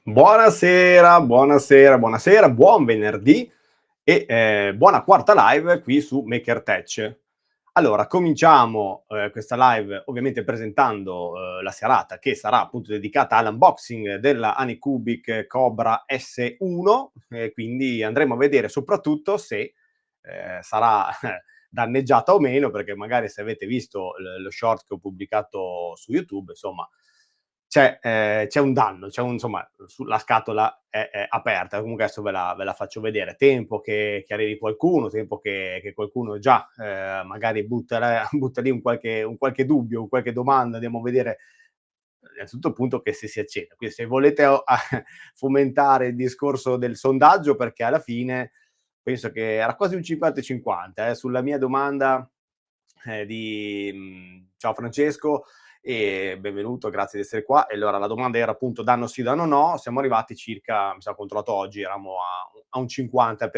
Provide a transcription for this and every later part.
Buonasera, buonasera, buonasera, buon venerdì e buona quarta live qui su MakerTech. Allora, cominciamo questa live ovviamente presentando la serata che sarà appunto dedicata all'unboxing della Anycubic Cobra S1, quindi andremo a vedere soprattutto se sarà danneggiata o meno, perché magari se avete visto lo short che ho pubblicato su YouTube, insomma, c'è un danno, insomma, la scatola è aperta. Comunque adesso ve la faccio vedere. Tempo che arrivi qualcuno, tempo che qualcuno già magari butta lì un qualche dubbio, un qualche domanda, andiamo a vedere innanzitutto appunto che se si accende. Quindi se volete fomentare il discorso del sondaggio, perché alla fine penso che era quasi un 50 e 50 sulla mia domanda ciao Francesco e benvenuto, grazie di essere qua. E allora la domanda era appunto danno sì, danno no. Siamo arrivati circa, mi sa, ho controllato oggi, eravamo a un 50%.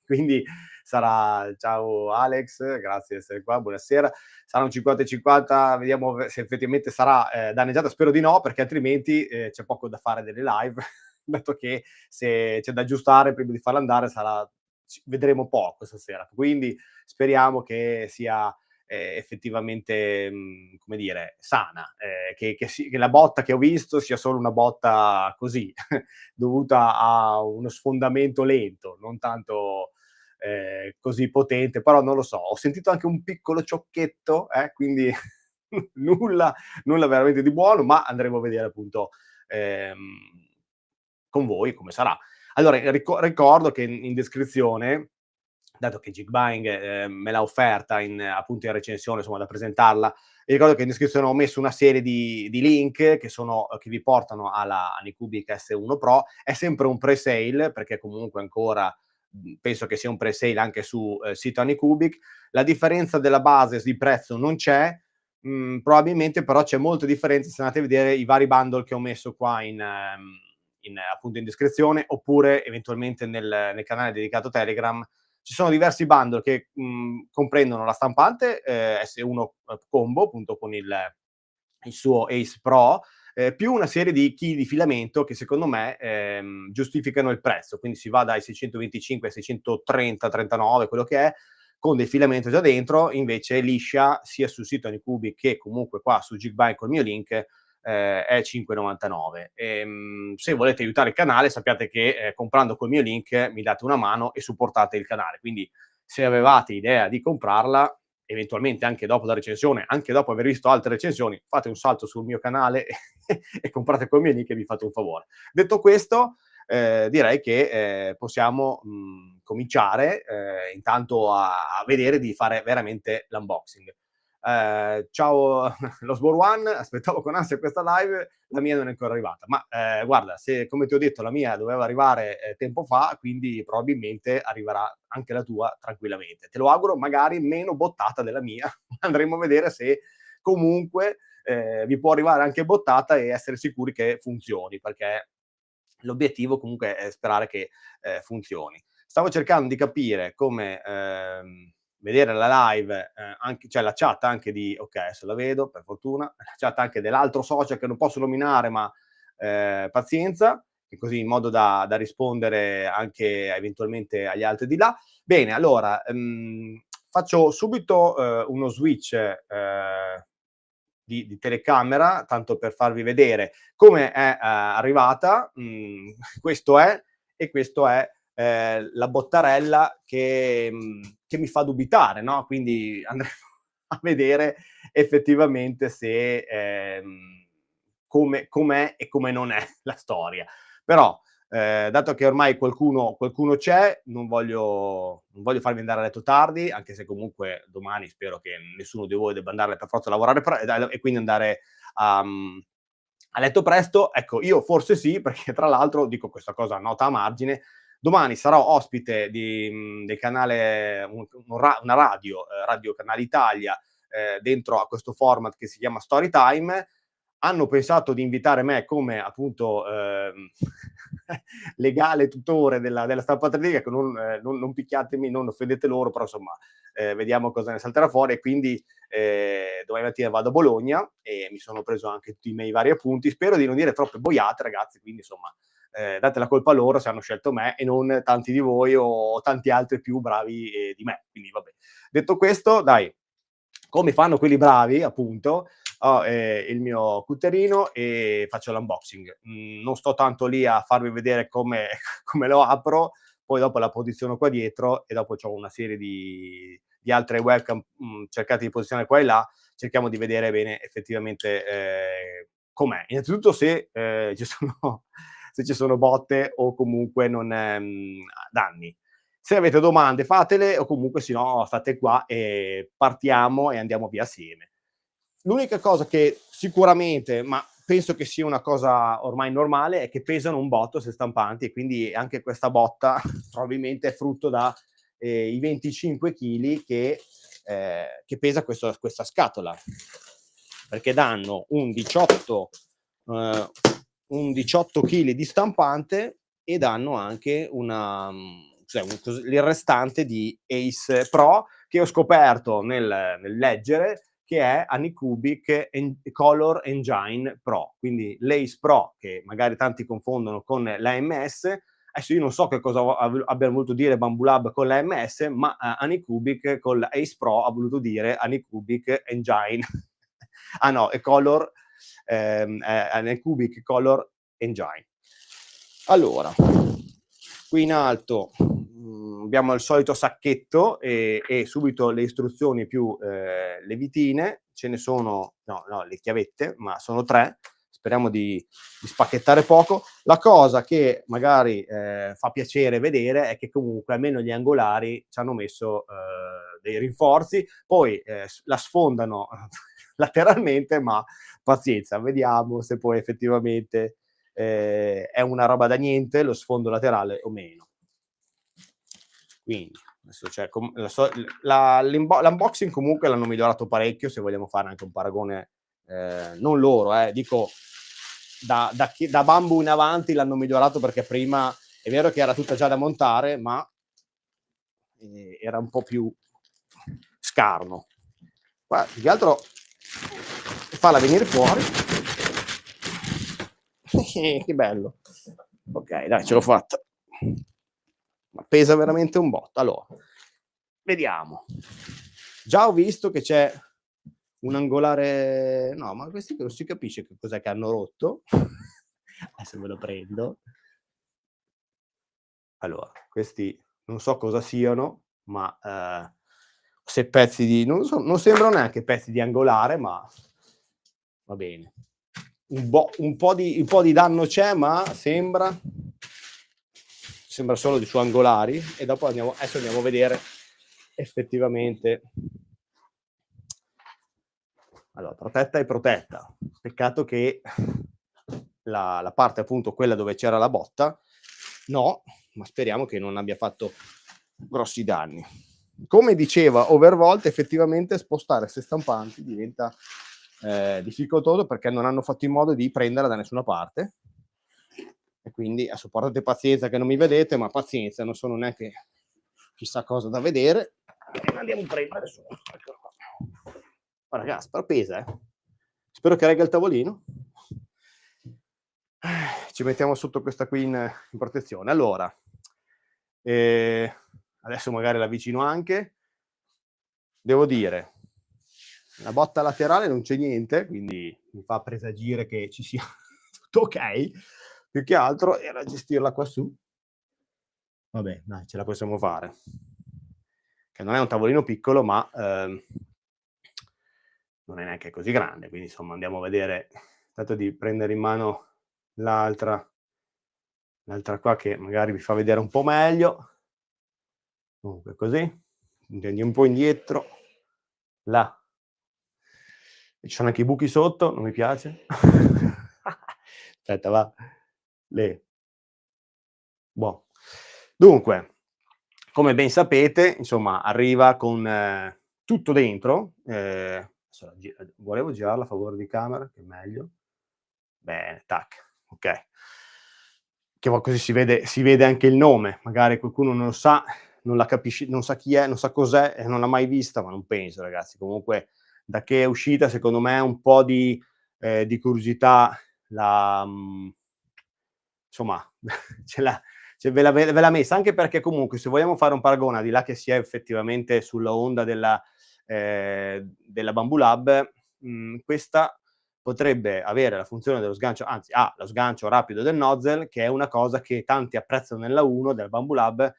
Quindi sarà, ciao Alex, grazie di essere qua, buonasera. Sarà un 50 e 50, vediamo se effettivamente sarà danneggiata. Spero di no, perché altrimenti c'è poco da fare delle live, dato che se c'è da aggiustare prima di farla andare vedremo poco stasera. Quindi speriamo che sia effettivamente, come dire, sana, che la botta che ho visto sia solo una botta così, dovuta a uno sfondamento lento, non tanto così potente, però non lo so. Ho sentito anche un piccolo ciocchetto, quindi nulla veramente di buono, ma andremo a vedere appunto con voi come sarà. Allora, ricordo che in descrizione, dato che Geekbuying me l'ha offerta appunto in recensione, insomma, da presentarla, vi ricordo che in descrizione ho messo una serie di link che vi portano alla Anycubic S1 Pro. È sempre un pre-sale, perché comunque ancora penso che sia un pre-sale anche su sito Anycubic. La differenza della base di prezzo non c'è, probabilmente però c'è molta differenza se andate a vedere i vari bundle che ho messo qua appunto in descrizione, oppure eventualmente nel canale dedicato Telegram. Ci sono diversi bundle che comprendono la stampante S1 Combo, appunto con il suo Ace Pro, più una serie di chili di filamento che secondo me giustificano il prezzo. Quindi si va dai 625 ai 630, 39, quello che è, con del filamento già dentro. Invece liscia sia sul sito Anycubic che comunque qua su Geekbuy col mio link è 5,99. Se volete aiutare il canale, sappiate che comprando col mio link mi date una mano e supportate il canale. Quindi se avevate idea di comprarla, eventualmente anche dopo la recensione, anche dopo aver visto altre recensioni, fate un salto sul mio canale e comprate col mio link e vi fate un favore. Detto questo, direi che possiamo cominciare intanto a vedere di fare veramente l'unboxing. Ciao lo Sbor One, aspettavo con ansia questa live, la mia non è ancora arrivata, ma guarda, se come ti ho detto la mia doveva arrivare tempo fa, quindi probabilmente arriverà anche la tua tranquillamente. Te lo auguro, magari meno bottata della mia. Andremo a vedere se comunque vi può arrivare anche bottata e essere sicuri che funzioni, perché l'obiettivo comunque è sperare che funzioni. Stavo cercando di capire come vedere la live, anche, cioè la chat anche di, ok, adesso la vedo, per fortuna, la chat anche dell'altro social che non posso nominare, ma pazienza, che così in modo da rispondere anche eventualmente agli altri di là. Bene, allora, faccio subito uno switch di telecamera, tanto per farvi vedere come è arrivata. Questo è, e questo è la bottarella che mi fa dubitare, no? Quindi andremo a vedere effettivamente se com'è e come non è la storia. Però dato che ormai qualcuno c'è, non voglio farvi andare a letto tardi, anche se comunque domani spero che nessuno di voi debba andare per forza a lavorare e quindi andare a letto presto. Ecco, io forse sì, perché tra l'altro, dico questa cosa nota a margine, Domani sarò ospite del canale, una radio, Radio Canale Italia, dentro a questo format che si chiama Storytime. Hanno pensato di invitare me come appunto legale tutore della stampa tradiga, che non picchiatemi, non offendete loro, però insomma vediamo cosa ne salterà fuori. E quindi domani mattina vado a Bologna e mi sono preso anche tutti i miei vari appunti. Spero di non dire troppe boiate, ragazzi, quindi insomma date la colpa a loro se hanno scelto me e non tanti di voi o tanti altri più bravi di me. Quindi vabbè. Detto questo, dai, come fanno quelli bravi, appunto, ho il mio cutterino e faccio l'unboxing. Non sto tanto lì a farvi vedere come lo apro, poi dopo la posiziono qua dietro e dopo c'ho una serie di altre webcam cercate di posizionare qua e là, cerchiamo di vedere bene effettivamente com'è. Innanzitutto se ci sono botte o comunque non danni. Se avete domande fatele o comunque se no state qua e partiamo e andiamo via assieme. L'unica cosa che sicuramente, ma penso che sia una cosa ormai normale, è che pesano un botto 'ste stampanti e quindi anche questa botta probabilmente è frutto da i 25 chili che pesa questa scatola. Perché danno un 18 chili di stampante e danno anche il restante di Ace Pro, che ho scoperto nel leggere che è Anycubic Color Engine Pro, quindi l'Ace Pro, che magari tanti confondono con l'AMS. Adesso io non so che cosa abbia voluto dire Bambulab con l'AMS, ma Anycubic con l'Ace Pro ha voluto dire Anycubic Engine. Ah no, è Color, Anycubic Color Engine. Allora, qui in alto abbiamo il solito sacchetto e subito le istruzioni più levitine. Ce ne sono, no, le chiavette, ma sono 3. Speriamo di spacchettare poco. La cosa che magari fa piacere vedere è che comunque almeno gli angolari ci hanno messo dei rinforzi, poi la sfondano lateralmente, ma pazienza, vediamo se poi effettivamente è una roba da niente lo sfondo laterale o meno. Quindi adesso c'è l'unboxing comunque l'hanno migliorato parecchio, se vogliamo fare anche un paragone, non loro, dico da Bambu in avanti l'hanno migliorato, perché prima è vero che era tutta già da montare, ma era un po' più scarno. Qua più che altro farla venire fuori. Che bello. Ok, dai, ce l'ho fatta. Ma pesa veramente un botto. Allora, vediamo. Già ho visto che c'è un angolare. No, ma questi non si capisce che cos'è che hanno rotto. Adesso me lo prendo. Allora, questi non so cosa siano, ma se pezzi di. Non so, non sembrano neanche pezzi di angolare, ma va bene. Un po' di danno c'è, ma sembra solo di su angolari, e dopo adesso andiamo a vedere effettivamente. Allora, protetta è protetta. Peccato che la parte appunto quella dove c'era la botta no, ma speriamo che non abbia fatto grossi danni. Come diceva Overvolt, effettivamente spostare queste stampanti diventa difficoltoso, perché non hanno fatto in modo di prenderla da nessuna parte, e quindi supportate pazienza che non mi vedete, ma pazienza, non sono neanche chissà cosa da vedere. E andiamo a prendere su. Oh, ragazzi, però pesa, spero che regga il tavolino. Ci mettiamo sotto questa qui in protezione. Allora, adesso magari l'avvicino anche. Devo dire, la botta laterale non c'è niente, quindi mi fa presagire che ci sia tutto ok. Più che altro era gestirla qua su. Vabbè, dai, ce la possiamo fare. Che non è un tavolino piccolo, ma non è neanche così grande, quindi insomma andiamo a vedere. Tanto di prendere in mano l'altra qua, che magari vi fa vedere un po' meglio. Comunque così, prendi un po' indietro, là. Ci sono anche i buchi sotto, non mi piace. Aspetta, va. Boh. Dunque, come ben sapete, insomma, arriva con tutto dentro. Adesso volevo girarla a favore di camera, che è meglio. Bene, tac, okay. Così si vede anche il nome, magari qualcuno non lo sa, non la capisce, non sa chi è, non sa cos'è e non l'ha mai vista, ma non penso ragazzi. Comunque da che è uscita secondo me un po' di curiosità la insomma ce l'ha ve l'ha messa, anche perché comunque se vogliamo fare un paragone, al di là che sia effettivamente sulla onda della Bambu Lab, questa potrebbe avere la funzione dello sgancio, anzi ha lo sgancio rapido del nozzle, che è una cosa che tanti apprezzano nella 1 del Bambu Lab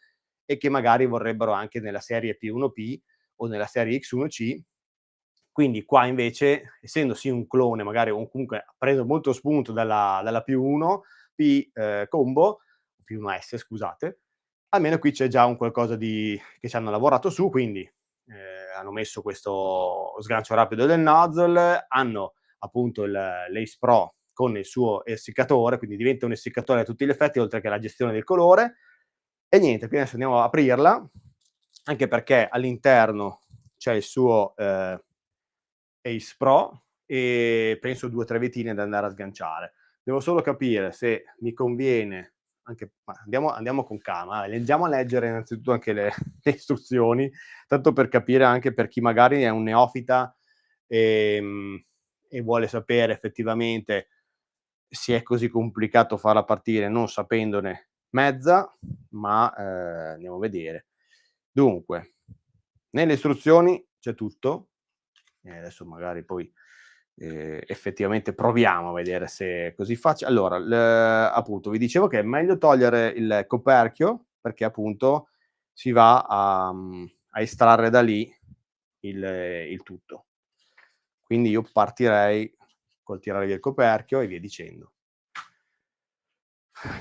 e che magari vorrebbero anche nella serie P1P o nella serie X1C. Quindi qua invece, essendosi un clone magari o comunque ha preso molto spunto dalla P1 P combo, P1S scusate, almeno qui c'è già un qualcosa che ci hanno lavorato su, quindi hanno messo questo sgancio rapido del nozzle, hanno appunto l'Ace Pro con il suo essiccatore, quindi diventa un essiccatore a tutti gli effetti, oltre che la gestione del colore. E niente, quindi adesso andiamo a aprirla, anche perché all'interno c'è il suo Ace Pro e penso 2 o 3 vetine da andare a sganciare. Devo solo capire se mi conviene anche, ma andiamo con calma, andiamo a leggere innanzitutto anche le istruzioni, tanto per capire anche per chi magari è un neofita, e vuole sapere effettivamente se è così complicato farla partire non sapendone mezza, ma, andiamo a vedere. Dunque, nelle istruzioni c'è tutto, e adesso magari poi, effettivamente proviamo a vedere se è così allora, appunto vi dicevo che è meglio togliere il coperchio, perché appunto si va a estrarre da lì il tutto. Quindi io partirei col tirare via il coperchio e via dicendo.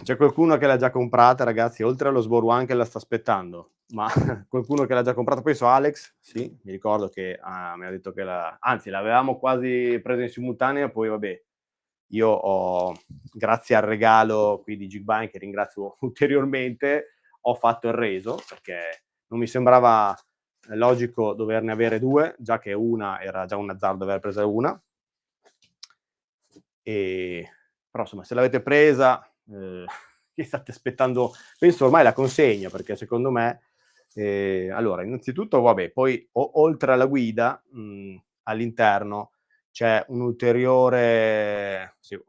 C'è qualcuno che l'ha già comprata ragazzi, oltre allo Sboruan che la sta aspettando, ma qualcuno che l'ha già comprata? Penso Alex, sì, mi ricordo che, mi ha detto che anzi l'avevamo quasi presa in simultanea, poi vabbè, io grazie al regalo qui di Geekbuying, che ringrazio ulteriormente, ho fatto il reso, perché non mi sembrava logico doverne avere 2, già che una era già un azzardo aver presa una. Però insomma se l'avete presa, che state aspettando, penso ormai la consegna, perché secondo me allora innanzitutto vabbè, poi oltre alla guida, all'interno c'è un ulteriore, sì,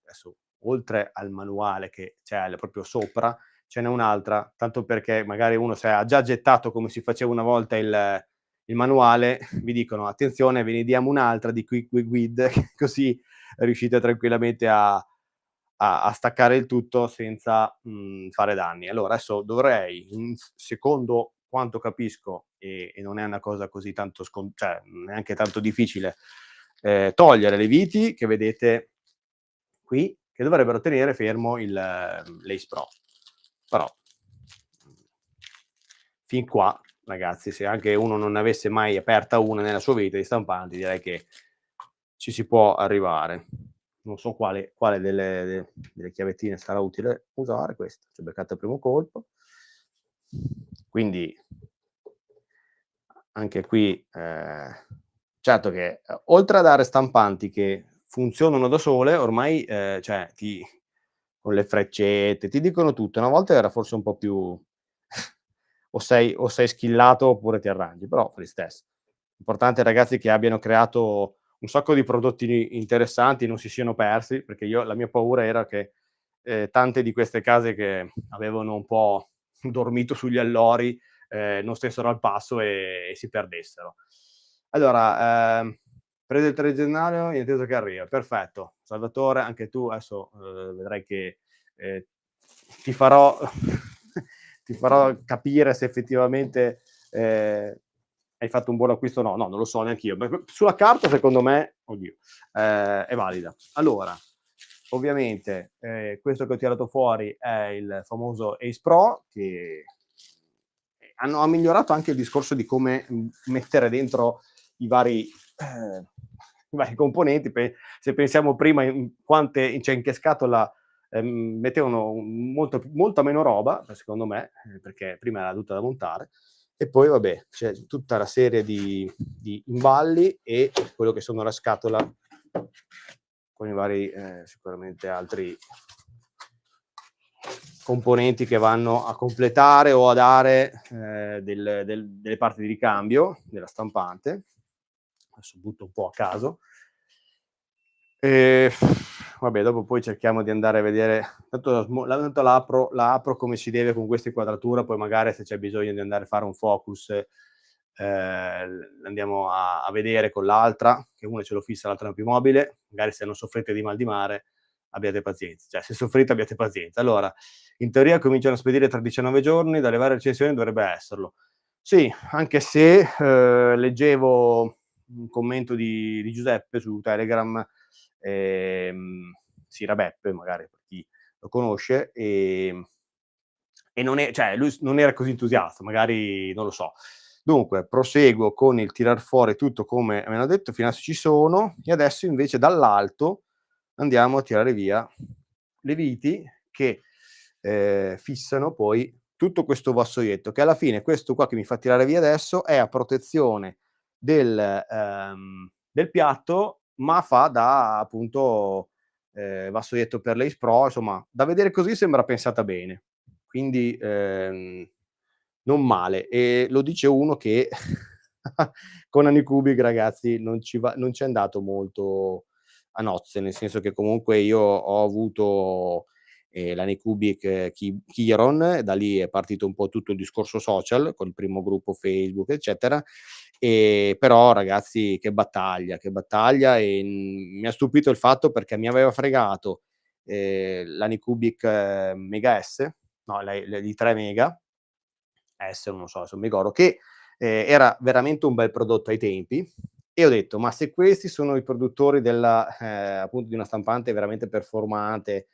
adesso oltre al manuale che c'è proprio sopra, ce n'è un'altra, tanto perché magari uno se ha già gettato come si faceva una volta il manuale, vi dicono: "Attenzione, ve ne diamo un'altra di Quick Guide", così riuscite tranquillamente a staccare il tutto senza fare danni. Allora adesso dovrei, secondo quanto capisco, e non è una cosa così tanto cioè neanche tanto difficile, togliere le viti che vedete qui, che dovrebbero tenere fermo l'Ace Pro. Però fin qua ragazzi, se anche uno non ne avesse mai aperta una nella sua vita di stampanti, direi che ci si può arrivare. Non so quale delle chiavettine sarà utile usare, questa, ci ho beccato al primo colpo. Quindi anche qui, certo che, oltre a dare stampanti che funzionano da sole, ormai, cioè con le freccette, ti dicono tutto. Una volta era forse un po' più o sei schillato oppure ti arrangi, però per il stesso. Importante ragazzi che abbiano creato un sacco di prodotti interessanti, non si siano persi, perché la mia paura era che, tante di queste case che avevano un po' dormito sugli allori, non stessero al passo e si perdessero. Allora, prese il 3 gennaio in attesa che arriva, perfetto. Salvatore, anche tu adesso, vedrai che, ehm, ti farò ti farò capire se effettivamente, hai fatto un buon acquisto o no. No, non lo so neanch'io. Sulla carta secondo me, oddio, è valida. Allora, ovviamente, questo che ho tirato fuori è il famoso Ace Pro, che ha migliorato anche il discorso di come mettere dentro i vari, i vari componenti. Se pensiamo prima in che scatola mettevano molta meno roba, secondo me, perché prima era tutta da montare, e poi vabbè, c'è tutta la serie di imballi e quello che sono la scatola con i vari, sicuramente altri componenti che vanno a completare o a dare delle parti di ricambio della stampante. Adesso butto un po' a caso. Vabbè, dopo poi cerchiamo di andare a vedere, tanto la apro come si deve con questa inquadratura, poi magari se c'è bisogno di andare a fare un focus, andiamo a vedere con l'altra, che una ce l'ho fissa, l'altra è più mobile, magari se non soffrite di mal di mare abbiate pazienza, cioè se soffrite abbiate pazienza. Allora, in teoria cominciano a spedire tra 19 giorni, dalle varie recensioni dovrebbe esserlo. Sì, anche se leggevo un commento di Giuseppe su Telegram, sì, Rabeppe, magari per chi lo conosce, e non è, cioè lui non era così entusiasta, magari non lo so. Dunque, proseguo con il tirar fuori tutto come mi hanno detto, fino adesso ci sono, e adesso invece dall'alto andiamo a tirare via le viti che fissano poi tutto questo vassoietto, che alla fine questo qua che mi fa tirare via adesso è a protezione del piatto, ma fa da appunto vassoietto per l'Ace Pro, insomma, da vedere così sembra pensata bene. Quindi non male. E lo dice uno che con Anycubic, ragazzi, non ci è andato molto a nozze, nel senso che comunque io ho avuto l'Anycubic Chiron, da lì è partito un po' tutto il discorso social, col primo gruppo Facebook, eccetera. Però ragazzi, che battaglia, e mi ha stupito il fatto perché mi aveva fregato l'Anycubic Mega S, no, di 3 mega S, non lo so, adesso non mi ricordo, che era veramente un bel prodotto ai tempi, e ho detto: ma se questi sono i produttori della appunto di una stampante veramente performante,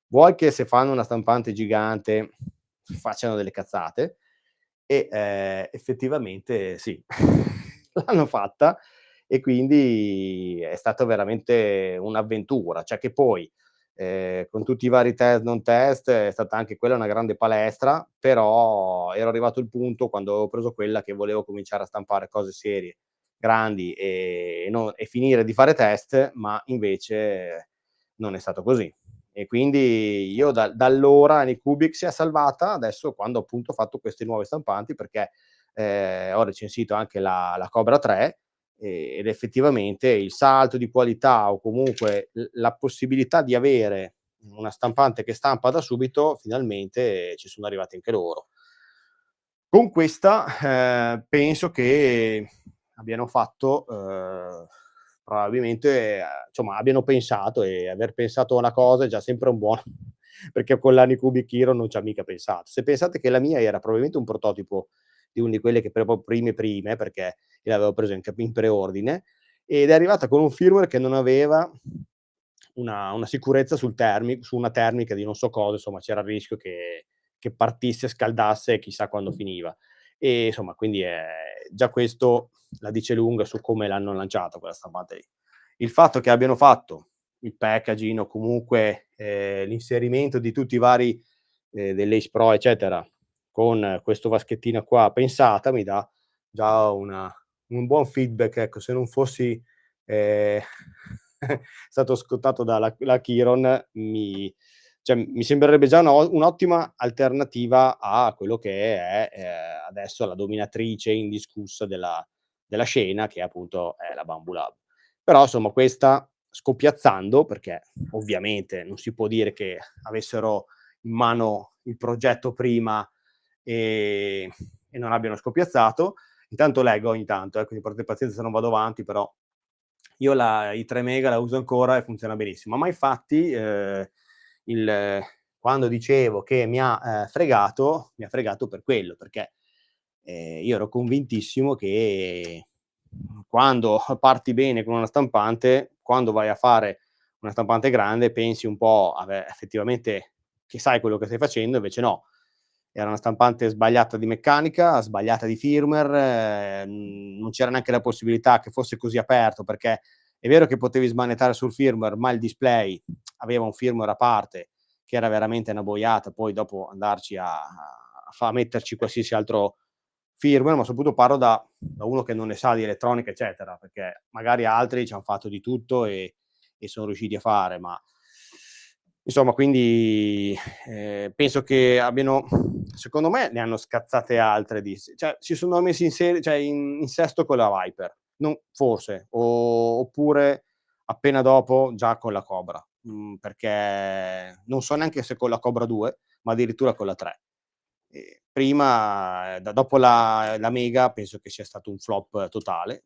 vuoi che se fanno una stampante gigante facciano delle cazzate? E effettivamente sì, l'hanno fatta, e quindi è stato veramente un'avventura, cioè che poi con tutti i vari test, non test, è stata anche quella una grande palestra, però ero arrivato al punto, quando avevo preso quella, che volevo cominciare a stampare cose serie, grandi, e finire di fare test, ma invece non è stato così. E quindi io da allora Anycubic si è salvata, adesso quando appunto ho fatto queste nuove stampanti, perché ho recensito anche la Cobra 3, ed effettivamente il salto di qualità, o comunque la possibilità di avere una stampante che stampa da subito, finalmente ci sono arrivati anche loro. Con questa penso che abbiano fatto probabilmente, insomma, abbiano pensato, e aver pensato a una cosa è già sempre un buon perché con l'Anycubic Hero non ci ha mica pensato. Se pensate che la mia era probabilmente un prototipo di una di quelle che proprio prime, perché io l'avevo preso in preordine, ed è arrivata con un firmware che non aveva una sicurezza su una termica di non so cosa, insomma c'era il rischio che partisse, scaldasse e chissà quando finiva. E insomma, quindi già questo la dice lunga su come l'hanno lanciata quella stampante lì. Il fatto che abbiano fatto il packaging, o comunque l'inserimento di tutti i vari dell'Ace Pro, eccetera, con questo vaschettino qua pensata, mi dà già un buon feedback. Ecco, se non fossi eh, stato scottato dalla la Chiron, mi sembrerebbe già un'ottima alternativa a quello che è adesso la dominatrice indiscussa della scena, che appunto è la Bambu Lab. Però insomma, questa scoppiazzando, perché ovviamente non si può dire che avessero in mano il progetto prima e non abbiano scoppiazzato. Intanto leggo ogni tanto, quindi portate pazienza se non vado avanti, però io i 3 mega la uso ancora e funziona benissimo. Ma infatti quando dicevo che mi ha fregato per quello, perché io ero convintissimo che quando parti bene con una stampante, quando vai a fare una stampante grande pensi un po' effettivamente che sai quello che stai facendo, invece no. Era una stampante sbagliata di meccanica, sbagliata di firmware, non c'era neanche la possibilità che fosse così aperto, perché è vero che potevi smanettare sul firmware, ma il display aveva un firmware a parte che era veramente una boiata, poi dopo andarci a metterci qualsiasi altro firmware, ma soprattutto parlo da uno che non ne sa di elettronica, eccetera, perché magari altri ci han fatto di tutto e sono riusciti a fare, ma insomma, quindi penso che abbiano, secondo me ne hanno scazzate altre cioè si sono messi in serie, cioè in sesto con la Viper, non forse, oppure appena dopo già con la Cobra, perché non so neanche se con la Cobra 2, ma addirittura con la 3. Prima, dopo la Mega, penso che sia stato un flop totale.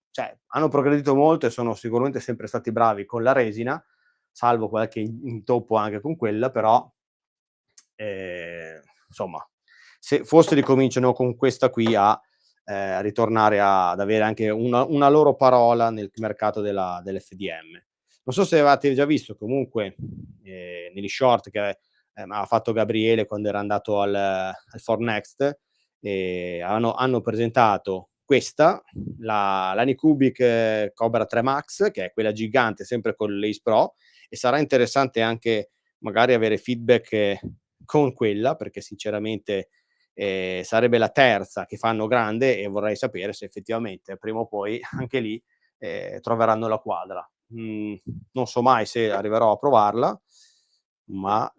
Cioè, hanno progredito molto e sono sicuramente sempre stati bravi con la resina, salvo qualche intoppo anche con quella, però insomma, se forse ricominciano con questa qui a ritornare ad avere anche una loro parola nel mercato dell'FDM. Non so se avevate già visto comunque negli short che ha fatto Gabriele quando era andato al Formnext, hanno presentato questa, l'Anycubic Cobra 3 Max, che è quella gigante, sempre con l'Ace Pro, e sarà interessante anche magari avere feedback con quella, perché sinceramente sarebbe la terza che fanno grande e vorrei sapere se effettivamente prima o poi anche lì troveranno la quadra. Non so mai se arriverò a provarla, ma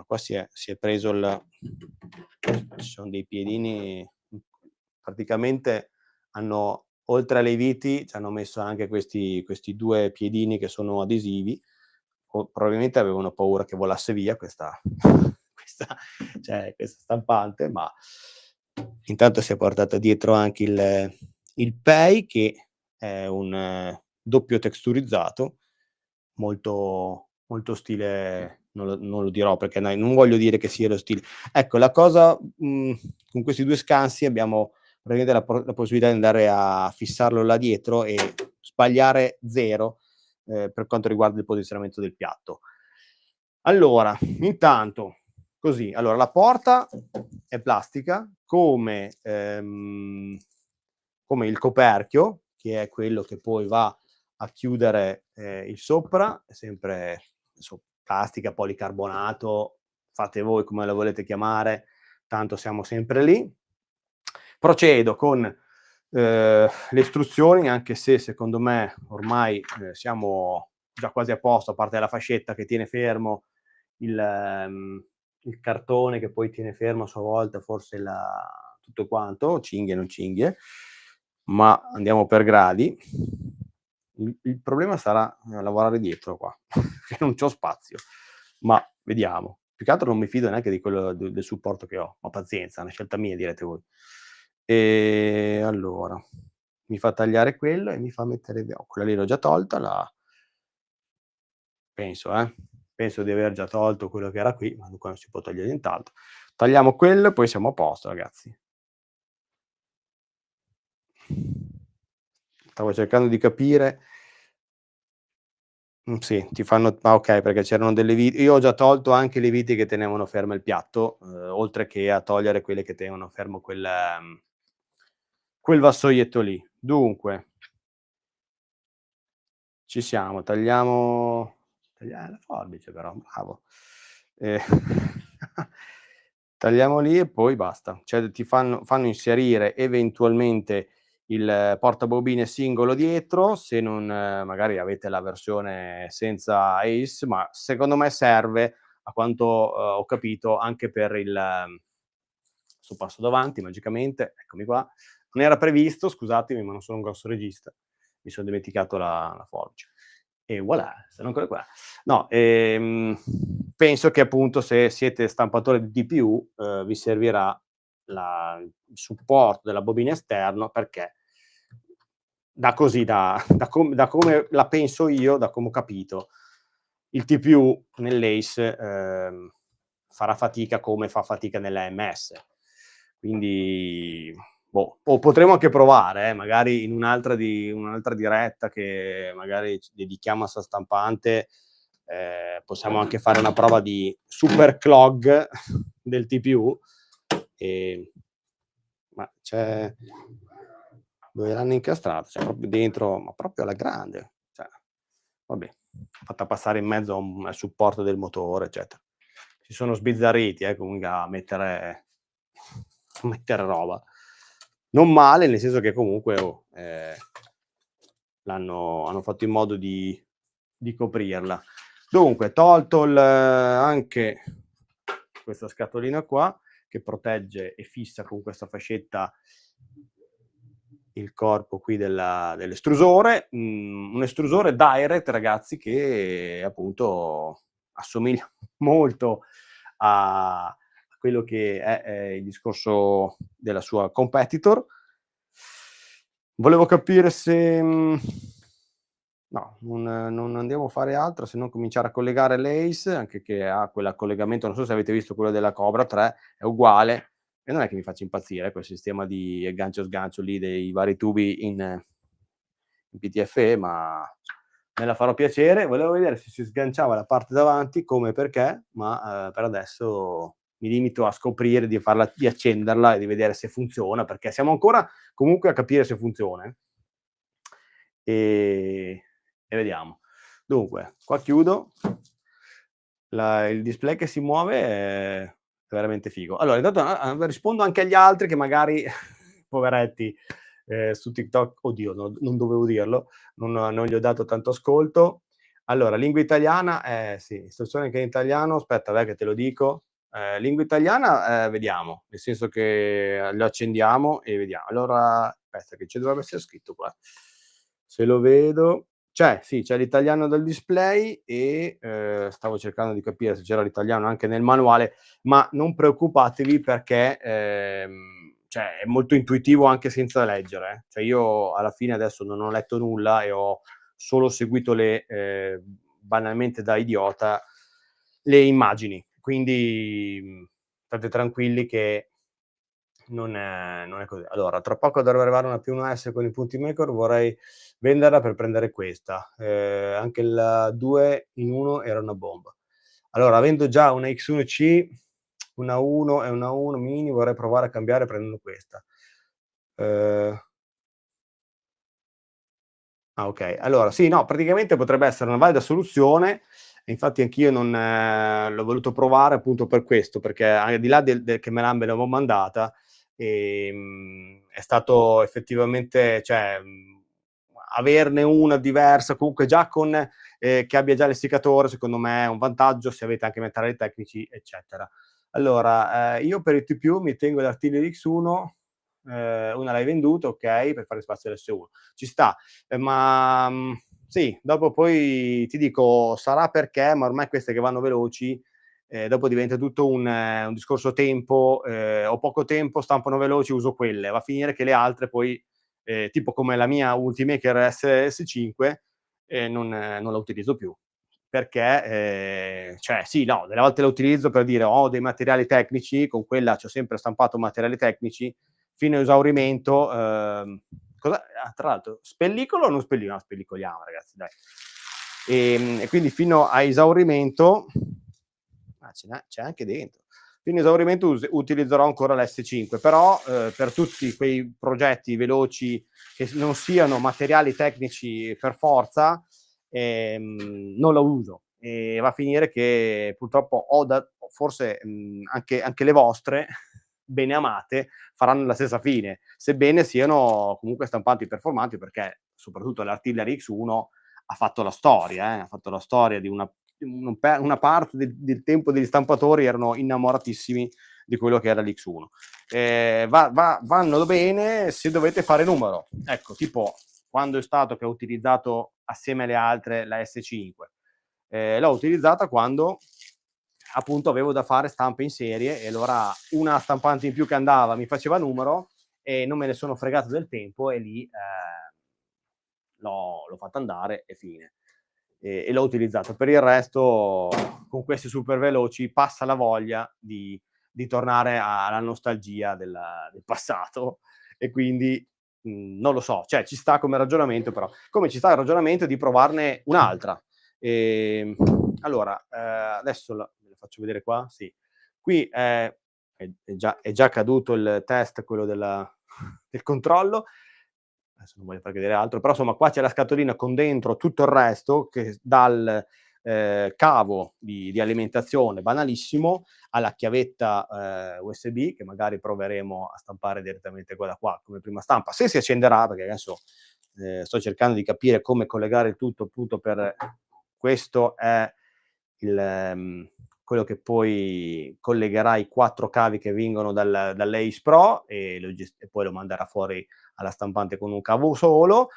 qua si è preso ci sono dei piedini, praticamente hanno, oltre alle viti, ci hanno messo anche questi 2 piedini che sono adesivi, o probabilmente avevano paura che volasse via questa questa stampante, ma intanto si è portata dietro anche il Pei, che è un doppio texturizzato, molto molto stile, non lo dirò perché non voglio dire che sia lo stile. Ecco, la cosa, con questi 2 scansi abbiamo praticamente la possibilità di andare a fissarlo là dietro e sbagliare 0 per quanto riguarda il posizionamento del piatto. Allora, intanto così, allora la porta è plastica come il coperchio, che è quello che poi va a chiudere il sopra, è sempre plastica, policarbonato, fate voi come la volete chiamare, tanto siamo sempre lì. Procedo con le istruzioni, anche se secondo me ormai siamo già quasi a posto, a parte la fascetta che tiene fermo il cartone, che poi tiene fermo a sua volta forse tutto quanto, cinghie e non cinghie, ma andiamo per gradi. Il problema sarà lavorare dietro qua, che non c'ho spazio, ma vediamo. Più che altro non mi fido neanche di quello del supporto che ho, ma pazienza, è una scelta mia, direte voi. Allora, mi fa tagliare quello e mi fa mettere quella lì l'ho già tolta, penso di aver già tolto quello che era qui, ma qua non si può togliere nient'altro. Tagliamo quello e poi siamo a posto, ragazzi. Stavo cercando di capire. Sì, ti fanno okay, perché c'erano delle viti, io ho già tolto anche le viti che tenevano fermo il piatto, oltre che a togliere quelle che tenevano fermo quel vassoietto lì. Dunque, ci siamo, la forbice però, bravo. Ehm, tagliamo lì e poi basta. Cioè ti fanno inserire eventualmente il portabobine singolo dietro, se non magari avete la versione senza ACE, ma secondo me serve, a quanto ho capito, anche per sto passo davanti magicamente, eccomi qua. Non era previsto, scusatemi, ma non sono un grosso regista. Mi son dimenticato la forbice. E voilà, sono ancora qua. No, penso che appunto se siete stampatori di DPU, vi servirà il supporto della bobina esterno, perché da come la penso io, da come ho capito, il TPU nell'ACE farà fatica come fa fatica nell'AMS. Quindi, boh, o potremo anche provare, magari in un'altra diretta che magari ci dedichiamo a 'sta stampante, possiamo anche fare una prova di super clog del TPU. Ma dove l'hanno incastrato? Cioè proprio dentro, ma proprio alla grande. Cioè, vabbè. fatta passare in mezzo al supporto del motore, eccetera. Si sono sbizzarriti, comunque a mettere roba. Non male, nel senso che comunque, hanno fatto in modo di coprirla. Dunque, tolto anche questa scatolina qua, che protegge e fissa con questa fascetta il corpo qui dell'estrusore, un estrusore direct, ragazzi, che appunto assomiglia molto a quello che è il discorso della sua competitor. Volevo capire se no, non andiamo a fare altro se non cominciare a collegare l'Ace, anche che ha quel collegamento, non so se avete visto quello della Cobra 3, è uguale, e non è che mi faccia impazzire quel sistema di aggancio-sgancio lì dei vari tubi in PTFE, ma me la farò piacere. Volevo vedere se si sganciava la parte davanti, come e perché, ma per adesso mi limito a scoprire di accenderla e di vedere se funziona, perché siamo ancora comunque a capire se funziona. E vediamo. Dunque, qua chiudo. Il display che si muove è veramente figo. Allora, intanto rispondo anche agli altri che magari, poveretti, su TikTok, oddio, non dovevo dirlo, non gli ho dato tanto ascolto. Allora, lingua italiana, sì, istruzione anche in italiano, aspetta, dai che te lo dico. Lingua italiana, vediamo, nel senso che lo accendiamo e vediamo. Allora, aspetta, che ci dovrebbe essere scritto qua. Se lo vedo, sì, c'è l'italiano del display e stavo cercando di capire se c'era l'italiano anche nel manuale, ma non preoccupatevi perché cioè, è molto intuitivo anche senza leggere. Cioè, io alla fine adesso non ho letto nulla e ho solo seguito banalmente da idiota le immagini. Quindi state tranquilli che non è così. Allora, tra poco dovrebbe arrivare una P1S con i punti Macor, vorrei venderla per prendere questa. Anche la 2 in 1 era una bomba. Allora, avendo già una X1C, una 1 e una 1 mini, vorrei provare a cambiare prendendo questa. Ok. Allora, sì, no, praticamente potrebbe essere una valida soluzione. Infatti anch'io non l'ho voluto provare appunto per questo, perché al di là del che me l'avevo mandata, è stato effettivamente, cioè, averne una diversa, comunque già con che abbia già l'essiccatore, secondo me è un vantaggio se avete anche materiali tecnici, eccetera. Allora, io per il TPU mi tengo l'Artillery X1, una l'hai venduta, ok, per fare spazio all'S1. Ci sta, ma sì, dopo poi ti dico, sarà perché, ma ormai queste che vanno veloci, dopo diventa tutto un discorso tempo, ho poco tempo, stampano veloci, uso quelle. Va a finire che le altre poi, tipo come la mia Ultimaker S5, non la utilizzo più. Perché, cioè sì, no, delle volte la utilizzo per dire ho dei materiali tecnici, con quella ci ho sempre stampato materiali tecnici, fino a esaurimento. Tra l'altro, spellicolo o non spellicolo? No, spellicoliamo, ragazzi, dai. E quindi fino a esaurimento, c'è anche dentro. Fino a esaurimento utilizzerò ancora l'S5, però per tutti quei progetti veloci che non siano materiali tecnici per forza, non lo uso. E va a finire che purtroppo forse anche le vostre, bene amate, faranno la stessa fine, sebbene siano comunque stampanti performanti, perché soprattutto l'Artillery X1 ha fatto la storia di una parte del tempo degli stampatori erano innamoratissimi di quello che era l'X1. Vanno bene se dovete fare numero. Ecco, tipo quando è stato che ho utilizzato assieme alle altre la S5. L'ho utilizzata quando appunto avevo da fare stampe in serie e allora una stampante in più che andava mi faceva numero e non me ne sono fregato del tempo e lì l'ho fatta andare e fine. E l'ho utilizzato. Per il resto, con questi super veloci, passa la voglia di tornare alla nostalgia del passato e quindi non lo so, cioè ci sta come ragionamento, però come ci sta il ragionamento di provarne un'altra. Allora, adesso ve la faccio vedere qua, sì. Qui è già caduto il test, quello del controllo. adesso non voglio farvi vedere altro, però insomma qua c'è la scatolina con dentro tutto il resto, che dal cavo di alimentazione banalissimo alla chiavetta USB, che magari proveremo a stampare direttamente quella qua come prima stampa, se si accenderà, perché adesso sto cercando di capire come collegare il tutto, appunto per questo è quello che poi collegherà i 4 cavi che vengono dall'Ace Pro e poi lo manderà fuori alla stampante con un cavo solo.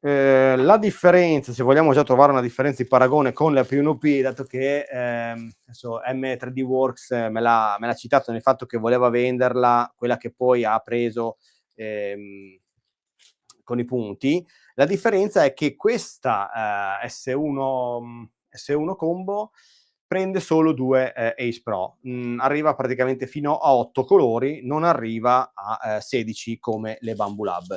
La differenza, se vogliamo già trovare una differenza di paragone con la P1P, dato che adesso M3D Works me l'ha citato nel fatto che voleva venderla, quella che poi ha preso con i punti, la differenza è che questa S1 Combo prende solo 2 Ace Pro, arriva praticamente fino a 8 colori, non arriva a 16 come le Bambu Lab.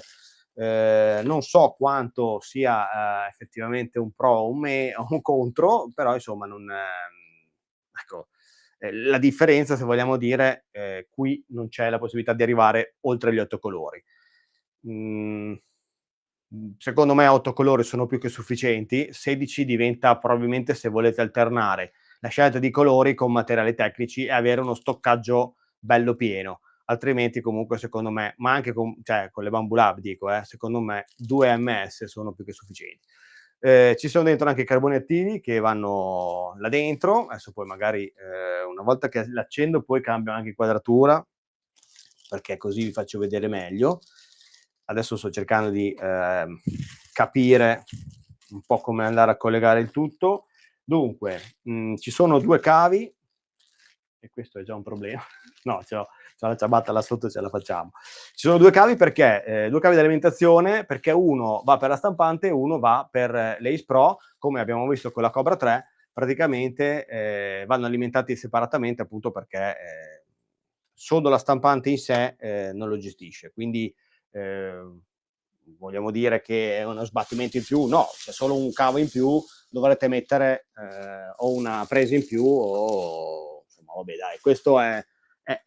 Non so quanto sia effettivamente un pro o un contro, però insomma non ecco, la differenza, se vogliamo dire, qui non c'è la possibilità di arrivare oltre gli 8 colori. Secondo me 8 colori sono più che sufficienti, 16 diventa probabilmente, se volete alternare la scelta di colori con materiali tecnici e avere uno stoccaggio bello pieno, altrimenti comunque secondo me, ma anche con le Bambu Lab dico, secondo me 2 ms sono più che sufficienti. Ci sono dentro anche i carboni attivi che vanno là dentro, adesso poi magari una volta che l'accendo poi cambio anche inquadratura, perché così vi faccio vedere meglio. Adesso sto cercando di capire un po' come andare a collegare il tutto. Dunque, ci sono 2 cavi, e questo è già un problema. No, c'ho la ciabatta là sotto, ce la facciamo. Ci sono 2 cavi perché 2 cavi di alimentazione, perché uno va per la stampante e uno va per l'Ace Pro, come abbiamo visto con la Cobra 3, praticamente vanno alimentati separatamente, appunto perché solo la stampante in sé non lo gestisce. Quindi vogliamo dire che è uno sbattimento in più? No, c'è solo un cavo in più, dovrete mettere o una presa in più o insomma, vabbè dai, questo è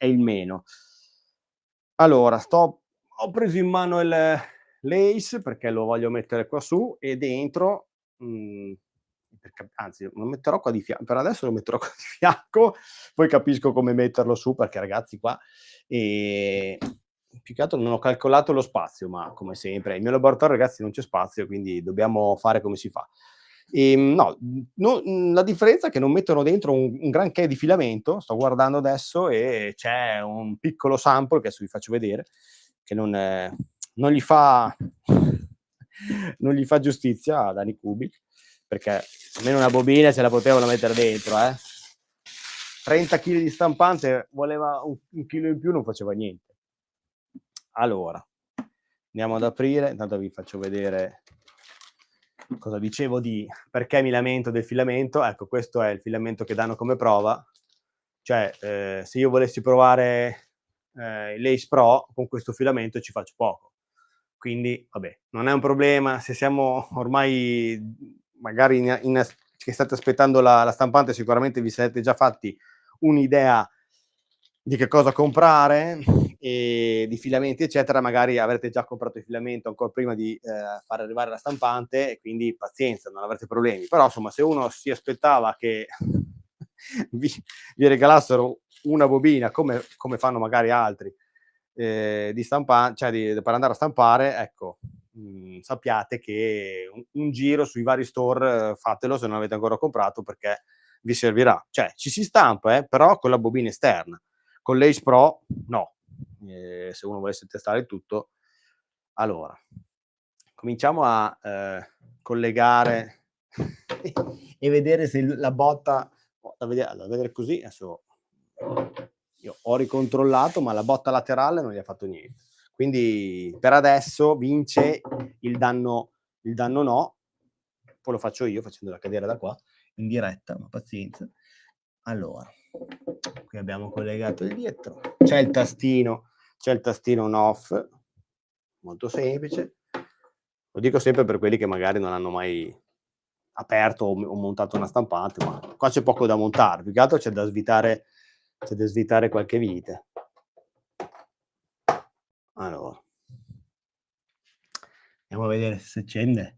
il meno. Allora, ho preso in mano l'Ace perché lo voglio mettere qua su e dentro, anzi lo metterò qua di fianco, per adesso lo metterò qua di fianco, poi capisco come metterlo su perché ragazzi qua più che altro non ho calcolato lo spazio, ma come sempre nel mio laboratorio ragazzi non c'è spazio, quindi dobbiamo fare come si fa. La differenza è che non mettono dentro un granché di filamento, sto guardando adesso e c'è un piccolo sample che adesso vi faccio vedere, che non gli fa non gli fa giustizia ad Anycubic, perché almeno una bobina ce la potevano mettere dentro, 30 kg di stampante, voleva un chilo in più, non faceva niente. Allora, andiamo ad aprire, intanto vi faccio vedere cosa dicevo di perché mi lamento del filamento. Ecco, questo è il filamento che danno come prova, cioè se io volessi provare l'Ace Pro con questo filamento ci faccio poco, quindi vabbè, non è un problema. Se siamo ormai magari che state aspettando la stampante, sicuramente vi siete già fatti un'idea di che cosa comprare e di filamenti eccetera, magari avrete già comprato il filamento ancora prima di far arrivare la stampante e quindi pazienza, non avrete problemi. Però insomma, se uno si aspettava che vi regalassero una bobina come fanno magari altri di stampante, cioè per andare a stampare, ecco, sappiate che un giro sui vari store fatelo se non avete ancora comprato, perché vi servirà. Cioè ci si stampa però con la bobina esterna. Con l'Ace Pro no, se uno volesse testare il tutto. Allora, cominciamo a collegare e vedere se la botta, da vedere così, adesso io ho ricontrollato, ma la botta laterale non gli ha fatto niente. Quindi per adesso vince il danno no, poi lo faccio io facendola cadere da qua in diretta, ma pazienza. Allora, qui abbiamo collegato il dietro, c'è il tastino on off, molto semplice. Lo dico sempre per quelli che magari non hanno mai aperto o montato una stampante, ma qua c'è poco da montare, più che altro c'è da svitare qualche vite. Allora, Andiamo a vedere se si accende.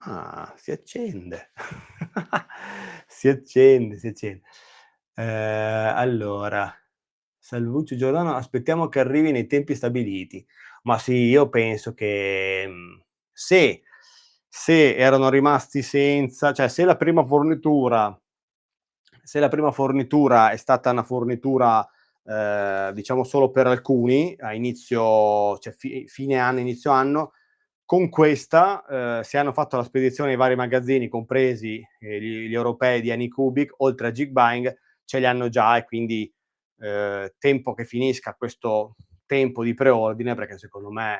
Ah, si accende. Si accende, si accende. Allora, Salvuccio Giordano: "Aspettiamo che arrivi nei tempi stabiliti." Ma sì, io penso che, se erano rimasti senza, cioè se la prima fornitura è stata una fornitura, diciamo solo per alcuni a inizio, cioè fine anno, inizio anno, con questa, se hanno fatto la spedizione ai vari magazzini, compresi, gli europei di Anycubic, oltre a Geekbuying, ce li hanno già, e quindi, tempo che finisca questo tempo di preordine, perché secondo me,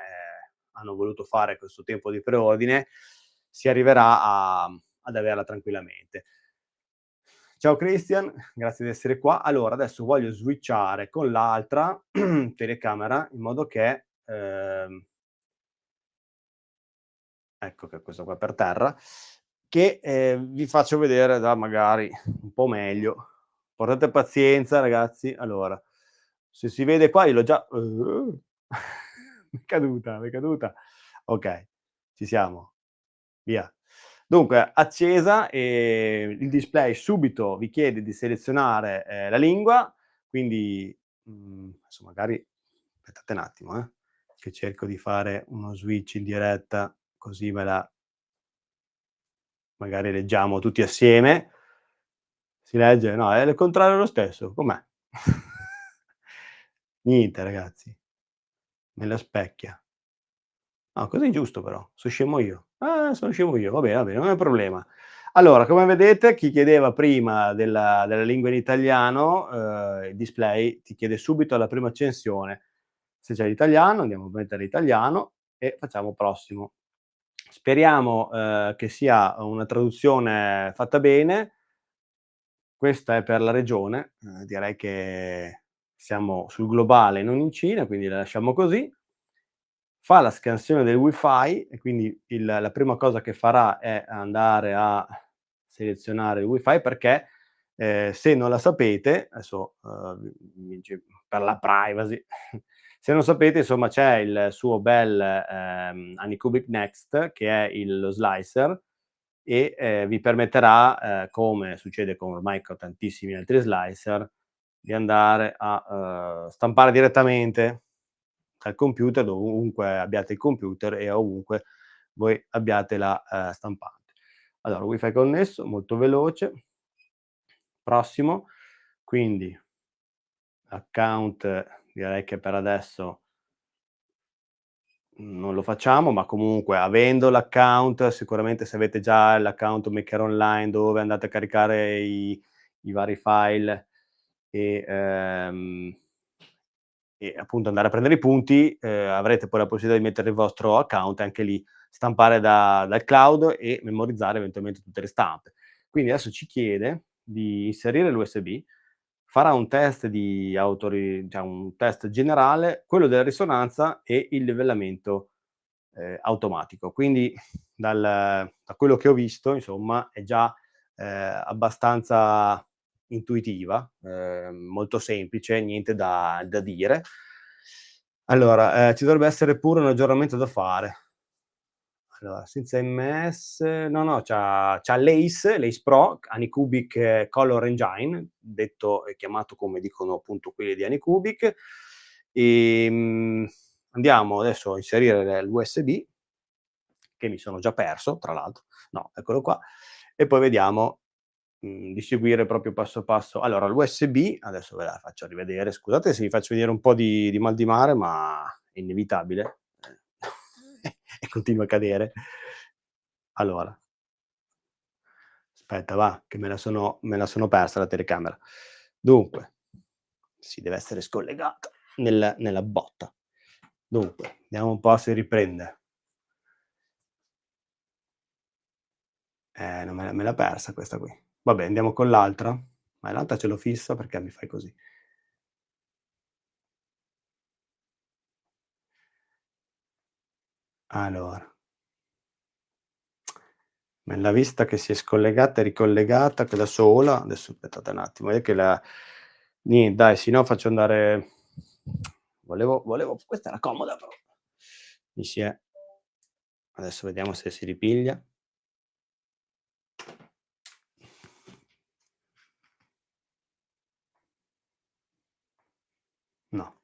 hanno voluto fare questo tempo di preordine, si arriverà ad averla tranquillamente. Ciao Christian, grazie di essere qua. Allora, adesso voglio switchare con l'altra telecamera in modo che, ecco che è questo qua per terra, che, vi faccio vedere da magari un po' meglio. Portate pazienza ragazzi. Allora, se si vede qua, io l'ho già m'è caduta. Okay, ci siamo, via. Dunque, accesa, il display subito vi chiede di selezionare, la lingua, quindi, adesso magari aspettate un attimo, che cerco di fare uno switch in diretta, così me la magari leggiamo tutti assieme. Si legge? No, è il contrario lo stesso. Com'è? Niente ragazzi, me la specchia. No, così è giusto però, so scemo io. Sono scemo io, va bene, non è un problema. Allora, come vedete, chi chiedeva prima della lingua in italiano, il display ti chiede subito alla prima accensione. Se c'è l'italiano, andiamo a mettere italiano e facciamo prossimo. Speriamo, che sia una traduzione fatta bene. Questa è per la regione, direi che siamo sul globale, non in Cina, quindi la lasciamo così. Fa la scansione del wifi e quindi la prima cosa che farà è andare a selezionare il wifi, perché, se non la sapete, adesso, vi dice per la privacy, se non sapete insomma c'è il suo bel, Anycubic Next, che è lo slicer, e, vi permetterà, come succede con ormai con tantissimi altri slicer, di andare a, stampare direttamente dal computer, dovunque abbiate il computer e ovunque voi abbiate la, stampante. Allora, wifi connesso, molto veloce. Prossimo. Quindi account, direi che per adesso non lo facciamo, ma comunque avendo l'account, sicuramente se avete già l'account Maker Online dove andate a caricare i vari file e, appunto andare a prendere i punti, avrete poi la possibilità di mettere il vostro account e anche lì stampare dal cloud e memorizzare eventualmente tutte le stampe. Quindi adesso ci chiede di inserire l'USB, farà un test di cioè un test generale, quello della risonanza e il livellamento, automatico. Quindi da quello che ho visto, insomma, è già, abbastanza intuitiva, molto semplice, niente da dire. Allora, ci dovrebbe essere pure un aggiornamento da fare. Allora, senza MS, no, no, c'ha l'Ace Pro, Anycubic Color Engine, detto e chiamato come dicono appunto quelli di Anycubic. Andiamo adesso a inserire l'USB, che mi sono già perso tra l'altro. No, eccolo qua. E poi vediamo, di seguire proprio passo passo. Allora, l'USB, adesso ve la faccio rivedere, scusate se vi faccio vedere un po' di mal di mare, ma è inevitabile, e continua a cadere. Allora, aspetta va, che me la sono persa la telecamera. Dunque, si deve essere scollegata nella botta. Dunque, vediamo un po' se riprende. Non me l'ha persa questa qui. Vabbè, andiamo con l'altra? Ma l'altra ce l'ho fissa, perché mi fai così? Allora, me l'ha vista che si è scollegata e ricollegata che da sola. Adesso aspettate un attimo, è che la nien dai, se no faccio andare volevo questa era comoda però. Mi si è adesso vediamo se si ripiglia. No,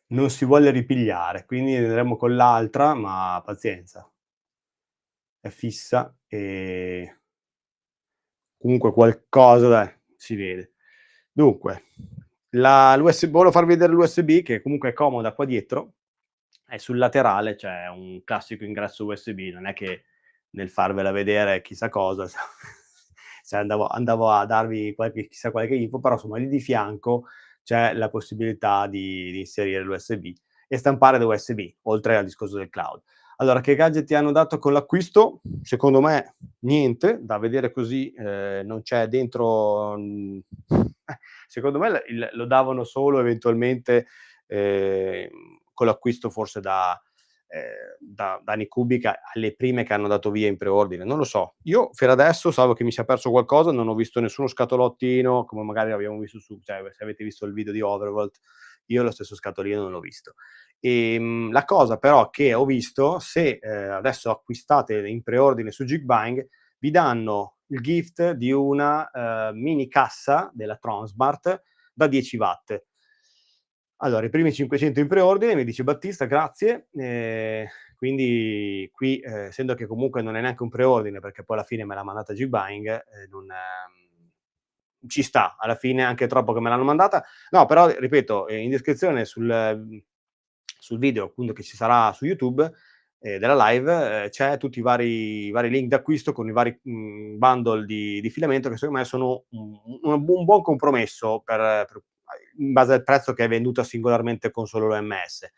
non si vuole ripigliare, quindi vedremo con l'altra, ma pazienza. È fissa e comunque qualcosa dai, si vede. Dunque, l'USB volevo farvi vedere l'USB che comunque è comoda qua dietro, e sul laterale c'è un classico ingresso USB, non è che nel farvela vedere chissà cosa, se andavo a darvi chissà qualche info, però insomma lì di fianco c'è la possibilità di inserire l'USB e stampare da USB, oltre al discorso del cloud. Allora, che gadget ti hanno dato con l'acquisto? Secondo me niente, da vedere così non c'è dentro secondo me lo davano solo eventualmente con l'acquisto forse da Anycubic alle prime che hanno dato via in preordine, non lo so. Io per adesso, salvo che mi sia perso qualcosa, non ho visto nessuno scatolottino, come magari abbiamo visto cioè se avete visto il video di Overvolt, io lo stesso scatolino non l'ho visto. La cosa però che ho visto, se adesso acquistate in preordine su Geekbuying, vi danno il gift di una mini cassa della Tronsmart da 10 watt. Allora, i primi 500 in preordine, mi dice Battista, grazie. Quindi qui, essendo che comunque non è neanche un preordine, perché poi alla fine me l'ha mandata Geekbuying, ci sta, alla fine anche troppo che me l'hanno mandata. No, però ripeto, in descrizione sul video appunto che ci sarà su YouTube della live c'è tutti i vari link d'acquisto con i vari bundle di filamento che secondo me sono un buon compromesso in base al prezzo che è venduta singolarmente con solo l'OMS,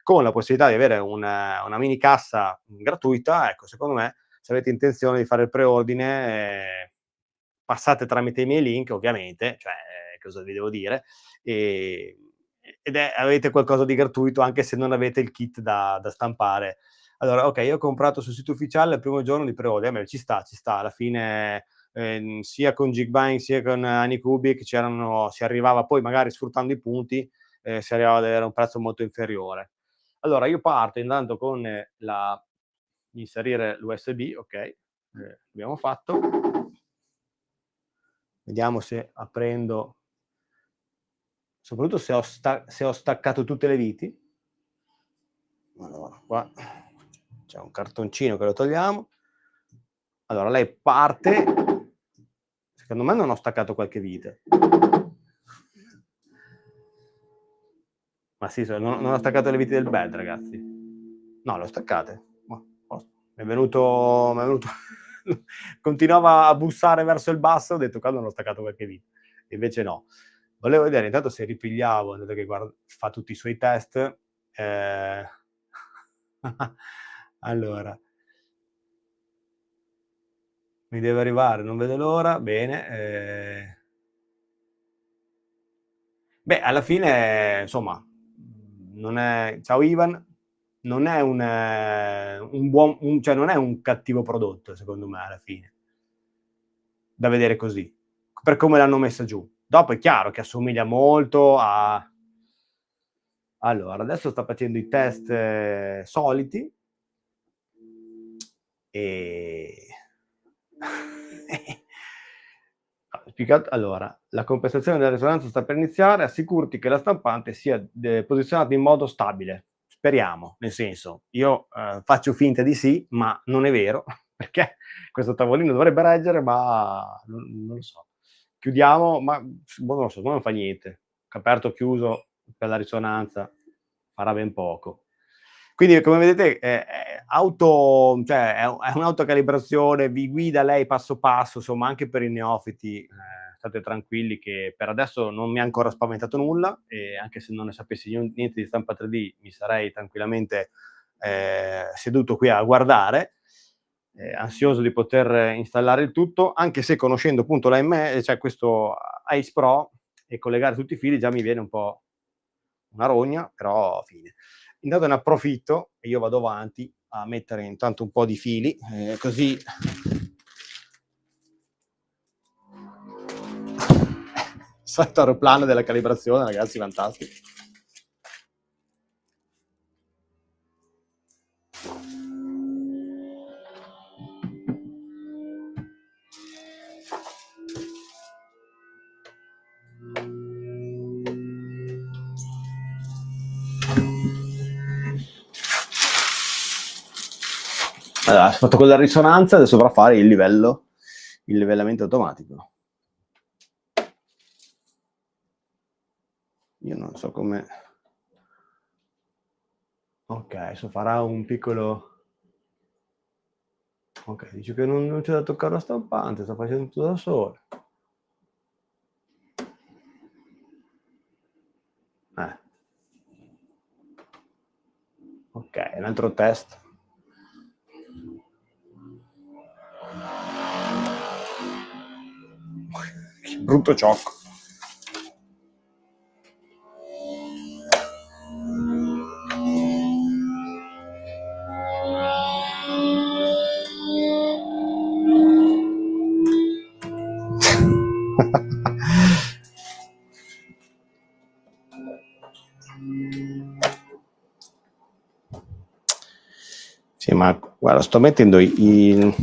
con la possibilità di avere una mini cassa gratuita. Ecco, secondo me se avete intenzione di fare il preordine passate tramite i miei link ovviamente, cioè cosa vi devo dire, avete qualcosa di gratuito anche se non avete il kit da stampare. Allora, okay, io ho comprato sul sito ufficiale il primo giorno di preordine, ci sta, alla fine, sia con Geekbuying sia con Anycubic si arrivava poi magari sfruttando i punti, si arrivava ad avere un prezzo molto inferiore. Allora io parto intanto con inserire l'USB, okay, abbiamo fatto. Vediamo se aprendo soprattutto se ho staccato tutte le viti. Allora, qua c'è un cartoncino che lo togliamo. Allora, lei parte. Secondo me non ho staccato qualche vite. Ma sì, non ho staccato le viti del bed, ragazzi. No, le ho staccate. Mi è venuto continuava a bussare verso il basso, ho detto qua non ho staccato qualche vite. Invece no. Volevo vedere intanto se ripigliavo, dato che fa tutti i suoi test. Allora. Mi deve arrivare, non vedo l'ora. Bene. Beh, alla fine, insomma, non è ciao Ivan, non è cioè non è un cattivo prodotto, secondo me, alla fine. Da vedere così, per come l'hanno messa giù. Dopo è chiaro che assomiglia molto a... Allora, adesso sta facendo i test soliti e... Allora, la compensazione della risonanza sta per iniziare, assicurati che la stampante sia posizionata in modo stabile. Speriamo, nel senso, io faccio finta di sì, ma non è vero, perché questo tavolino dovrebbe reggere, ma non lo so. Chiudiamo, ma non lo so, non fa niente. Aperto o chiuso per la risonanza farà ben poco. Quindi, come vedete, cioè è un'autocalibrazione, vi guida lei passo passo, insomma, anche per i neofiti, state tranquilli che per adesso non mi ha ancora spaventato nulla, e anche se non ne sapessi niente di stampa 3D, mi sarei tranquillamente seduto qui a guardare, ansioso di poter installare il tutto, anche se conoscendo appunto cioè questo Ace Pro e collegare tutti i fili già mi viene un po' una rogna, però fine. Intanto ne approfitto e io vado avanti a mettere intanto un po' di fili, così salto aeroplano della calibrazione, ragazzi, fantastico. Allora, ho fatto con la risonanza, adesso dovrà fare il livellamento automatico. Io non so come... Ok, adesso farà un piccolo... Ok, dice che non c'è da toccare la stampante, sta facendo tutto da solo. Ok, un altro test. Che brutto ciocco. Sì, ma guarda, sto mettendo i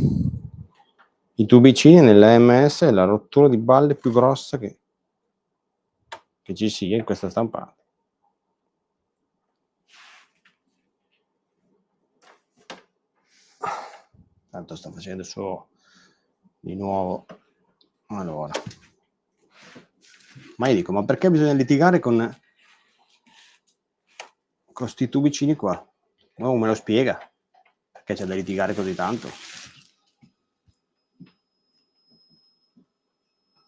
tubicini nell'AMS, è la rottura di balle più grossa che ci sia in questa stampante. Tanto sta facendo solo di nuovo. Allora, ma io dico, ma perché bisogna litigare con sti tubicini qua? Oh, me lo spiega? Perché c'è da litigare così tanto?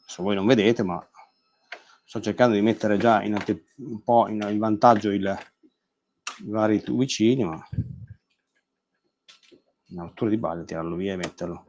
Adesso voi non vedete, ma sto cercando di mettere già un po' in vantaggio i vari tubicini, ma una rottura di balle, tirarlo via e metterlo.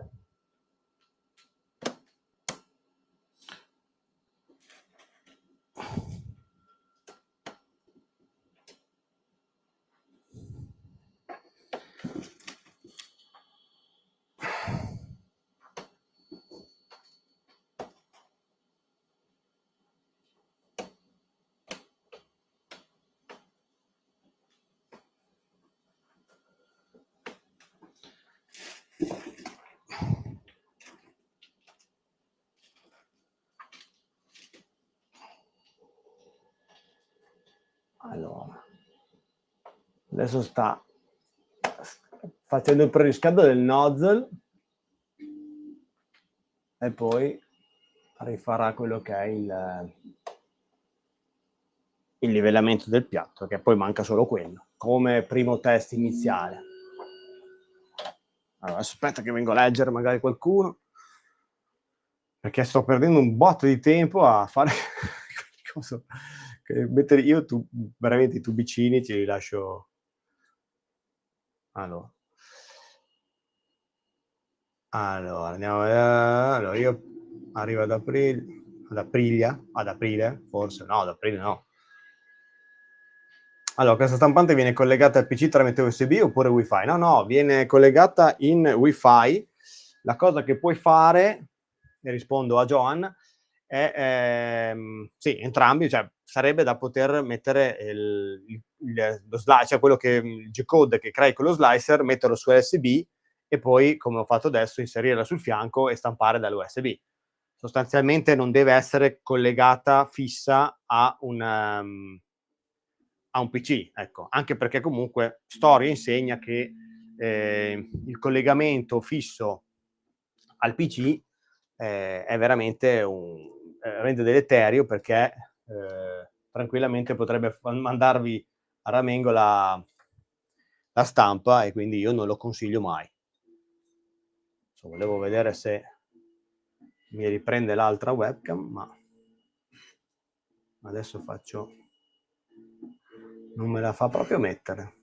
Allora, adesso sta facendo il preriscaldo del nozzle e poi rifarà quello che è il livellamento del piatto, che poi manca solo quello, come primo test iniziale. Allora, aspetta che vengo a leggere magari qualcuno, perché sto perdendo un botto di tempo a fare cosa. Mettere io veramente i tubicini ce li lascio. Allora andiamo a vedere. Allora io arrivo ad aprile, forse no, ad aprile no. Allora, questa stampante viene collegata al PC tramite USB oppure Wi-Fi? No, viene collegata in Wi-Fi. La cosa che puoi fare, e rispondo a Joan, è sì, entrambi, cioè sarebbe da poter mettere lo slicer, cioè quello che il G-code che crei con lo slicer, metterlo su USB e poi, come ho fatto adesso, inserirla sul fianco e stampare dall'USB. Sostanzialmente non deve essere collegata fissa a un PC, ecco, anche perché comunque storia insegna che il collegamento fisso al PC è veramente deleterio, perché tranquillamente potrebbe mandarvi a ramengo la stampa, e quindi io non lo consiglio mai. Volevo vedere se mi riprende l'altra webcam, ma adesso non me la fa proprio mettere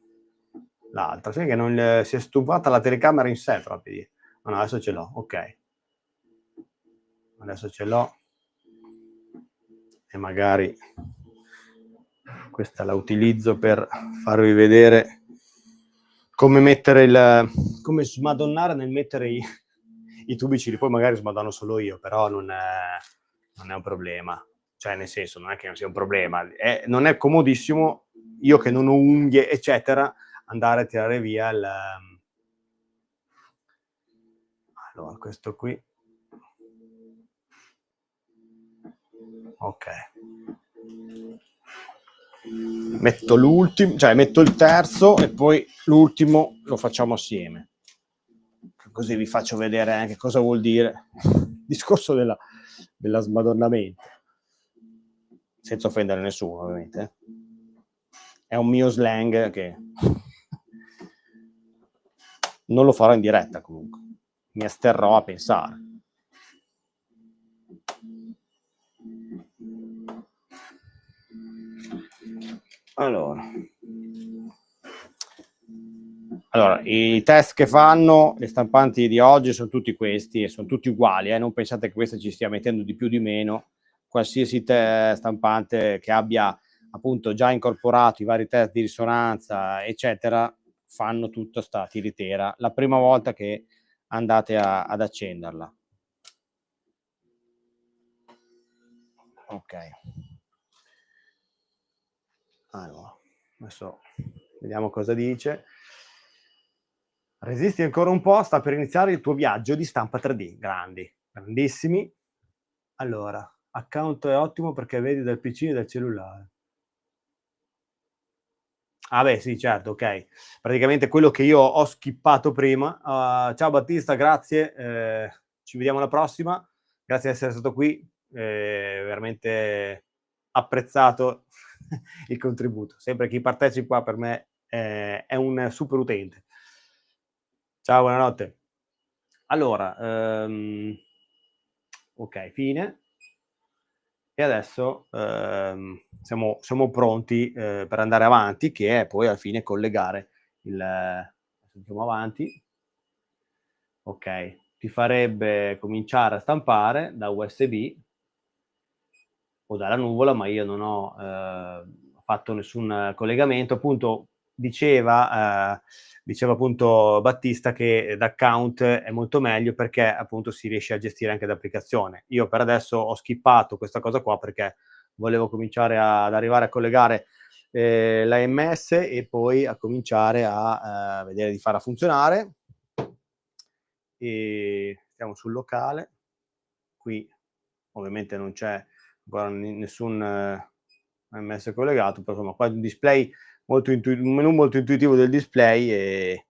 l'altra, sai che non si è stufata la telecamera in sé proprio. No, adesso ce l'ho, ok, adesso ce l'ho, e magari questa la utilizzo per farvi vedere come smadonnare nel mettere i tubicini. Poi magari smadonno solo io, però non è un problema, cioè nel senso non è che non sia un problema, non è comodissimo, io che non ho unghie eccetera, andare a tirare via allora questo qui, ok, metto il terzo e poi l'ultimo lo facciamo assieme. così vi faccio vedere anche cosa vuol dire il discorso della smadonnamento, senza offendere nessuno ovviamente. È un mio slang che non lo farò in diretta comunque, mi asterrò a pensare. Allora, i test che fanno le stampanti di oggi sono tutti questi e sono tutti uguali, non pensate che questa ci stia mettendo di più di meno. Qualsiasi stampante che abbia appunto già incorporato i vari test di risonanza eccetera fanno tutta sta tiritera la prima volta che andate ad accenderla. Ok, allora adesso vediamo cosa dice. Resisti ancora un po', sta per iniziare il tuo viaggio di stampa 3D. Grandi, grandissimi. Allora, account è ottimo perché vedi dal PC e dal cellulare. Ah beh sì, certo, ok. Praticamente quello che io ho skippato prima. Ciao Battista, grazie, ci vediamo alla prossima. Grazie di essere stato qui, veramente apprezzato il contributo. Sempre chi partecipa per me è un super utente. Ciao, buonanotte. Allora, ok, fine. E adesso siamo pronti per andare avanti, che è poi alla fine collegare il... Andiamo avanti. Ok, ti farebbe cominciare a stampare da USB o dalla nuvola, ma io non ho fatto nessun collegamento. Appunto, diceva appunto Battista che d'account è molto meglio perché appunto si riesce a gestire anche da applicazione. Io per adesso ho skippato questa cosa qua perché volevo cominciare ad arrivare a collegare l'AMS e poi a cominciare a vedere di farla funzionare. E stiamo sul locale. Qui ovviamente non c'è ancora nessun AMS collegato, però insomma qua un display un menu molto intuitivo del display e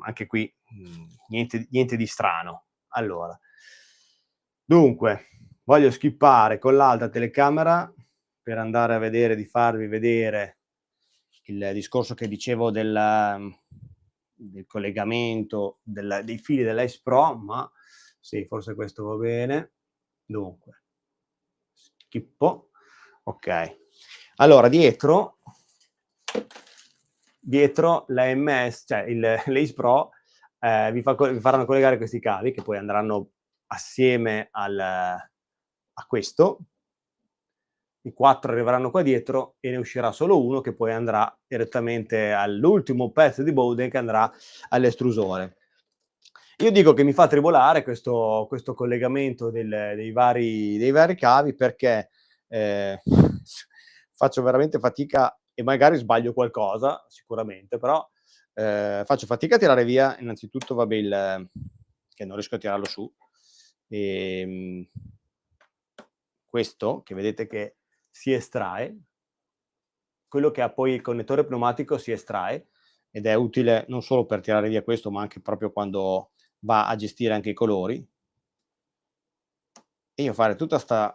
anche qui niente di strano. Allora, dunque, voglio skippare con l'altra telecamera per andare a vedere, di farvi vedere il discorso che dicevo del collegamento dei fili dell'Ace Pro, ma sì, forse questo va bene. Dunque, schippo. Ok. Allora, dietro l'AMS, cioè l'Ace Pro, vi faranno collegare questi cavi che poi andranno assieme a questo. I 4 arriveranno qua dietro e ne uscirà solo uno che poi andrà direttamente all'ultimo pezzo di bowden che andrà all'estrusore. Io dico che mi fa tribolare questo collegamento dei vari cavi perché faccio veramente fatica e magari sbaglio qualcosa, sicuramente, però faccio fatica a tirare via. Innanzitutto, vabbè, che non riesco a tirarlo su. Questo, che vedete che si estrae, quello che ha poi il connettore pneumatico si estrae ed è utile non solo per tirare via questo, ma anche proprio quando va a gestire anche i colori. E io fare tutta sta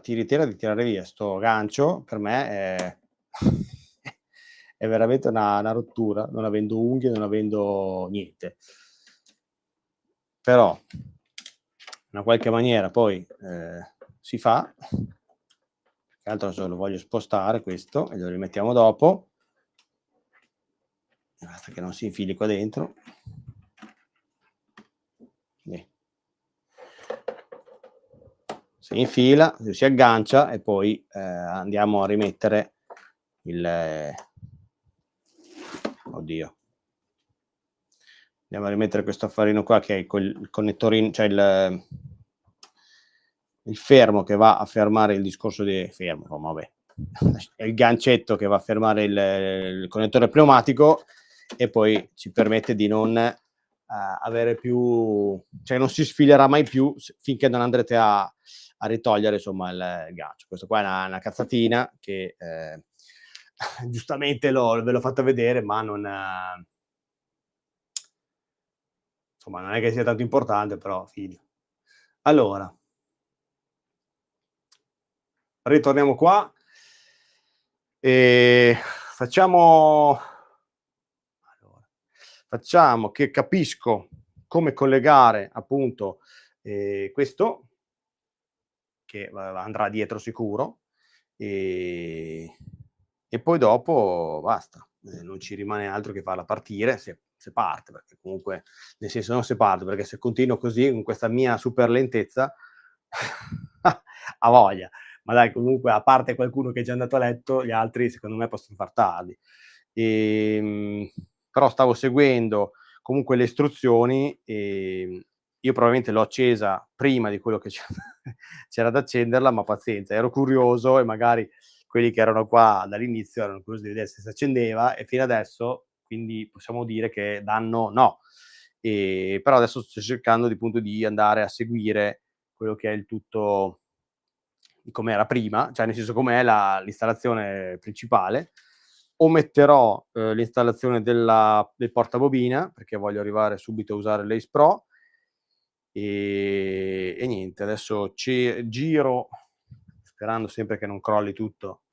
tiritera di tirare via sto gancio per me è veramente una rottura, non avendo unghie, non avendo niente. Però in una qualche maniera poi si fa. Che altro adesso lo voglio spostare questo e lo rimettiamo dopo. Basta che non si infili qua dentro. Si infila, si aggancia e poi andiamo a rimettere oddio. Andiamo a rimettere questo affarino qua che è il connettorino, cioè il fermo che va a fermare il discorso di fermo, oh, vabbè. È il gancetto che va a fermare il connettore pneumatico e poi ci permette di non avere più, cioè non si sfilerà mai più finché non andrete a ritogliere insomma il gancio. Questo qua è una cazzatina che giustamente ve l'ho fatta vedere, ma non insomma non è che sia tanto importante, però figlio. Allora, ritorniamo qua e facciamo allora, facciamo che capisco come collegare appunto, questo che andrà dietro sicuro, ehm, e poi dopo basta, non ci rimane altro che farla partire se parte, perché comunque nel senso non se parte, perché se continuo così con questa mia super lentezza a voglia. Ma dai comunque a parte qualcuno che è già andato a letto, gli altri secondo me posson far tardi. Ehm, Però stavo seguendo comunque le istruzioni, io probabilmente l'ho accesa prima di quello che c'era da accenderla, ma pazienza, ero curioso e magari quelli che erano qua dall'inizio erano curiosi di vedere se si accendeva e fino adesso, quindi possiamo dire che danno no. Però adesso sto cercando di appunto di andare a seguire quello che è il tutto di com'era prima, cioè nel senso com'è l'installazione principale. Ometterò, l'installazione del portabobina, perché voglio arrivare subito a usare l'Ace Pro. E niente, adesso giro, sperando sempre che non crolli tutto,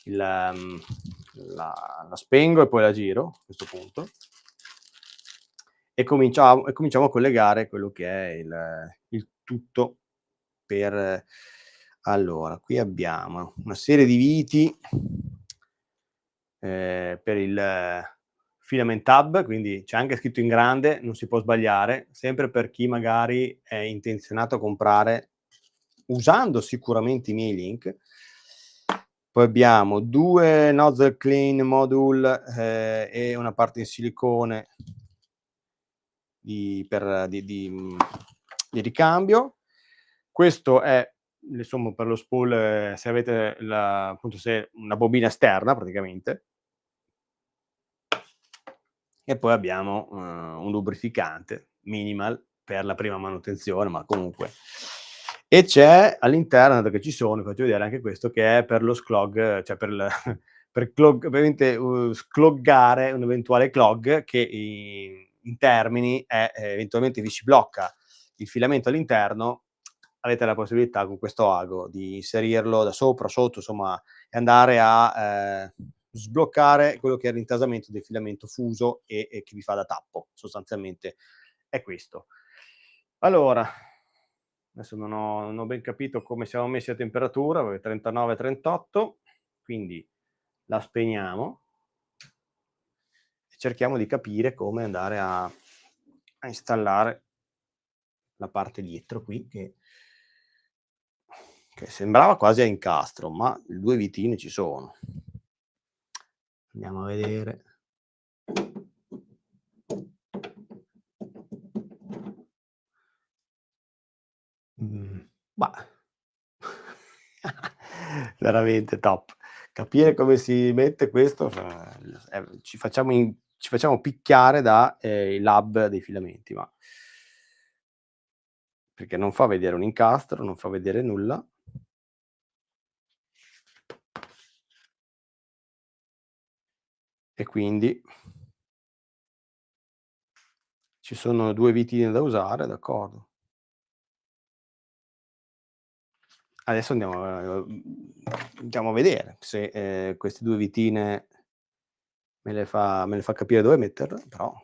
il la spengo e poi la giro a questo punto. E cominciamo a collegare quello che è il tutto per allora, qui abbiamo una serie di viti, per il filament hub, quindi c'è anche scritto in grande, non si può sbagliare, sempre per chi magari è intenzionato a comprare usando sicuramente i miei link. Poi abbiamo 2 nozzle clean module, e una parte in silicone di ricambio. Questo è insomma per lo spool, se avete appunto se una bobina esterna praticamente. E poi abbiamo, un lubrificante minimal per la prima manutenzione, ma comunque. E c'è all'interno, dato che ci sono, vi faccio vedere anche questo, che è per lo sclog, cioè per il per clog ovviamente, scloggare un eventuale clog che in termini è eventualmente vi si blocca il filamento all'interno, avete la possibilità con questo ago di inserirlo da sopra, sotto, insomma, e andare a sbloccare quello che è l'intasamento del filamento fuso e che vi fa da tappo, sostanzialmente è questo. Allora, adesso non ho ben capito come siamo messi a temperatura, perché 39, 38, quindi la spegniamo e cerchiamo di capire come andare a installare la parte dietro qui che sembrava quasi a incastro, ma 2 vitine ci sono. Andiamo a vedere. Bah, veramente top. Capire come si mette questo ci facciamo picchiare da, i lab dei filamenti, ma perché non fa vedere un incastro, non fa vedere nulla. E quindi ci sono 2 vitine da usare, d'accordo. Adesso andiamo a vedere se, queste 2 vitine me le fa capire dove metterle, però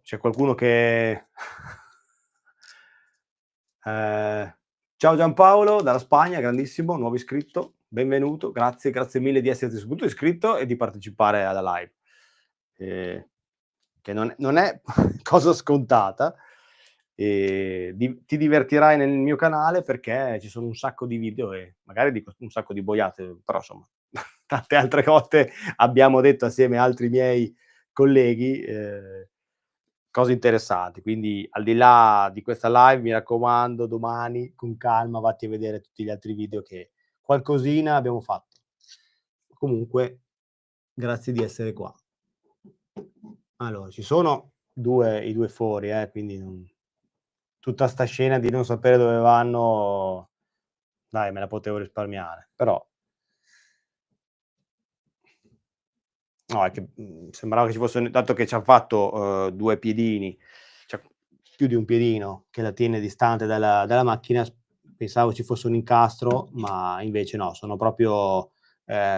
c'è qualcuno che ciao Giampaolo dalla Spagna, grandissimo, nuovo iscritto, benvenuto, grazie mille di esserti subito iscritto e di partecipare alla live, che non è cosa scontata. Ti divertirai nel mio canale perché ci sono un sacco di video e magari dico un sacco di boiate, però insomma tante altre volte abbiamo detto assieme a altri miei colleghi, cose interessanti. Quindi al di là di questa live, mi raccomando, domani con calma vatti a vedere tutti gli altri video che qualcosina abbiamo fatto. Comunque, grazie di essere qua. Allora, ci sono i 2 fori, quindi tutta 'sta scena di non sapere dove vanno, dai, me la potevo risparmiare, però No, è che, sembrava che ci fosse dato che c'han fatto, 2 piedini, cioè più di un piedino che la tiene distante dalla macchina, pensavo ci fosse un incastro, ma invece no, sono proprio,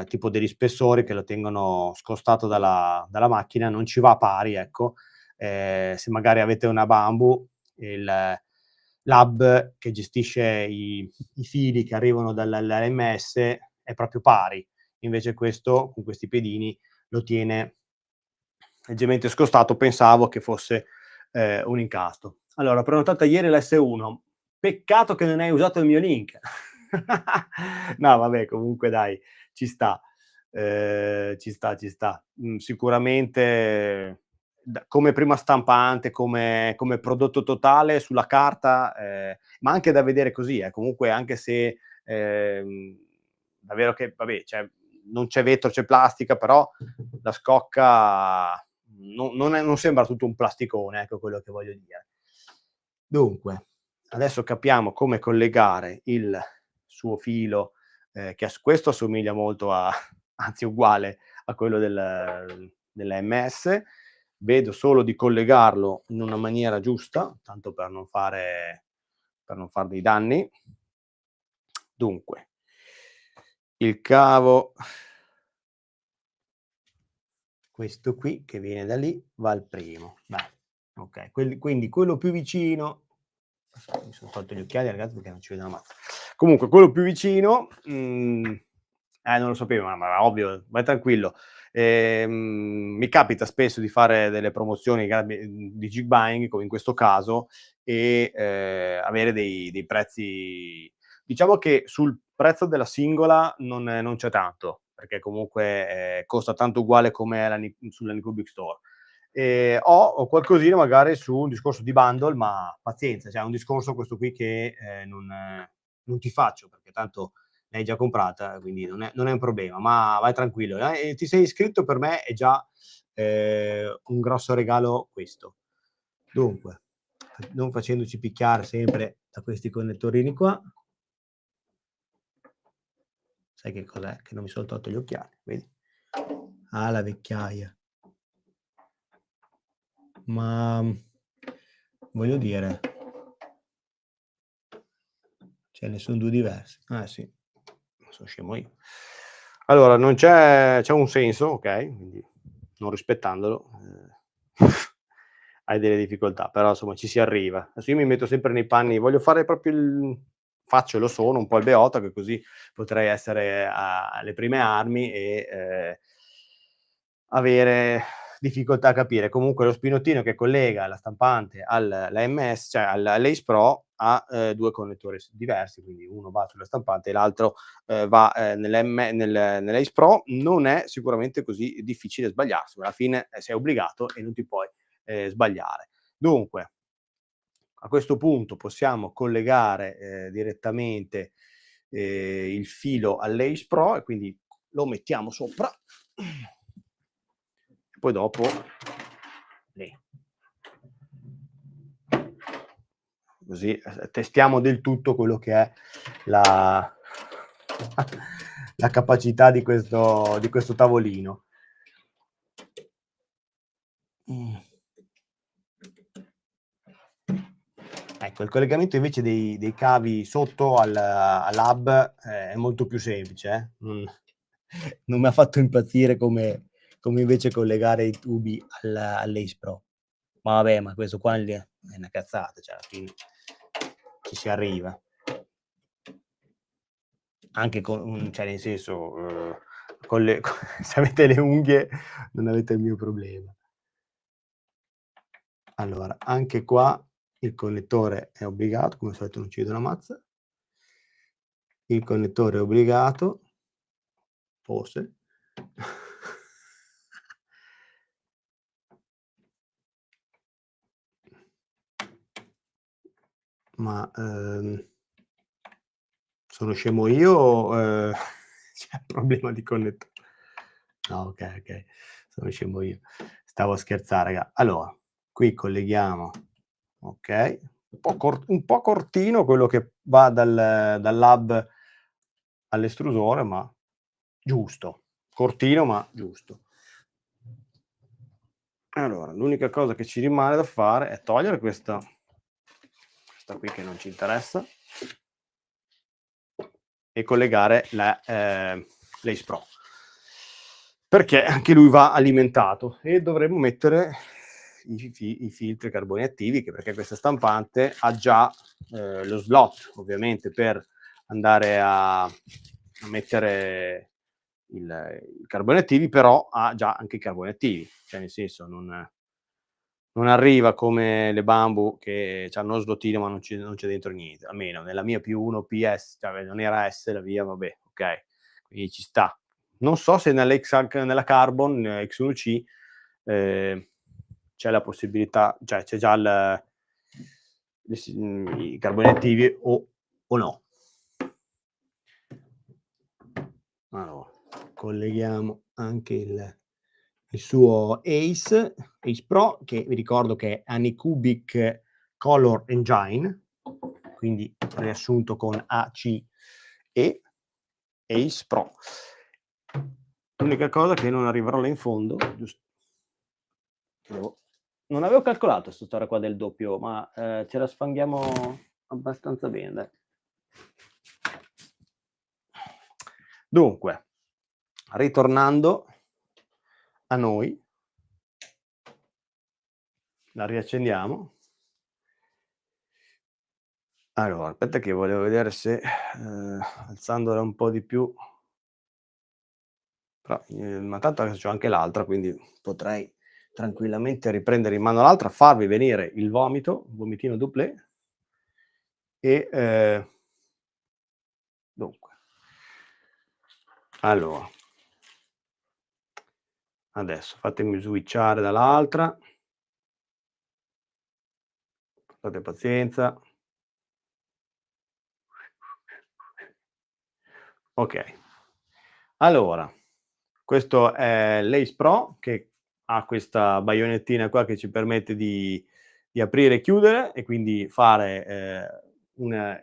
tipo degli spessori che lo tengono scostato dalla macchina, non ci va pari, ecco. Se magari avete una Bambu, il l'hub che gestisce i fili che arrivano dall'AMS è proprio pari, invece questo, con questi piedini, lo tiene leggermente scostato, pensavo che fosse, un incastro. Allora, ho prenotato ieri l'S1, peccato che non hai usato il mio link. No vabbè, comunque dai, ci sta. Ci sta, ci sta. Sicuramente come prima stampante, come prodotto totale sulla carta, ma anche da vedere così, comunque anche se, davvero che vabbè, cioè non c'è vetro, c'è plastica, però la scocca non sembra tutto un plasticone, ecco quello che voglio dire. Dunque, adesso capiamo come collegare il suo filo, che questo assomiglia molto a anzi uguale a quello dell'AMS. Vedo solo di collegarlo in una maniera giusta, tanto per non far dei danni. Dunque, il cavo questo qui che viene da lì va al primo. Dai, okay. Quindi quello più vicino aspetta, mi son tolto gli occhiali ragazzi perché non ci vedo una mazza. Comunque quello più vicino, non lo sapevo, ma ovvio, vai tranquillo. Mi capita spesso di fare delle promozioni di Jig Buying, come in questo caso, e, avere dei prezzi diciamo che sul prezzo della singola non c'è tanto, perché comunque, costa tanto uguale come sulla Nico Big Store. Ho qualcosina magari su un discorso di bundle, ma pazienza, cioè è un discorso questo qui che, non ti faccio, perché tanto l'hai già comprata, quindi non è un problema, ma vai tranquillo. Ti sei iscritto per me è già, un grosso regalo questo. Dunque, non facendoci picchiare sempre da questi connettorini qua. Sai che cos'è? Che non mi son tolto gli occhiali, vedi? Ah, la vecchiaia. Ma, voglio dire, ce ne son 2 diversi. Eh sì, son scemo io. Allora non c'è un senso, okay, quindi non rispettandolo, hai delle difficoltà, però insomma ci si arriva. Adesso io mi metto sempre nei panni voglio fare proprio faccio e lo sono un po' il beota, che così potrei essere alle prime armi e, avere difficoltà a capire. Comunque lo spinottino che collega la stampante l'AMS, cioè all'Ace Pro ha, 2 connettori diversi, quindi uno va sulla stampante e l'altro, va, nell'Ace Pro. Non è sicuramente così difficile sbagliarsi, alla fine, sei obbligato e non ti puoi, sbagliare. Dunque, a questo punto possiamo collegare, direttamente, il filo all'Ace Pro e quindi lo mettiamo sopra e poi dopo lì. Così, testiamo del tutto quello che è la la capacità di questo tavolino. Mh. Ecco, il collegamento invece dei cavi sotto all'hub, è molto più semplice, non m'ha fatto impazzire come invece collegare i tubi all'Ace Pro. Ma vabbè, ma questo qua è una cazzata, cioè alla fine ci si arriva. Anche cioè nel senso, con le se avete le unghie non avete il mio problema. Allora, anche qua il connettore è obbligato, come al solito non ci vedo una mazza. Il connettore è obbligato, forse. Ma, sono scemo io o, c'è problema di no, okay, okay, sono scemo io. Stavo a scherzare raga. Allora, qui colleghiamo okay, un po' cortino quello che va dall'hub all'estrusore, ma giusto. Cortino, ma giusto. Allora, l'unica cosa che ci rimane da fare è togliere questa qui che non ci interessa e collegare l'Ace Pro, perché anche lui va alimentato e dovremmo mettere i filtri carboni attivi, che perché questa stampante ha già lo slot ovviamente per andare a mettere i carboni attivi, però ha già anche i carboni attivi, cioè nel senso non arriva come le Bambu che c'hanno lo slottino ma non c'è dentro niente, almeno nella mia P1 PS, cioè non era S la via, vabbè, okay, quindi ci sta. Non so se nella Carbon X1C c'è la possibilità, cioè c'è già i carboni attivi o no. Allora, colleghiamo anche il suo Ace Pro, che vi ricordo che è Anycubic Color Engine, quindi riassunto con ACE, Ace Pro. L'unica cosa che non arriverò là in fondo, non avevo calcolato questa storia qua del doppio, ma ce la sfanghiamo abbastanza bene, dai. Dunque, ritornando a noi, la riaccendiamo. Allora, aspetta che volevo vedere se alzandola un po' di più, però, ma tanto adesso c'ho anche l'altra, quindi potrei tranquillamente riprendere in mano l'altra, farvi venire il vomitino doublé e dunque. Allora. Adesso fatemi switchare dall'altra. Fate pazienza. Okay. Allora, questo è l'Ace Pro che ha questa baionettina qua che ci permette di aprire e chiudere e quindi fare, un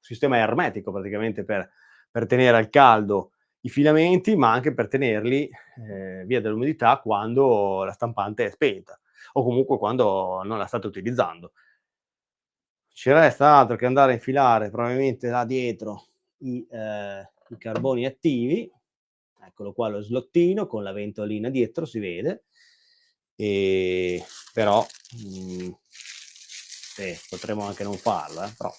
sistema ermetico praticamente per tenere al caldo i filamenti, ma anche per tenerli, via dall'umidità quando la stampante è spenta o comunque quando non la state utilizzando. Ci resta altro che andare a infilare probabilmente là dietro i carboni attivi, eccolo qua lo slottino con la ventolina dietro, si vede, però potremmo anche non farlo, però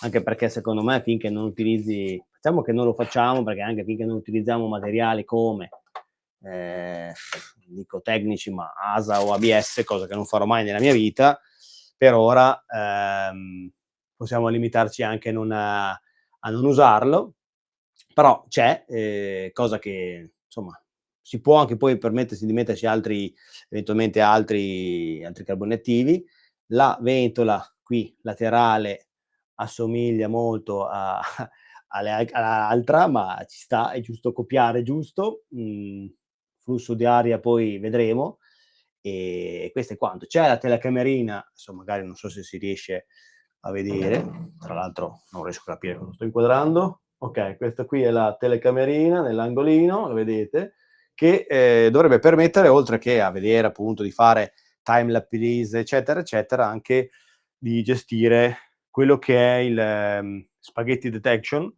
anche perché secondo me finché non utilizzi, facciamo che non lo facciamo, perché anche finché non utilizziamo materiali come dico tecnici, ma ASA o ABS, cosa che non farò mai nella mia vita, per ora possiamo limitarci anche a non usarlo, però c'è, cosa che insomma si può anche poi permettersi di metterci eventualmente altri carboni attivi. La ventola qui laterale assomiglia molto all'altra, ma ci sta, è giusto copiare giusto, flusso di aria poi vedremo, e questo è quanto. C'è la telecamerina, adesso magari non so se si riesce a vedere, tra l'altro non riesco a capire cosa sto inquadrando. Okay, questa qui è la telecamerina nell'angolino, lo vedete, che, dovrebbe permettere, oltre che a vedere appunto, di fare time lapse, eccetera, eccetera, anche di gestire quello che è il spaghetti detection.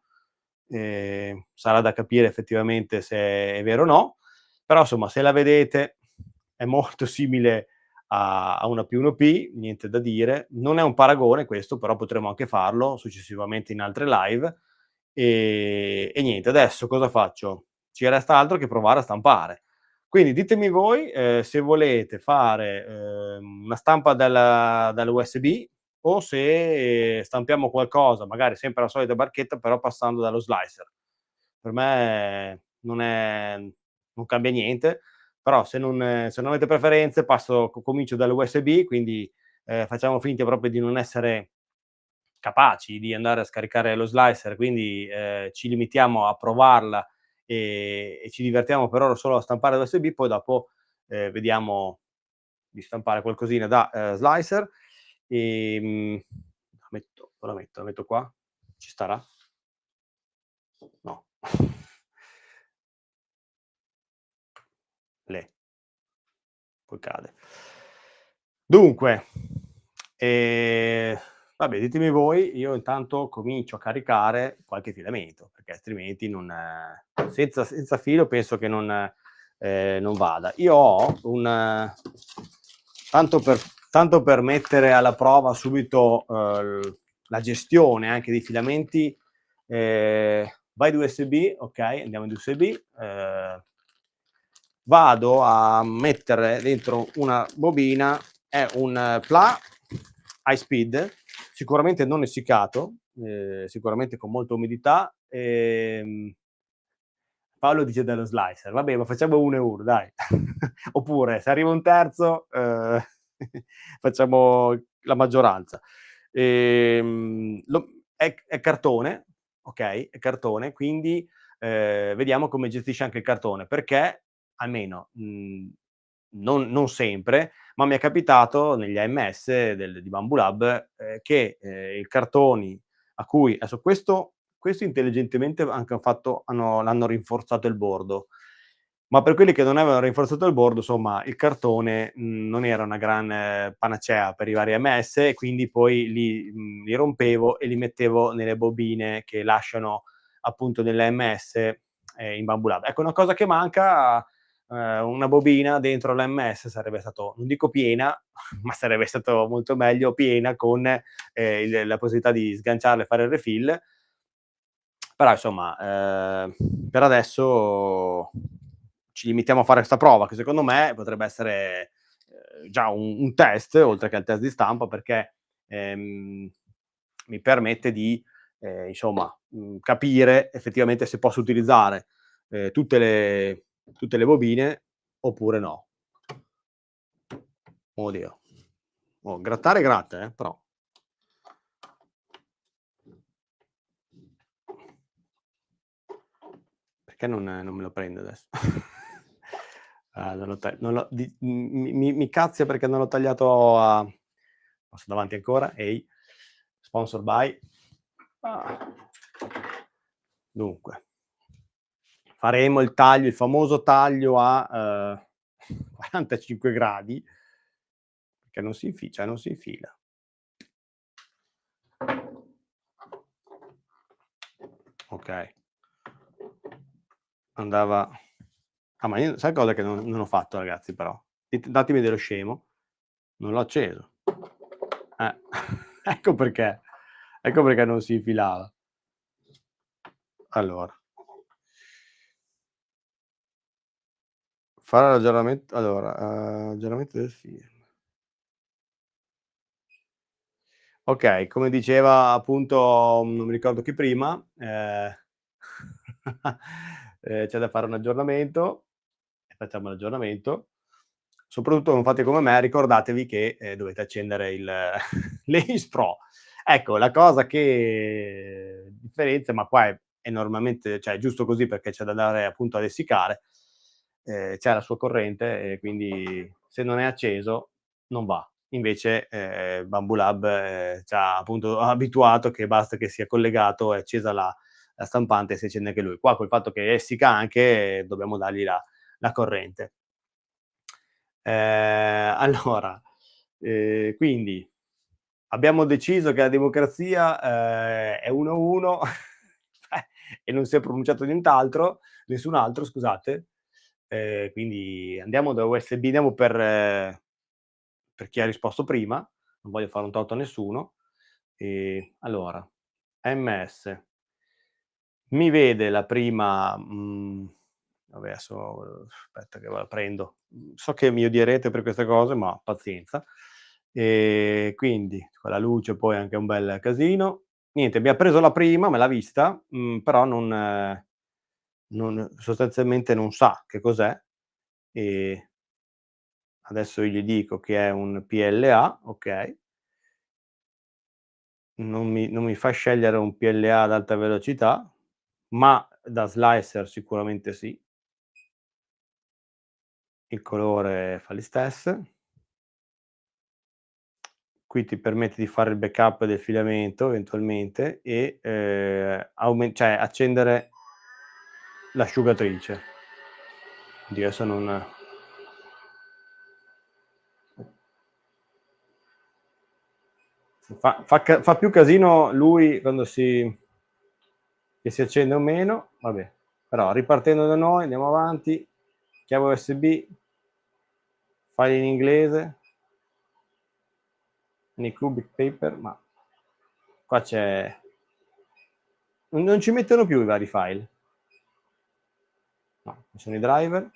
Sarà da capire effettivamente se è vero o no, però insomma se la vedete è molto simile a una P1P, niente da dire. Non è un paragone questo, però potremo anche farlo successivamente in altre live. E niente, adesso cosa faccio? Ci resta altro che provare a stampare. Quindi ditemi voi, se volete fare, una stampa dall'USB o se stampiamo qualcosa, magari sempre la solita barchetta, però passando dallo slicer. Per me non cambia niente, però se non avete preferenze comincio dall'USB, quindi, facciamo finta proprio di non essere capaci di andare a scaricare lo slicer, quindi, ci limitiamo a provarla e ci divertiamo per ora solo a stampare l'USB, poi dopo, vediamo di stampare qualcosina da, slicer. La metto qua? Ci starà? No. Le poi cade. Dunque, ehm, vabbè ditemi voi, io intanto comincio a caricare qualche filamento, perché altrimenti non senza filo penso che non vada. Io ho tanto per tanto per mettere alla prova subito, la gestione anche dei filamenti, vai di USB, okay, andiamo in USB, vado a mettere dentro una bobina, è un PLA high speed, sicuramente non essiccato, sicuramente con molta umidità. Paolo dice dello slicer, vabbè, ma facciamo 1 e 1 dai. Oppure se arriva un terzo, facciamo la maggioranza. È cartone, okay, è cartone, quindi, vediamo come gestisce anche il cartone, perché almeno, non sempre, ma mi è capitato negli AMS di Bambu Lab, che, i cartoni a cui adesso questo intelligentemente anche l'hanno rinforzato il bordo, ma per quelli che non avevano rinforzato il bordo, insomma, il cartone, non era una gran panacea per i vari AMS e quindi poi li rompevo e li mettevo nelle bobine che lasciano appunto nelle AMS, in Bambu Lab. Ecco, una cosa che manca, una bobina dentro l'AMS sarebbe stato, non dico piena, ma sarebbe stato molto meglio piena con, la possibilità di sganciarla e fare il refill. Però insomma, per adesso ci limitiamo a fare 'sta prova che secondo me potrebbe essere, già un test, oltre che al test di stampa, perché, mi permette di, insomma, capire effettivamente se posso utilizzare, tutte le bobine oppure no. Oddio. Oh, grattare gratta, però. Perché non me lo prende adesso? Ah, non l'ho mi cazzia perché non l'ho tagliato a passo davanti ancora, ehi, sponsor by. Ah. Dunque, faremo il famoso taglio a, 45 gradi, perché non si infila. Okay. Andava ma io sai cosa che non ho fatto ragazzi però? Datemi dello scemo, non l'ho acceso. Eh, ecco perché. Ecco perché non si infilava. Allora, fare aggiornamento del film. Okay, come diceva appunto, non mi ricordo chi prima, c'è da fare un aggiornamento e facciamo l'aggiornamento. Soprattutto non fate come me, ricordatevi che, dovete accendere il l'Ace Pro. Ecco, la cosa che differenzia, ma qua è normalmente cioè è giusto così perché c'è da andare appunto ad essiccare, c'è la sua corrente e quindi se non è acceso non va. Invece, Bambu Lab, ci ha appunto abituato che basta che sia collegato e accesa la stampante e si accende anche lui. Qua col fatto che essica anche, dobbiamo dargli la corrente. Allora, quindi abbiamo deciso che la democrazia, è 1-1 e non si è pronunciato nessun altro, scusate. Quindi andiamo da USB, andiamo per chi ha risposto prima, non voglio fare un torto a nessuno. Allora, AMS mi vede la prima, vabbè adesso aspetta che la prendo. So che mi odierete per queste cose, ma pazienza. Quindi con la luce poi anche un bel casino. Niente, mi ha preso la prima, me l'ha vista, però non sostanzialmente non sa che cos'è. E adesso io gli dico che è un PLA, okay. Non mi fa scegliere un PLA ad alta velocità, ma da slicer sicuramente sì. Il colore fa le stesse. Qui ti permette di fare il backup del filamento eventualmente e, cioè accendere l'asciugatrice. Oddio adesso non Fa più casino lui quando che si accende o meno, vabbè. Però ripartendo da noi, andiamo avanti, chiave USB, file in inglese, nei cubic paper, ma qua c'è... Non ci mettono più i vari file. No, sono i driver.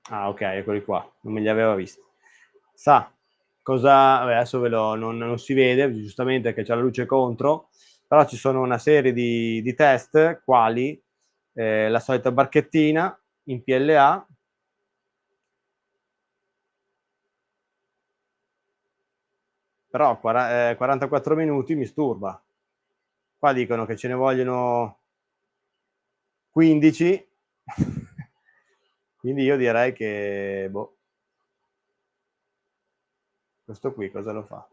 Ah, ok, eccoli qua, non me li aveva visti. Sa cosa... Vabbè, adesso non si vede, giustamente che c'è la luce contro, però ci sono una serie di test, quali la solita barchettina in PLA, però 44 minuti mi sturba. Qua dicono che ce ne vogliono 15, quindi io direi che boh, questo qui cosa lo fa?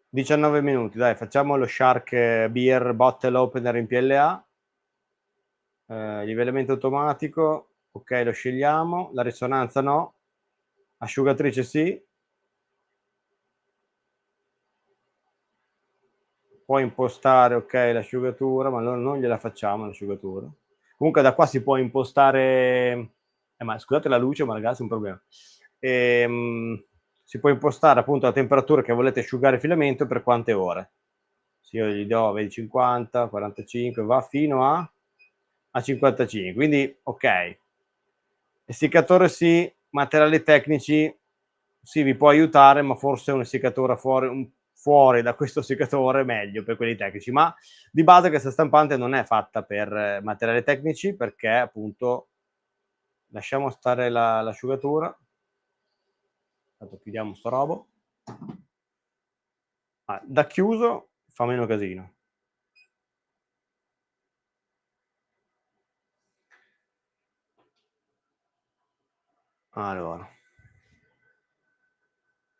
19 minuti, dai, facciamo lo Shark Beer Bottle Opener in PLA, livellamento automatico, ok, lo scegliamo, la risonanza no, asciugatrice sì, puoi impostare, ok, l'asciugatura, ma non gliela facciamo l'asciugatura. Comunque da qua si può impostare, ma scusate la luce, ma ragazzi è un problema. Si può impostare appunto la temperatura che volete asciugare il filamento per quante ore. Se io gli do, vedi, 50, 45, va fino a 55, quindi ok. Essiccatore sì, materiali tecnici sì, vi può aiutare, ma forse un essiccatore fuori da questo essiccatore è meglio per quelli tecnici, ma di base questa stampante non è fatta per materiali tecnici, perché appunto lasciamo stare l'asciugatura, tanto chiudiamo sto robo, da chiuso fa meno casino. Allora,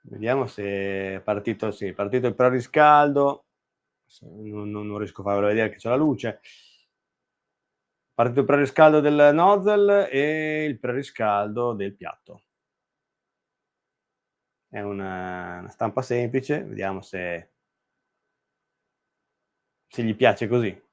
vediamo se è partito, sì, è partito il preriscaldo, non riesco a farvelo vedere che c'è la luce. Partito il preriscaldo del nozzle e il preriscaldo del piatto. È una stampa semplice, vediamo se gli piace così.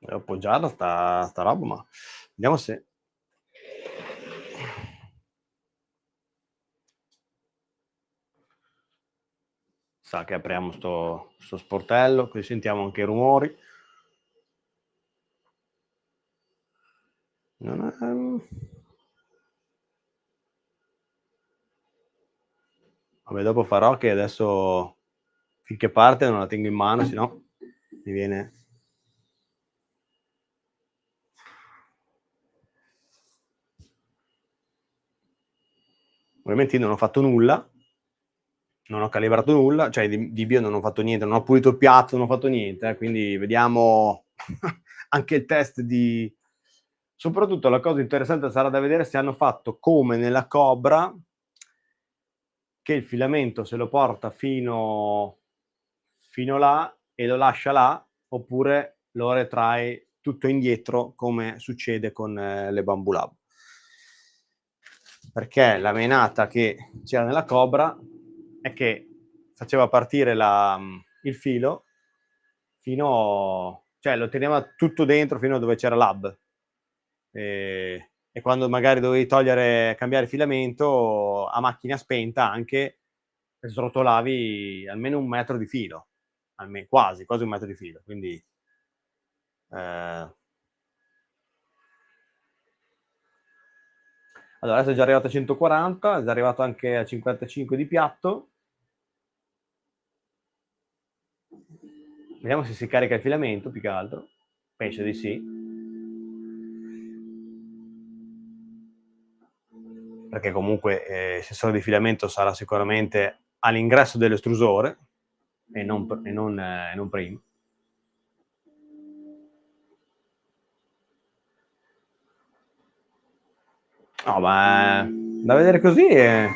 Devo appoggiarla sta roba, ma vediamo se... Sa che apriamo sto sportello, così sentiamo anche i rumori. Vabbè, dopo farò che adesso finché parte non la tengo in mano, sennò mi viene... Ovviamente io non ho fatto nulla, non ho calibrato nulla, cioè di bio non ho fatto niente, non ho pulito il piatto, non ho fatto niente, quindi vediamo anche il test di... Soprattutto la cosa interessante sarà da vedere se hanno fatto come nella Cobra, che il filamento se lo porta fino là e lo lascia là, oppure lo retrae tutto indietro come succede con le Bambu Lab. Perché la menata che c'era nella Cobra è che faceva partire il filo cioè lo teneva tutto dentro fino a dove c'era l'hub, e quando magari dovevi cambiare filamento a macchina spenta anche, srotolavi almeno un metro di filo, quasi un metro di filo, quindi allora adesso è già arrivato a 140, è già arrivato anche a 55 di piatto. Vediamo se si carica il filamento, più che altro. Penso di sì. Perché comunque il sensore di filamento sarà sicuramente all'ingresso dell'estrusore e non prima. No, ma da vedere così è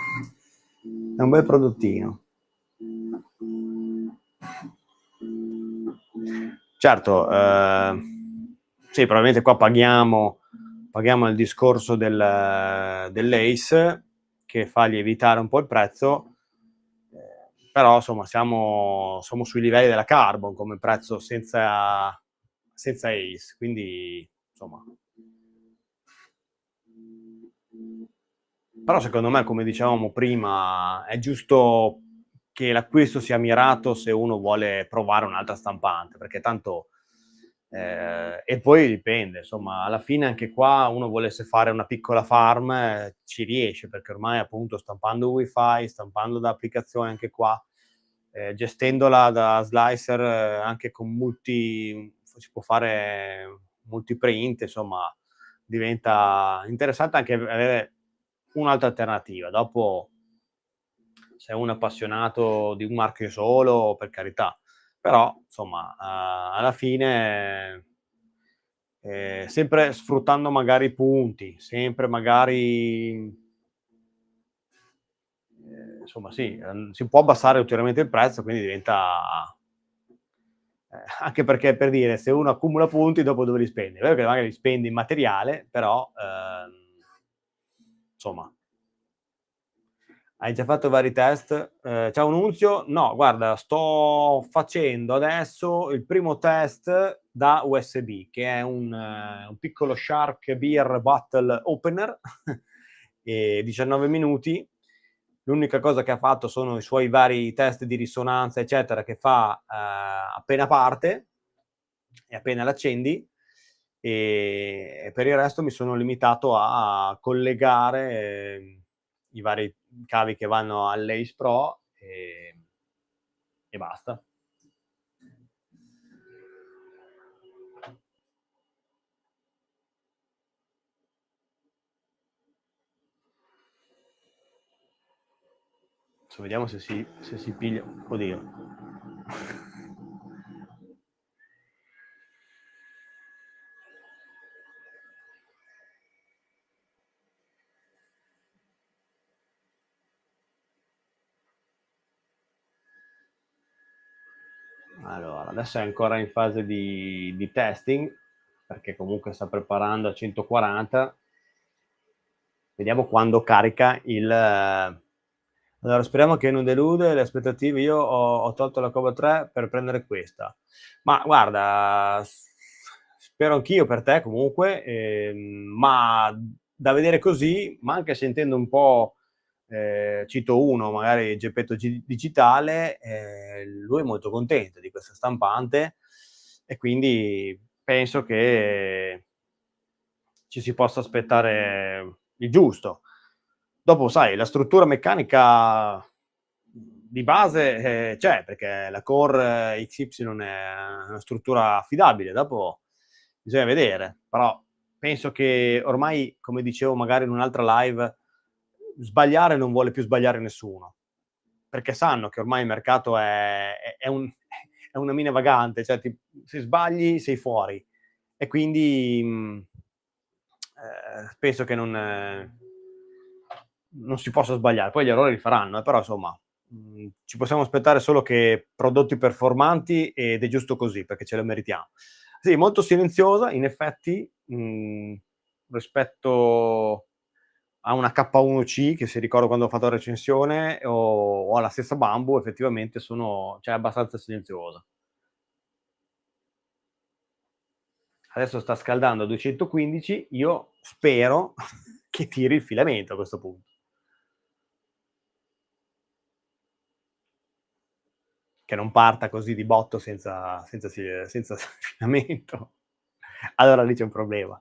un bel prodottino. Certo, sì, probabilmente qua paghiamo il discorso dell'ACE che fa lievitare un po' il prezzo, però insomma siamo sui livelli della Carbon come prezzo senza ACE, quindi insomma. Però secondo me, come dicevamo prima, è giusto che l'acquisto sia mirato se uno vuole provare un'altra stampante, perché tanto e poi dipende, insomma, alla fine anche qua uno volesse fare una piccola farm, ci riesce, perché ormai appunto stampando wifi, stampando da applicazione anche qua, gestendola da slicer anche con si può fare multiprint, insomma, diventa interessante anche avere un'altra alternativa. Dopo, se uno è appassionato di un marchio solo, per carità, però insomma, alla fine, sempre sfruttando magari i punti, sempre magari insomma sì, si può abbassare ulteriormente il prezzo, quindi diventa anche perché, per dire, se uno accumula punti dopo dove li spende? È vero che magari li spendi in materiale, però, insomma. Hai già fatto vari test? Ciao Nunzio, no guarda, sto facendo adesso il primo test da USB, che è un piccolo Shark Beer Bottle Opener, 19 minuti. L'unica cosa che ha fatto sono i suoi vari test di risonanza, eccetera, che fa appena parte e appena l'accendi, e per il resto mi sono limitato a collegare i vari cavi che vanno all'Ace Pro e basta. Adesso vediamo se si piglia. Oddio. Allora, adesso è ancora in fase di testing, perché comunque sta preparando a 140. Vediamo quando carica il. Allora, speriamo che non delude le aspettative. Io ho tolto la Cobra 3 per prendere questa. Ma guarda, spero anch'io per te comunque, ma da vedere così, ma anche sentendo un po', cito uno, magari Geppetto Digitale, lui è molto contento di questa stampante e quindi penso che ci si possa aspettare il giusto. Dopo, sai, la struttura meccanica di base c'è, perché la Core XY è una struttura affidabile, dopo bisogna vedere, però penso che ormai, come dicevo magari in un'altra live, sbagliare non vuole più sbagliare nessuno, perché sanno che ormai il mercato è una mina vagante, cioè se sbagli sei fuori e quindi penso che non si possa sbagliare. Poi gli errori li faranno, però insomma, ci possiamo aspettare solo che prodotti performanti ed è giusto così, perché ce lo meritiamo. Sì, molto silenziosa in effetti, rispetto a una K1C, che se ricordo quando ho fatto la recensione, o alla stessa Bambu, effettivamente cioè abbastanza silenziosa. Adesso sta scaldando a 215, io spero che tiri il filamento a questo punto. Che non parta così di botto senza filamento. Allora lì c'è un problema.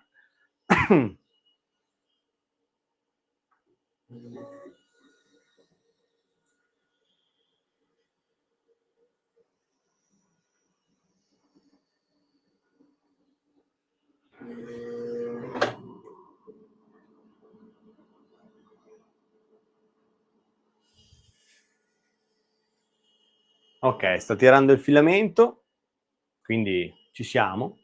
Ok, sta tirando il filamento, quindi ci siamo.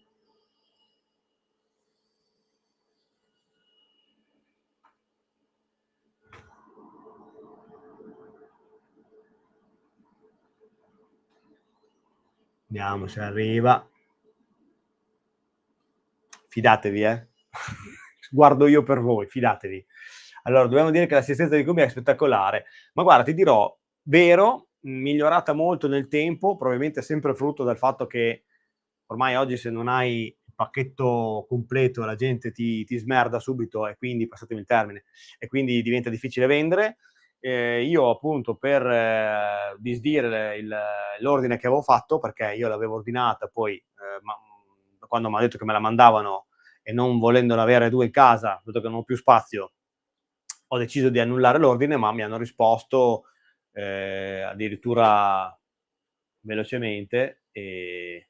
Vediamo se arriva. Fidatevi, guardo io per voi, fidatevi. Allora, dobbiamo dire che l'assistenza di Google è spettacolare, ma guarda, ti dirò, vero, migliorata molto nel tempo, probabilmente sempre frutto del fatto che ormai oggi se non hai il pacchetto completo la gente ti smerda subito e quindi, passatemi il termine, e quindi diventa difficile vendere. Io appunto per disdire l'ordine che avevo fatto, perché io l'avevo ordinata, poi quando mi ha detto che me la mandavano e non volendola avere 2 in casa, dato che non ho più spazio, ho deciso di annullare l'ordine, ma mi hanno risposto addirittura velocemente e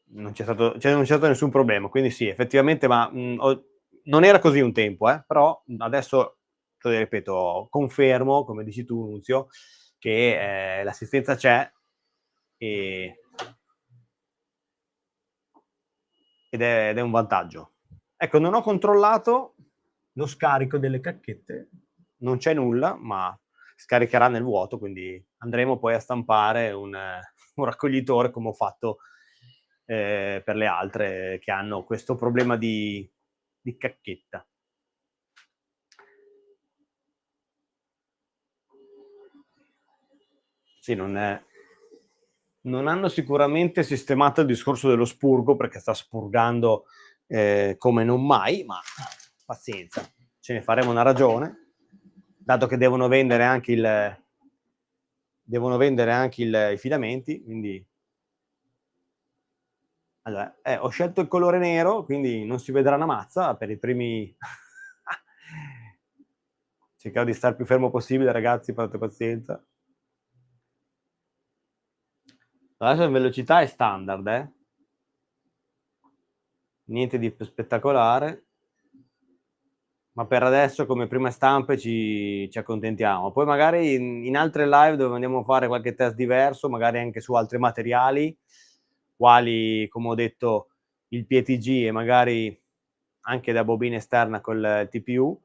non c'è stato nessun problema. Quindi sì, effettivamente, ma non era così un tempo, però adesso, te lo ripeto, confermo, come dici tu, Nunzio, che l'assistenza c'è e ed è un vantaggio. Ecco, non ho controllato lo scarico delle cacchette, non c'è nulla, ma scaricherà nel vuoto, quindi andremo poi a stampare un raccoglitore come ho fatto per le altre che hanno questo problema di cacchetta. Sì, non hanno sicuramente sistemato il discorso dello spurgo, perché sta spurgando come non mai, ma pazienza, ce ne faremo una ragione, dato che devono vendere anche i filamenti, quindi allora, ho scelto il colore nero, quindi non si vedrà una mazza per i primi cercherò di star più fermo possibile, ragazzi, fate pazienza. Adesso in velocità è standard, niente di spettacolare, ma per adesso come prime stampe ci accontentiamo. Poi magari in altre live dove andiamo a fare qualche test diverso, magari anche su altri materiali, quali, come ho detto, il PETG e magari anche da bobina esterna col TPU,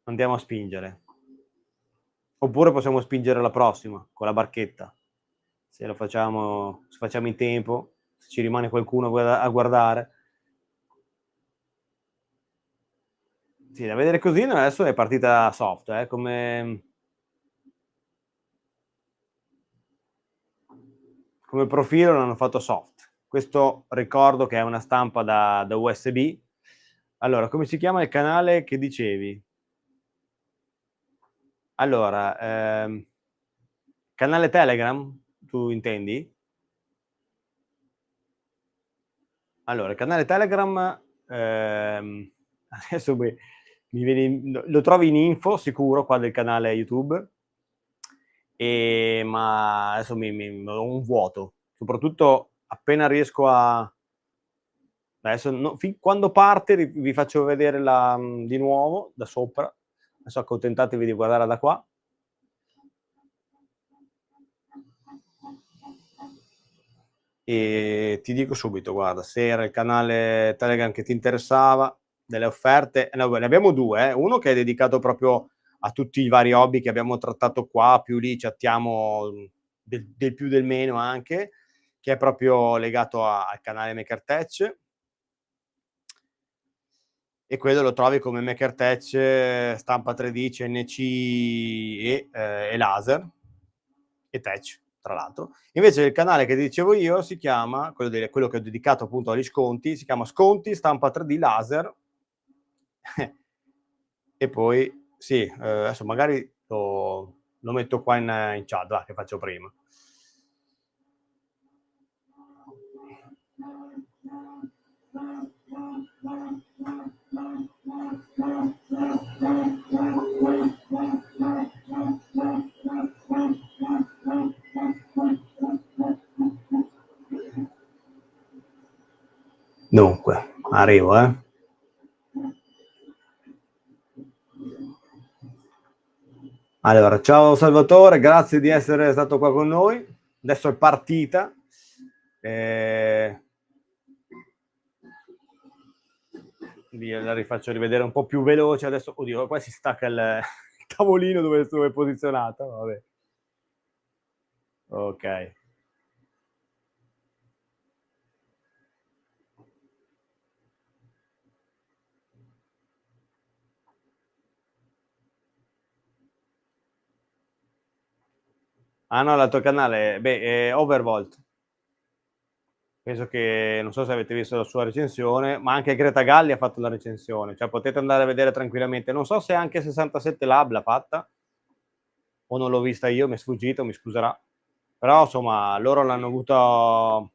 andiamo a spingere. Oppure possiamo spingere la prossima con la barchetta, se facciamo in tempo, se ci rimane qualcuno a guardare. Sì, da vedere così adesso è partita soft, come profilo l'hanno fatto soft. Questo ricordo che è una stampa da USB. Allora, come si chiama il canale che dicevi? Allora, canale Telegram, tu intendi? Allora, il canale Telegram, adesso lo trovi in info sicuro qua del canale YouTube, ma adesso ho un vuoto, soprattutto appena riesco a adesso quando parte vi faccio vedere di nuovo da sopra, adesso accontentatevi di guardarla da qua. E ti dico subito, guarda, se era il canale Telegram che ti interessava, delle offerte, ne abbiamo due, uno che è dedicato proprio a tutti i vari hobby che abbiamo trattato qua, più lì chattiamo del più del meno anche, che è proprio legato al canale MakerTech, e quello lo trovi come MakerTech, stampa 3D, CNC e laser e Tech, tra l'altro. Invece il canale che dicevo io si chiama, quello che ho dedicato appunto agli sconti, si chiama Sconti Stampa 3D Laser. E poi sì, adesso magari lo metto qua in chat, che faccio prima. Dunque, arrivo, Allora, ciao Salvatore, grazie di essere stato qua con noi. Adesso è partita. La rifaccio rivedere un po' più veloce adesso. Oddio, qua si stacca il tavolino dove è posizionato. Vabbè. Ok. Ah no, l'altro canale, beh, Overvolt. Penso che, non so se avete visto la sua recensione, ma anche Greta Galli ha fatto la recensione, cioè potete andare a vedere tranquillamente. Non so se anche 67 Lab l'ha fatta, o non l'ho vista io, mi è sfuggito, mi scuserà. Però insomma, loro l'hanno avuto,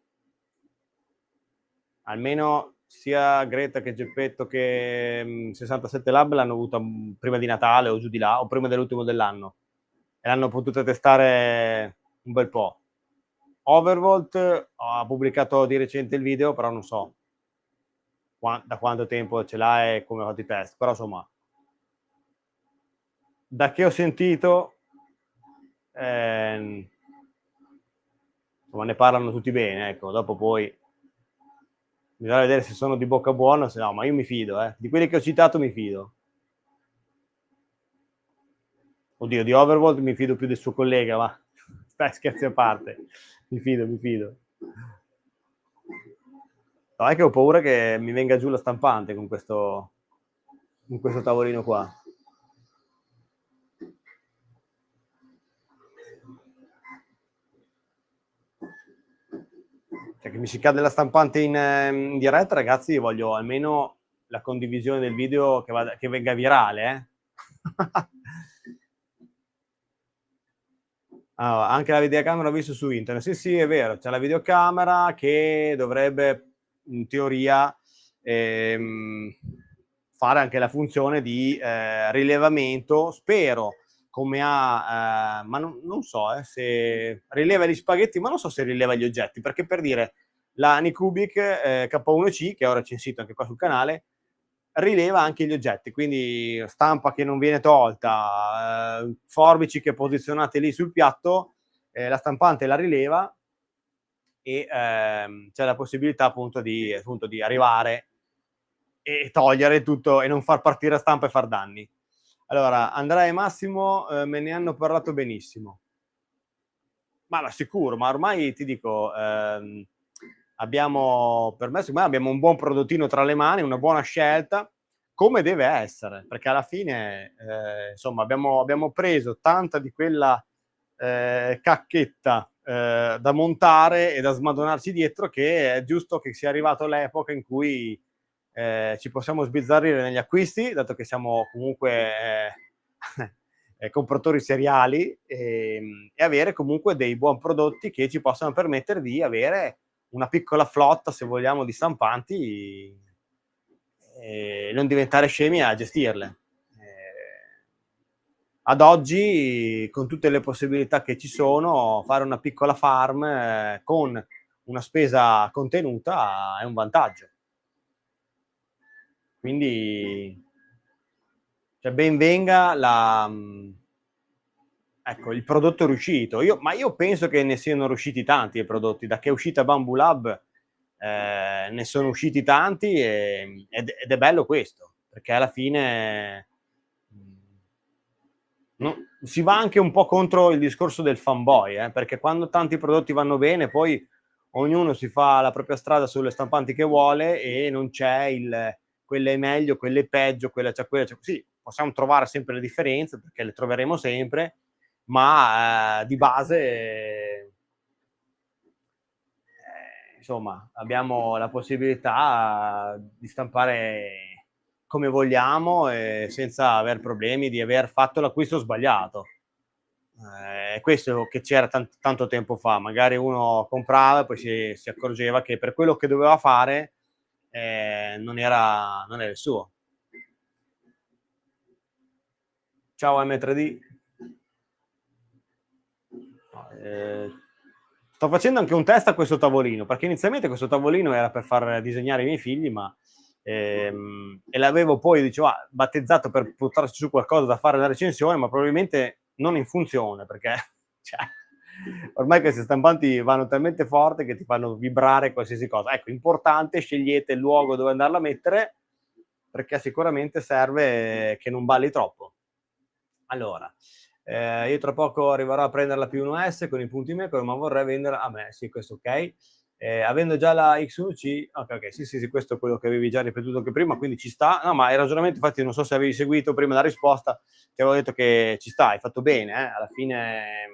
almeno sia Greta che Geppetto che 67 Lab l'hanno avuta prima di Natale o giù di là, o prima dell'ultimo dell'anno. E l'hanno potuta testare un bel po'. Overvolt ha pubblicato di recente il video, però non so da quanto tempo ce l'ha e come ha fatto i test. Però insomma, da che ho sentito, insomma, ne parlano tutti bene. Ecco, dopo poi bisogna vedere se sono di bocca buona o se no, ma io mi fido. Di quelli che ho citato mi fido. Oddio, di Overvolt mi fido più del suo collega, ma dai, scherzi a parte. Mi fido, mi fido. No, è che ho paura che mi venga giù la stampante con questo tavolino qua. Cioè, che mi si cade la stampante in diretta, ragazzi, voglio almeno la condivisione del video che venga virale, Allora, anche la videocamera l'ho visto su internet. Sì, sì, è vero, c'è la videocamera che dovrebbe, in teoria, fare anche la funzione di rilevamento, spero, come ha, ma non so se rileva gli spaghetti, ma non so se rileva gli oggetti, perché per dire, la Anycubic K1C, che ho recensito anche qua sul canale, rileva anche gli oggetti, quindi stampa che non viene tolta, forbici che posizionate lì sul piatto, la stampante la rileva e c'è la possibilità appunto di arrivare e togliere tutto e non far partire la stampa e far danni. Allora, Andrea e Massimo me ne hanno parlato benissimo. Ma sicuro, ma ormai ti dico, per me, secondo me abbiamo un buon prodottino tra le mani, una buona scelta, come deve essere, perché alla fine, insomma, abbiamo preso tanta di quella cacchetta da montare e da smadonarci dietro, che è giusto che sia arrivato l'epoca in cui ci possiamo sbizzarrire negli acquisti, dato che siamo comunque compratori seriali, e avere comunque dei buoni prodotti che ci possano permettere di avere una piccola flotta, se vogliamo, di stampanti e non diventare scemi a gestirle. Ad oggi, con tutte le possibilità che ci sono, fare una piccola farm con una spesa contenuta è un vantaggio. Quindi, cioè, ben venga ecco, il prodotto riuscito. Ma io penso che ne siano riusciti tanti i prodotti. Da che è uscita Bamboo Lab ne sono usciti tanti ed è bello questo, perché alla fine no, si va anche un po' contro il discorso del fanboy, perché quando tanti prodotti vanno bene, poi ognuno si fa la propria strada sulle stampanti che vuole e non c'è quelle è meglio, quelle è peggio, quella c'è quella c'è. Sì, possiamo trovare sempre le differenze, perché le troveremo sempre, ma di base insomma, abbiamo la possibilità di stampare come vogliamo e senza aver problemi di aver fatto l'acquisto sbagliato. È questo che c'era tanto tempo fa. Magari uno comprava e poi si accorgeva che per quello che doveva fare non era il suo. Ciao M3D. Sto facendo anche un test a questo tavolino, perché inizialmente questo tavolino era per far disegnare i miei figli, ma e l'avevo poi, dicevo, battezzato per buttarci su qualcosa da fare la recensione, ma probabilmente non in funzione, perché cioè, ormai queste stampanti vanno talmente forte che ti fanno vibrare qualsiasi cosa. Ecco, importante, scegliete il luogo dove andarla a mettere, perché sicuramente serve che non balli troppo. Allora, Io tra poco arriverò a prendere la P1S con i punti Macro, ma vorrei vendere a me. Sì, questo ok. Avendo già la X1C, ok, sì, questo è quello che avevi già ripetuto anche prima, quindi ci sta. No, ma il ragionamento, infatti, non so se avevi seguito prima la risposta, ti avevo detto che ci sta, hai fatto bene, alla fine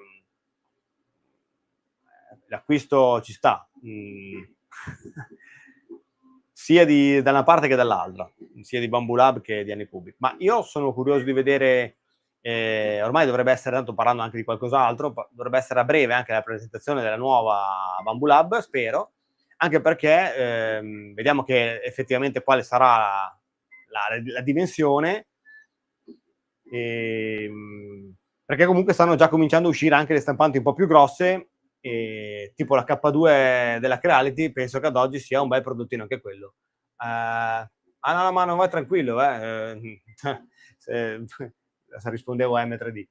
l'acquisto ci sta. Sia da una parte che dall'altra, sia di Bamboo Lab che di Anycubic. Ma io sono curioso di vedere, ormai dovrebbe essere, tanto parlando anche di qualcos'altro, dovrebbe essere a breve anche la presentazione della nuova Bamboo Lab, spero, anche perché vediamo che effettivamente quale sarà la dimensione, perché comunque stanno già cominciando a uscire anche le stampanti un po' più grosse, tipo la K2 della Creality, penso che ad oggi sia un bel prodottino anche quello. No, ma non vai tranquillo, se rispondevo a M3D.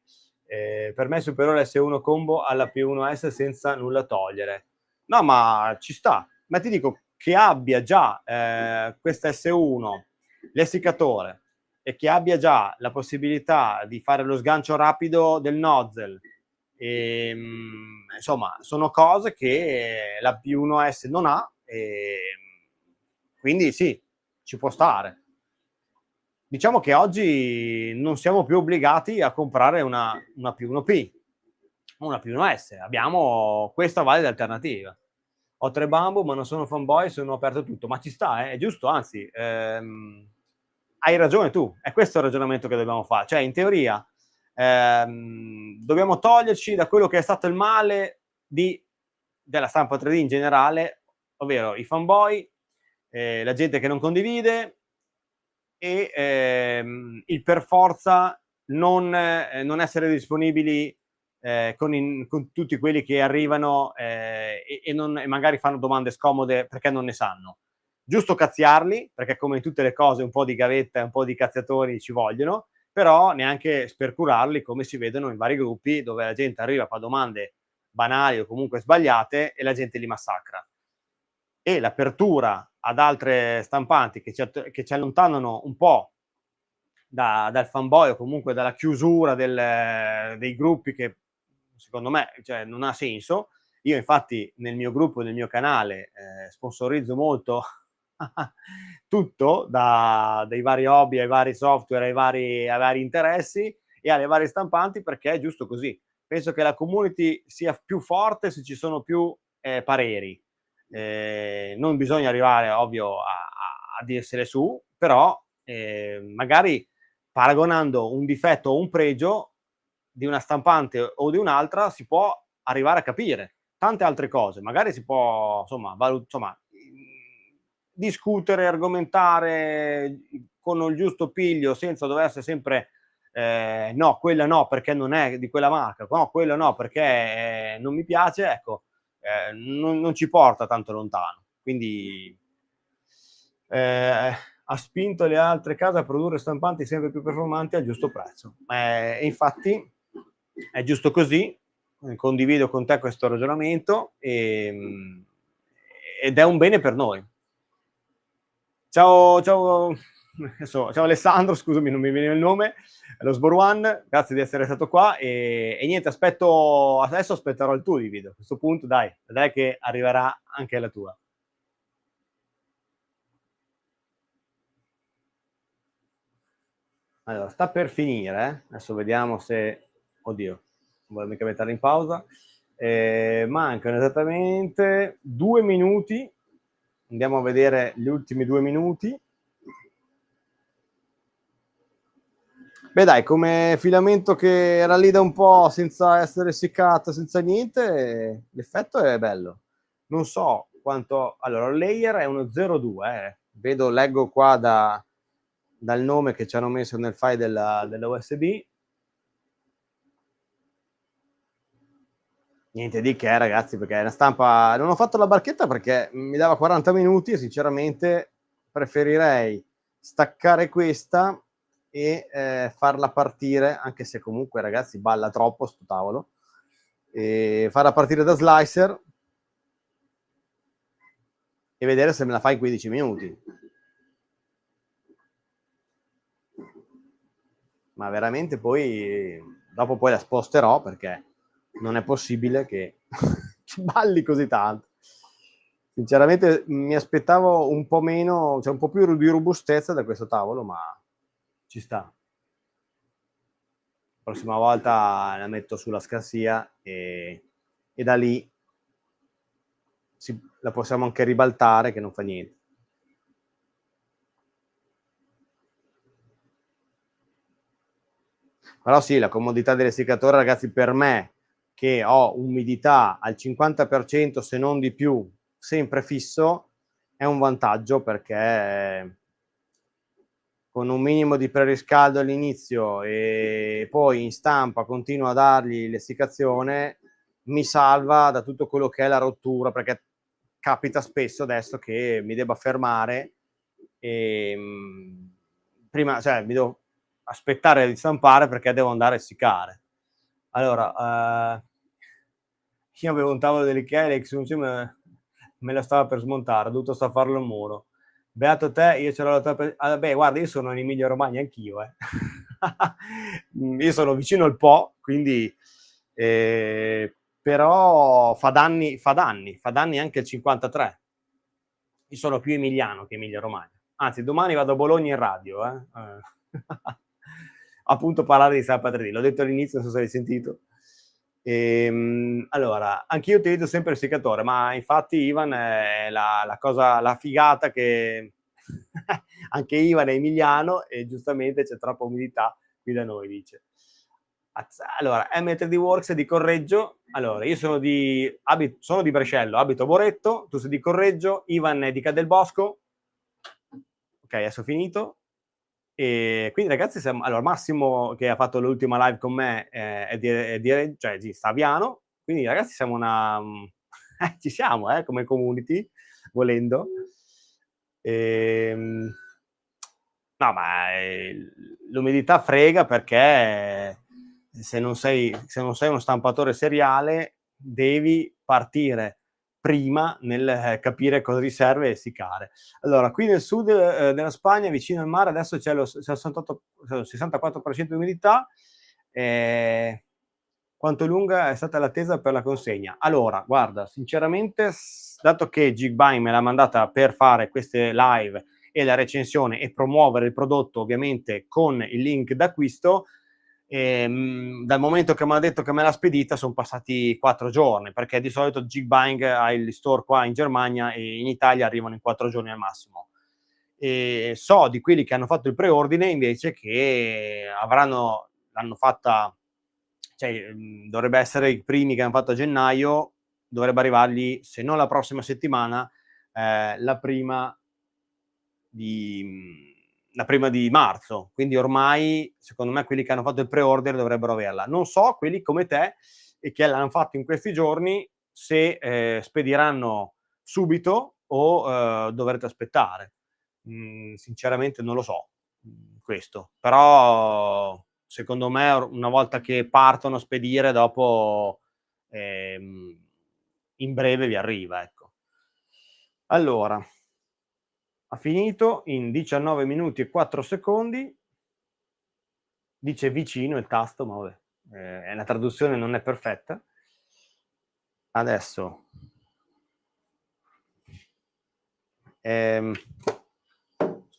Per me è superiore l'S1 Combo alla P1S senza nulla togliere. No, ma ci sta. Ma ti dico che abbia già questa S1, l'essiccatore, e che abbia già la possibilità di fare lo sgancio rapido del nozzle, insomma, sono cose che la P1S non ha, quindi sì, ci può stare. Diciamo che oggi non siamo più obbligati a comprare una P1P, una P1S, abbiamo questa valida alternativa. Ho 3 Bamboo, ma non sono fanboy, sono aperto a tutto, ma ci sta, è giusto, anzi, hai ragione tu, è questo il ragionamento che dobbiamo fare, cioè in teoria dobbiamo toglierci da quello che è stato il male della stampa 3D in generale, ovvero i fanboy, la gente che non condivide e il per forza non essere disponibili con tutti quelli che arrivano e magari fanno domande scomode perché non ne sanno. Giusto cazziarli, perché come in tutte le cose un po' di gavetta e un po' di cazziatori ci vogliono, però neanche spercurarli come si vedono in vari gruppi dove la gente arriva, fa domande banali o comunque sbagliate e la gente li massacra. E l'apertura ad altre stampanti che ci allontanano un po' dal fanboy o comunque dalla chiusura dei gruppi, che secondo me, cioè, non ha senso. Io infatti nel mio gruppo, nel mio canale, sponsorizzo molto tutto, dai vari hobby ai vari software, ai vari interessi e alle varie stampanti, perché è giusto così. Penso che la community sia più forte se ci sono più pareri. Non bisogna arrivare, ovvio, a dirsene su, però magari paragonando un difetto o un pregio di una stampante o di un'altra si può arrivare a capire tante altre cose. Magari si può, insomma, discutere, argomentare con il giusto piglio, senza dover essere sempre no, quella no perché non è di quella marca, no, quello no perché non mi piace, ecco, non ci porta tanto lontano. Quindi ha spinto le altre case a produrre stampanti sempre più performanti al giusto prezzo. E infatti è giusto così, condivido con te questo ragionamento ed è un bene per noi. Ciao Alessandro, scusami, non mi veniva il nome, lo Sborwan, grazie di essere stato qua e niente, adesso aspetterò il tuo di video. A questo punto dai che arriverà anche la tua. Allora, sta per finire, adesso vediamo se... Oddio, non volevo mica metterla in pausa. Mancano esattamente 2 minuti. Andiamo a vedere gli ultimi 2 minuti. Beh dai, come filamento che era lì da un po' senza essere essiccato, senza niente, l'effetto è bello. Non so quanto... Allora, il layer è uno 0,2, leggo qua dal nome che ci hanno messo nel file della USB. Niente di che, ragazzi, perché è una stampa... Non ho fatto la barchetta perché mi dava 40 minuti e sinceramente preferirei staccare questa e farla partire, anche se comunque, ragazzi, balla troppo sto tavolo, e farla partire da slicer e vedere se me la fa in 15 minuti. Ma veramente poi dopo poi la sposterò perché non è possibile che balli così tanto. Sinceramente mi aspettavo un po' meno, cioè un po' più di robustezza da questo tavolo, ma ci sta. La prossima volta la metto sulla scarsia e da lì la possiamo anche ribaltare, che non fa niente. Però sì, la comodità dell'essiccatore, ragazzi, per me, che ho umidità al 50%, se non di più, sempre fisso, è un vantaggio, perché con un minimo di preriscaldo all'inizio e poi in stampa continuo a dargli l'essiccazione, mi salva da tutto quello che è la rottura, perché capita spesso adesso che mi debba fermare e prima, cioè, mi devo aspettare di stampare perché devo andare a essiccare. Allora, io avevo un tavolo dell'Ikea e l'ex me la stava per smontare, ho dovuto staffarlo al muro. Beato te, io ce l'ho beh, guarda, io sono in Emilia Romagna anch'io, io sono vicino al Po, quindi però fa danni anche il 53. Io sono più emiliano che Emilia Romagna. Anzi, domani vado a Bologna in radio, appunto parlare di San Patrini. L'ho detto all'inizio, non so se hai sentito. Allora, anch'io utilizzo sempre il seccatore, ma infatti Ivan è la figata che anche Ivan è emiliano e giustamente c'è troppa umidità qui da noi, dice. Allora, M3D Works di Correggio. Allora, io sono di Brescello, abito a Boretto, tu sei di Correggio, Ivan è di Cadelbosco. Ok, adesso ho finito. E quindi ragazzi, allora Massimo, che ha fatto l'ultima live con me, è di Staviano, quindi ragazzi siamo ci siamo, come community, volendo. No, ma l'umidità frega, perché se non sei uno stampatore seriale devi partire prima nel capire cosa ti serve e essiccare. Allora, qui nel sud della Spagna, vicino al mare, adesso c'è lo 64% di umidità. Quanto lunga è stata l'attesa per la consegna? Allora, guarda, sinceramente, dato che Geekbuying me l'ha mandata per fare queste live e la recensione e promuovere il prodotto, ovviamente con il link d'acquisto, dal momento che mi ha detto che me l'ha spedita sono passati 4 giorni, perché di solito Geekbuying ha il store qua in Germania e in Italia arrivano in 4 giorni al massimo. E so di quelli che hanno fatto il preordine invece che l'hanno fatta, cioè dovrebbe essere i primi che hanno fatto a gennaio, dovrebbe arrivargli, se non la prossima settimana, la prima di marzo. Quindi ormai, secondo me, quelli che hanno fatto il pre-order dovrebbero averla. Non so, quelli come te e che l'hanno fatto in questi giorni, se spediranno subito o dovrete aspettare. Sinceramente non lo so, questo. Però, secondo me, una volta che partono a spedire, dopo in breve vi arriva, ecco. Allora, ha finito in 19 minuti e 4 secondi. Dice vicino il tasto, ma vabbè, la traduzione non è perfetta. Adesso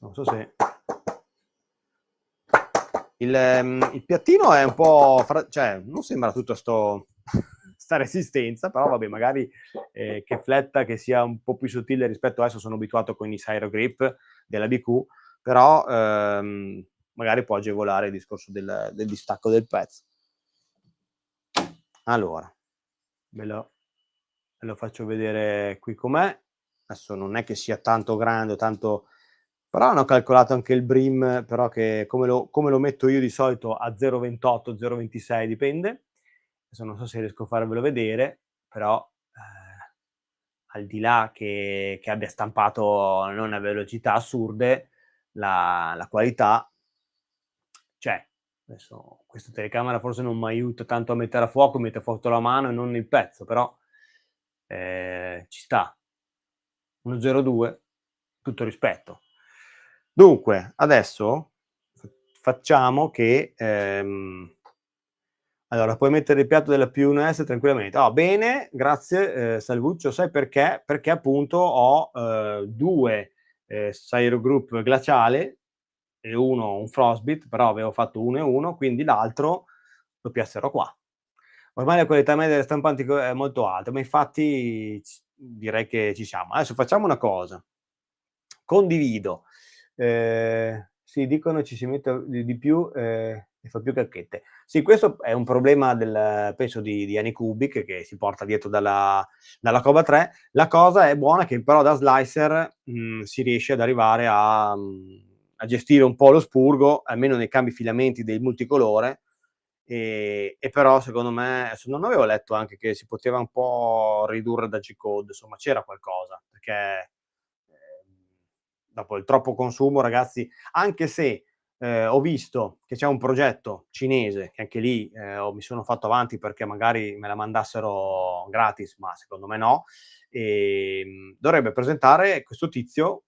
non so se il piattino è un po' cioè non sembra tutta sta resistenza, però vabbè, magari che fletta che sia un po' più sottile rispetto adesso, sono abituato con i Syro Grip della BQ, però magari può agevolare il discorso del distacco del pezzo. Allora, ve lo faccio vedere qui com'è. Adesso non è che sia tanto grande, però hanno calcolato anche il brim, però che come lo metto io di solito a 0,28, 0,26 dipende. Adesso non so se riesco a farvelo vedere, però al di là che abbia stampato non a velocità assurde, la qualità c'è. Adesso questa telecamera forse non mi aiuta tanto a mettere a fuoco, mette a fuoco la mano e non il pezzo, però ci sta. 1,02, tutto rispetto. Dunque, adesso facciamo che Allora, puoi mettere il piatto della P1S tranquillamente. Oh, bene, grazie, Salvuccio. Sai perché? Perché appunto ho 2 Syro Group glaciale e uno un Frostbite, però avevo fatto 1 e 1, quindi l'altro lo piazzerò qua. Ormai la qualità media delle stampanti è molto alta, ma infatti direi che ci siamo. Adesso facciamo una cosa. Condivido. Sì, dicono ci si mette di più, e fa più cacchette. Sì, questo è un problema penso di Anycubic che si porta dietro dalla Cobra 3. La cosa è buona che però da slicer, si riesce ad arrivare a gestire un po' lo spurgo, almeno nei cambi filamenti del multicolore, e però secondo me adesso non avevo letto anche che si poteva un po' ridurre da G-code, insomma c'era qualcosa, perché dopo il troppo consumo, ragazzi, anche se ho visto che c'è un progetto cinese, che anche lì mi sono fatto avanti perché magari me la mandassero gratis, ma secondo me no, dovrebbe presentare questo tizio,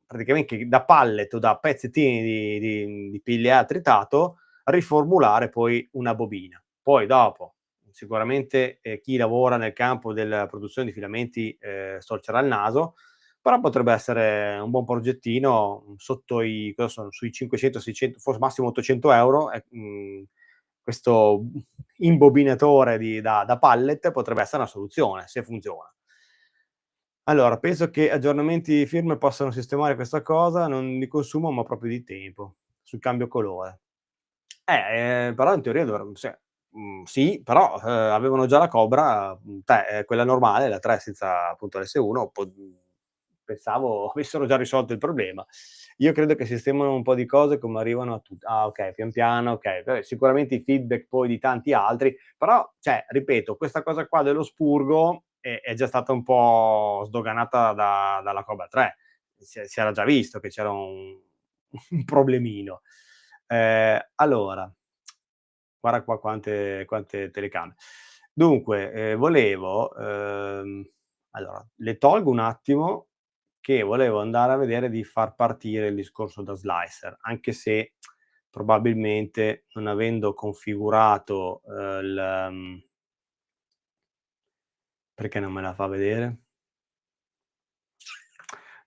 praticamente da pallet o da pezzettini di PLA tritato, riformulare poi una bobina. Poi dopo, sicuramente chi lavora nel campo della produzione di filamenti storcerà il naso, però potrebbe essere un buon progettino sotto i cosa sono, sui 500, 600, forse massimo 800 €, questo imbobinatore da pallet potrebbe essere una soluzione, se funziona. Allora, penso che aggiornamenti di firmware possano sistemare questa cosa, non di consumo, ma proprio di tempo, sul cambio colore. Però in teoria sì, però, avevano già la Cobra, 3, quella normale, la 3 senza appunto l'S1, pensavo avessero già risolto il problema. Io credo che sistemano un po' di cose come arrivano a okay, pian piano, okay. Vabbè, sicuramente i feedback poi di tanti altri, però, cioè, ripeto, questa cosa qua dello spurgo è già stata un po' sdoganata dalla Cobra 3. Si era già visto che c'era un problemino. Allora, guarda qua quante telecamere. Dunque, volevo allora, le tolgo un attimo che volevo andare a vedere di far partire il discorso da slicer, anche se probabilmente non avendo configurato, perché non me la fa vedere?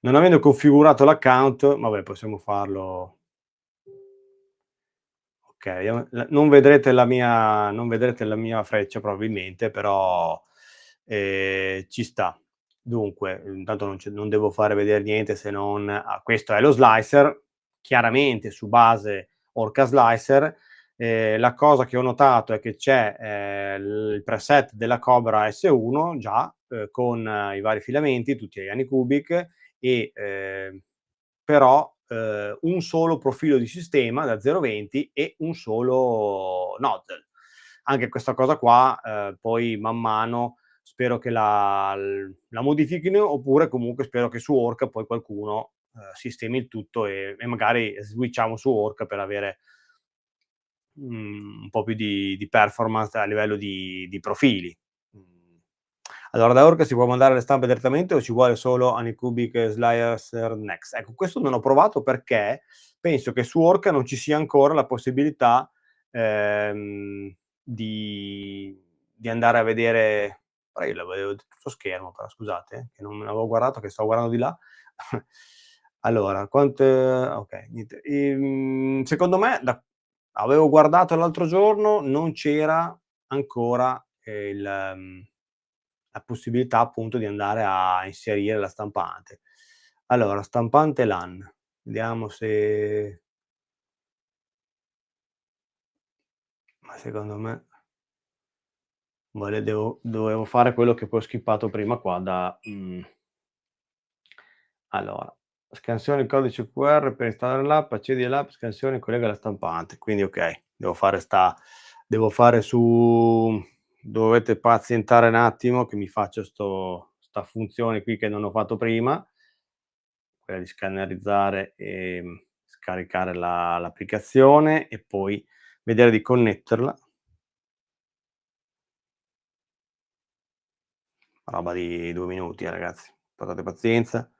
Non avendo configurato l'account, vabbè, possiamo farlo. Okay, vediamo, non vedrete la mia freccia probabilmente, però, ci sta. Dunque, intanto non devo fare vedere niente se non questo è lo slicer, chiaramente su base Orca Slicer. La cosa che ho notato è che c'è, il preset della Cobra S1 già, con i vari filamenti, tutti agli Anycubic e, però, un solo profilo di sistema da 0,20 e un solo nozzle. Anche questa cosa qua, poi man mano spero che la modifichino, oppure comunque spero che su Orca poi qualcuno, sistemi il tutto e magari switchiamo su Orca per avere, un po' più di performance a livello di profili. Mhmm, allora da Orca si può mandare le stampe direttamente o ci vuole solo Anycubic Slicer Next? Ecco, questo non ho provato perché penso che su Orca non ci sia ancora la possibilità, di andare a vedere, però io la vedevo tutto schermo, però scusate, che non avevo guardato, che stavo guardando di là. Allora, okay, niente. Secondo me da avevo guardato l'altro giorno, non c'era ancora, la possibilità appunto di andare a inserire la stampante. Allora, stampante LAN, vediamo se ma secondo me dovevo fare quello che poi ho skippato prima qua allora, scansiona il codice QR per installare l'app, accedi all'app, scansiona e collega la stampante. Quindi okay, devo fare su dovete pazientare un attimo che mi faccio 'sta funzione qui che non ho fatto prima, quella di scannerizzare e, scaricare l'applicazione e poi vedere di connetterla. Roba di 2 minuti ragazzi, portate pazienza.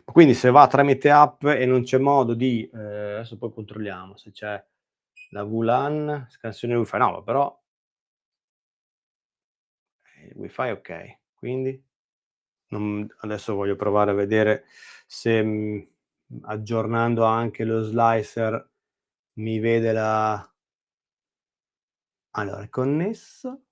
Quindi se va tramite app e non c'è modo di adesso poi controlliamo se c'è La VLAN, scansione wifi, no, però il wifi okay, quindi adesso voglio provare a vedere se, aggiornando anche lo slicer mi vede la allora è connesso.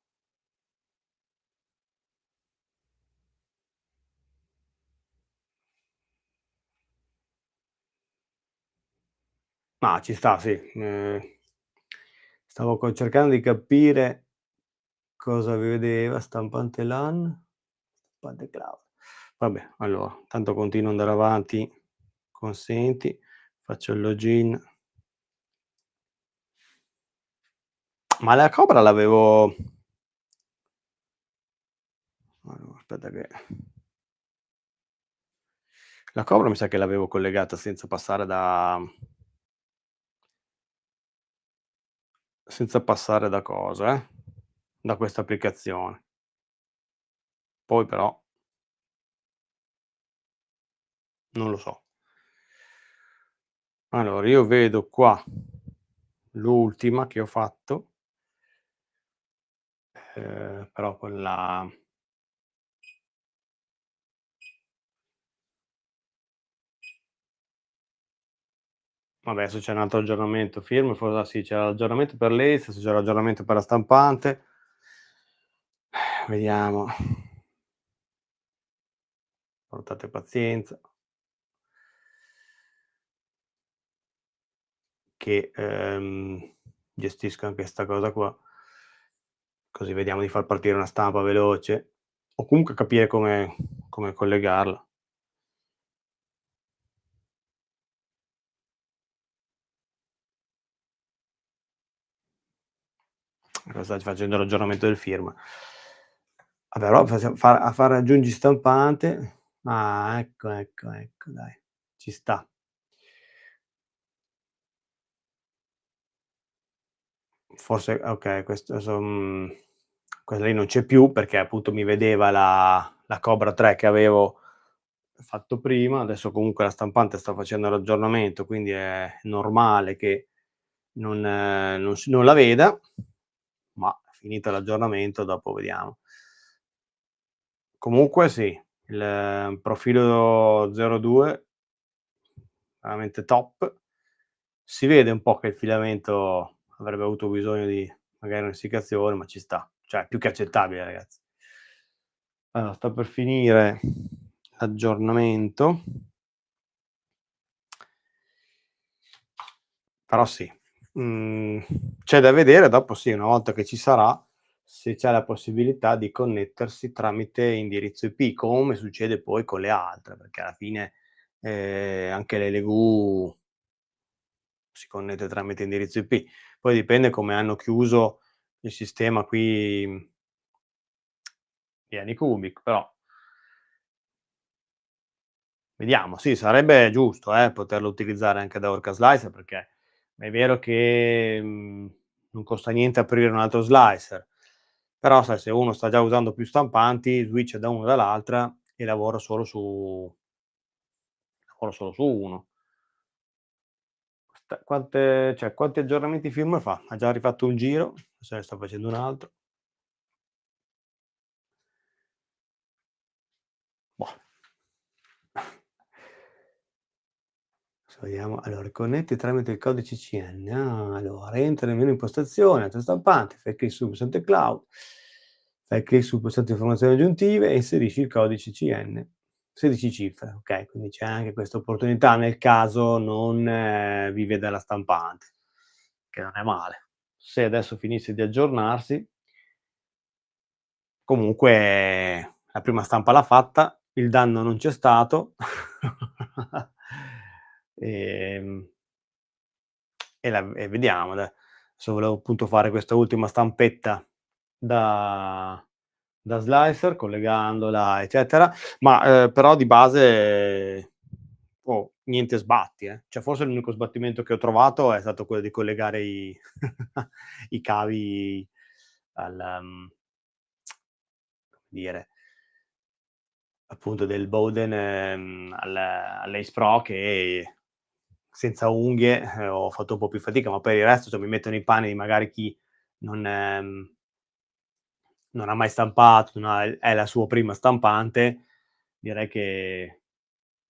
Ma ci sta sì, stavo cercando di capire cosa vedeva, stampante LAN, stampante cloud. Vabbè, allora, tanto continuo ad andare avanti, consenti, faccio il login. Ma la Cobra l'avevo allora aspetta che la Cobra mi sa che l'avevo collegata senza passare da cosa, da questa applicazione. Poi però non lo so. Allora io vedo qua l'ultima che ho fatto, però con la vabbè adesso c'è un altro aggiornamento firm, sì, c'era l'aggiornamento per l'ACE, adesso c'è l'aggiornamento per la stampante. Vediamo. Portate pazienza. Che, gestisco anche 'sta cosa qua, così vediamo di far partire una stampa veloce, o comunque capire come collegarla. Sta facendo l'aggiornamento del firmware. Vabbè allora fare aggiungi stampante. Ah, ecco, ecco, ecco dai, ci sta. Forse okay, questo adesso, quella lì non c'è più perché appunto mi vedeva la Cobra 3 che avevo fatto prima, adesso comunque la stampante sta facendo l'aggiornamento, quindi è normale che non la veda, ma finito l'aggiornamento dopo vediamo. Comunque sì, il profilo 02 veramente top. Si vede un po' che il filamento avrebbe avuto bisogno di magari un'essiccazione, ma ci sta. Cioè più che accettabile ragazzi. Allora sta per finire l'aggiornamento, però sì, mhmm, c'è da vedere dopo sì, una volta che ci sarà, se c'è la possibilità di connettersi tramite indirizzo IP, come succede poi con le altre, perché alla fine, anche l'LV si connette tramite indirizzo IP. Poi dipende come hanno chiuso il sistema qui, di Anycubic, però vediamo. Sì, sarebbe giusto, poterlo utilizzare anche da Orca Slicer, perché è vero che, non costa niente aprire un altro slicer, però sai se uno sta già usando più stampanti, switcha da uno dall'altra e lavora solo su uno. Quanti aggiornamenti firmware fa? Ha già rifatto un giro, adesso ne sta facendo un altro. Boh. Adesso vediamo, allora connetti tramite il codice CN. Ah, allora entra nel menu impostazione, altra stampante, fai clic sul pulsante cloud, fai clic sul pulsante informazioni aggiuntive e inserisci il codice CN. 16 cifre, okay, quindi c'è anche questa opportunità nel caso non vive dalla stampante, che non è male. Se adesso finisse di aggiornarsi comunque la prima stampa l'ha fatta, il danno non c'è stato. Ehm, e vediamo adesso volevo appunto fare questa ultima stampetta da slicer, collegandola eccetera, ma, però di base, niente sbatti, Cioè forse l'unico sbattimento che ho trovato è stato quello di collegare i cavi al come dire, appunto del Bowden, all'Ace Pro che senza unghie, ho fatto un po' più fatica, ma per il resto, cioè, mi metto nei panni di magari chi non non ha mai stampato, non ha è la sua prima stampante, direi che,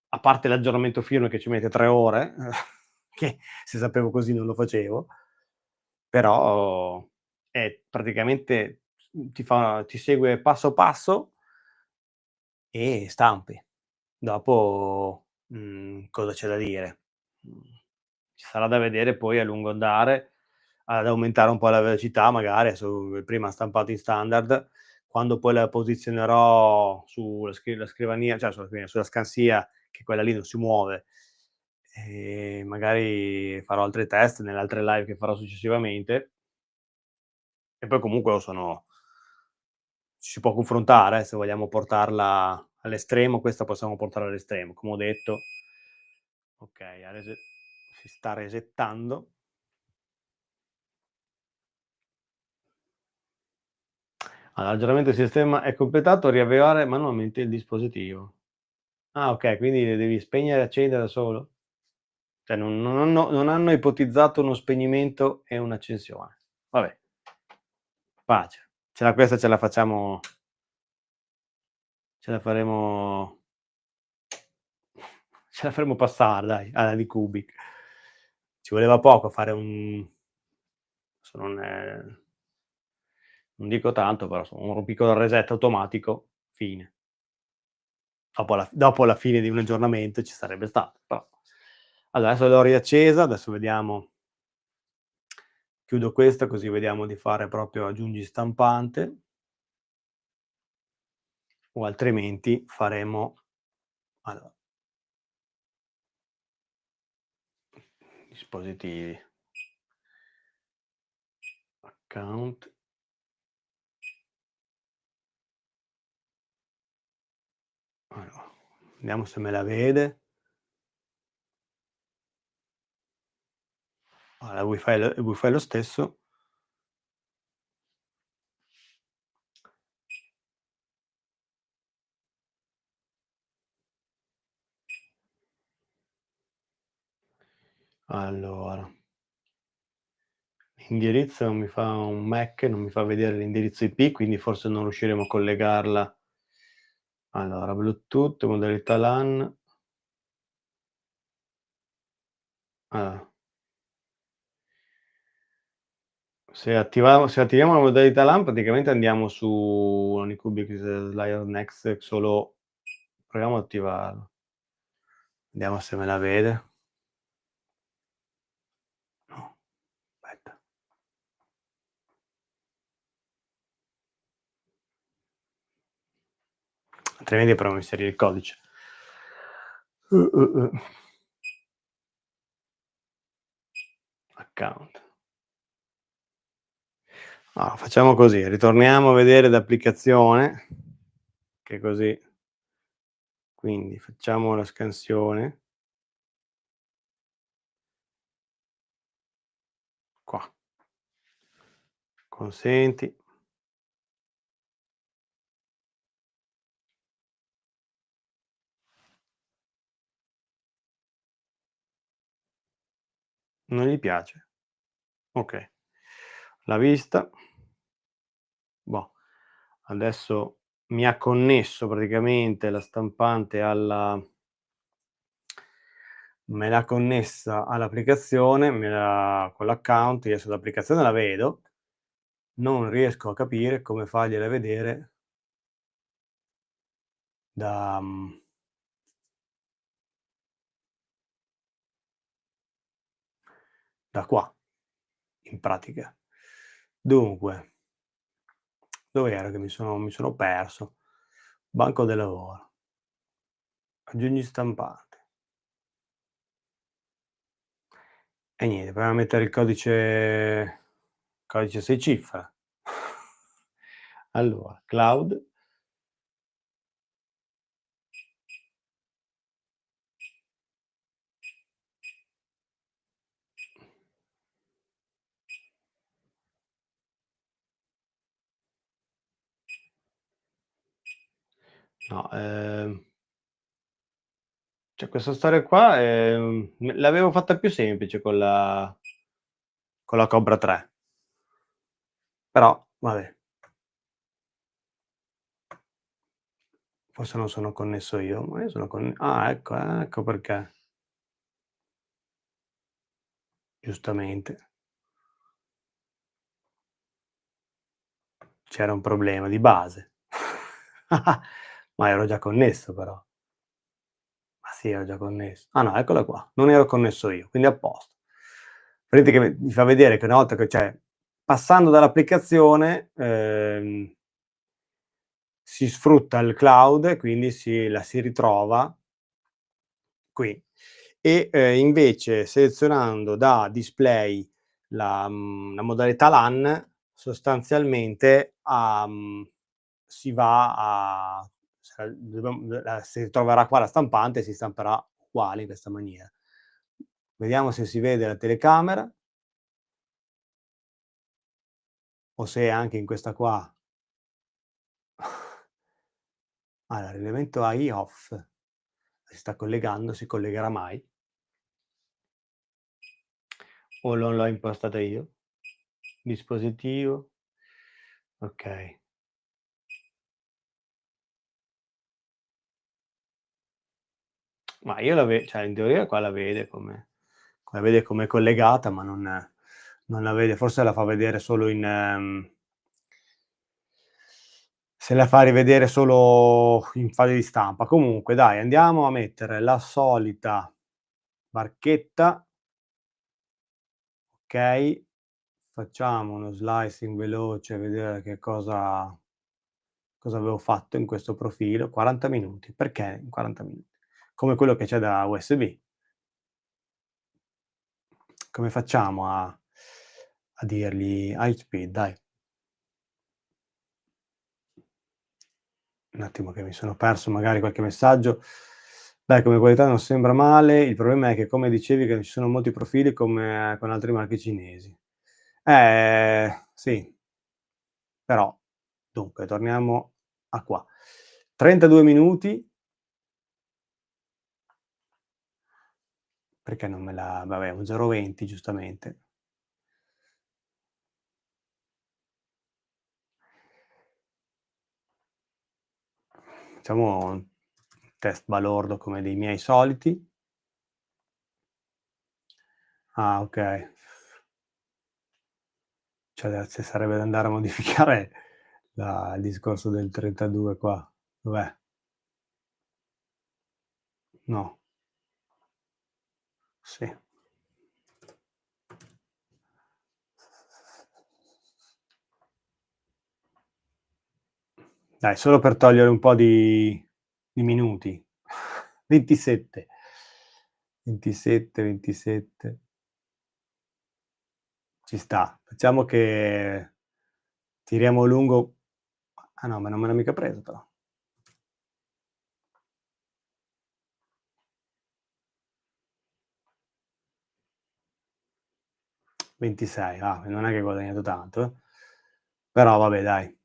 a parte l'aggiornamento firmware che ci mette 3 ore, che se sapevo così non lo facevo, però è praticamente ti segue passo passo e stampi. Dopo, cosa c'è da dire? Mhmm, Ci sarà da vedere poi a lungo andare, ad aumentare un po' la velocità magari, adesso prima ha stampato in standard, quando poi la posizionerò sulla scrivania, cioè sulla scansia, che quella lì non si muove, magari farò altri test nelle altre live che farò successivamente, e poi comunque ci si può confrontare, se vogliamo portarla all'estremo, questa possiamo portarla all'estremo. Come ho detto, okay, ha si sta resettando. Allora, l'aggiornamento del sistema è completato, riavviare manualmente il dispositivo. Ah, okay, quindi le devi spegnere e accendere da solo? Cioè non hanno ipotizzato uno spegnimento e un'accensione. Vabbè, pace. Questa ce la faremo ce la faremo passare dai, alla di Cubic. Ci voleva poco a fare adesso non dico tanto, però insomma un piccolo reset automatico, fine. Dopo la fine di un aggiornamento ci sarebbe stato, però allora adesso l'ho riaccesa, adesso vediamo, chiudo questa così vediamo di fare proprio aggiungi stampante, o altrimenti faremo, allora, dispositivi, account, allora, vediamo se me la vede. Allora, il wifi è lo stesso. Allora, l'indirizzo non mi fa un MAC, non mi fa vedere l'indirizzo IP, quindi forse non riusciremo a collegarla. Allora, Bluetooth, modalità LAN. Ah, se attiviamo la modalità LAN praticamente andiamo su Anycubic Slayer Next, solo proviamo ad attivarlo. Vediamo se me la vede. No, aspetta. Altrimenti proviamo a inserire il codice. Uh, uh, uh. Account. Facciamo così, ritorniamo a vedere l'applicazione, che così, quindi facciamo la scansione, qua, consenti, non gli piace, okay. L'ha vista, boh, adesso mi ha connesso praticamente la stampante me l'ha connessa all'applicazione, con l'account, io adesso l'applicazione la vedo, non riesco a capire come fargliela vedere da da qua, in pratica. Dunque, dov'era che mi sono perso? Banco del lavoro, aggiungi stampante, e niente, proviamo a mettere il codice 6 cifre. Allora, cloud, no, Cioè questa storia qua, l'avevo fatta più semplice con la Cobra 3, però vabbè, forse non sono connesso io, ma io sono ecco perché, giustamente. C'era un problema di base. Ma ero già connesso però. Ma sì, ero già connesso. Ah no, eccola qua. Non ero connesso io, quindi a posto. Vedete che mi fa vedere che una volta che cioè, passando dall'applicazione, si sfrutta il cloud e quindi si ritrova qui. E, invece selezionando da display la modalità LAN, sostanzialmente, si va a si troverà qua la stampante e si stamperà uguale in questa maniera. Vediamo se si vede la telecamera o se anche in questa qua allora l'elemento AI off. Si sta collegando, si collegherà mai? O non l'ho impostata io? Dispositivo, okay. Ma io cioè in teoria qua la vede come collegata, ma non la vede, forse la fa vedere solo se la fa rivedere solo in fase di stampa. Comunque dai, andiamo a mettere la solita barchetta, okay, facciamo uno slicing veloce, vedere che cosa avevo fatto in questo profilo. 40 minuti, perché in 40 minuti? Come quello che c'è da USB. Come facciamo a dirgli high speed dai? Un attimo che mi sono perso magari qualche messaggio. Dai, come qualità non sembra male, il problema è che come dicevi che ci sono molti profili come con altri marchi cinesi. Sì, però dunque torniamo a qua. 32 minuti, perché non me la vabbè un 0,20 giustamente. Facciamo un test balordo come dei miei soliti. Ah, okay. Cioè adesso sarebbe da andare a modificare il discorso del 32 qua. Dov'è? No, sì. Dai, solo per togliere un po' di minuti. 27. 27, 27. Ci sta. Facciamo che tiriamo lungo ah no, ma non me l'ha mica preso però. 26, non è che hai guadagnato tanto, però vabbè dai.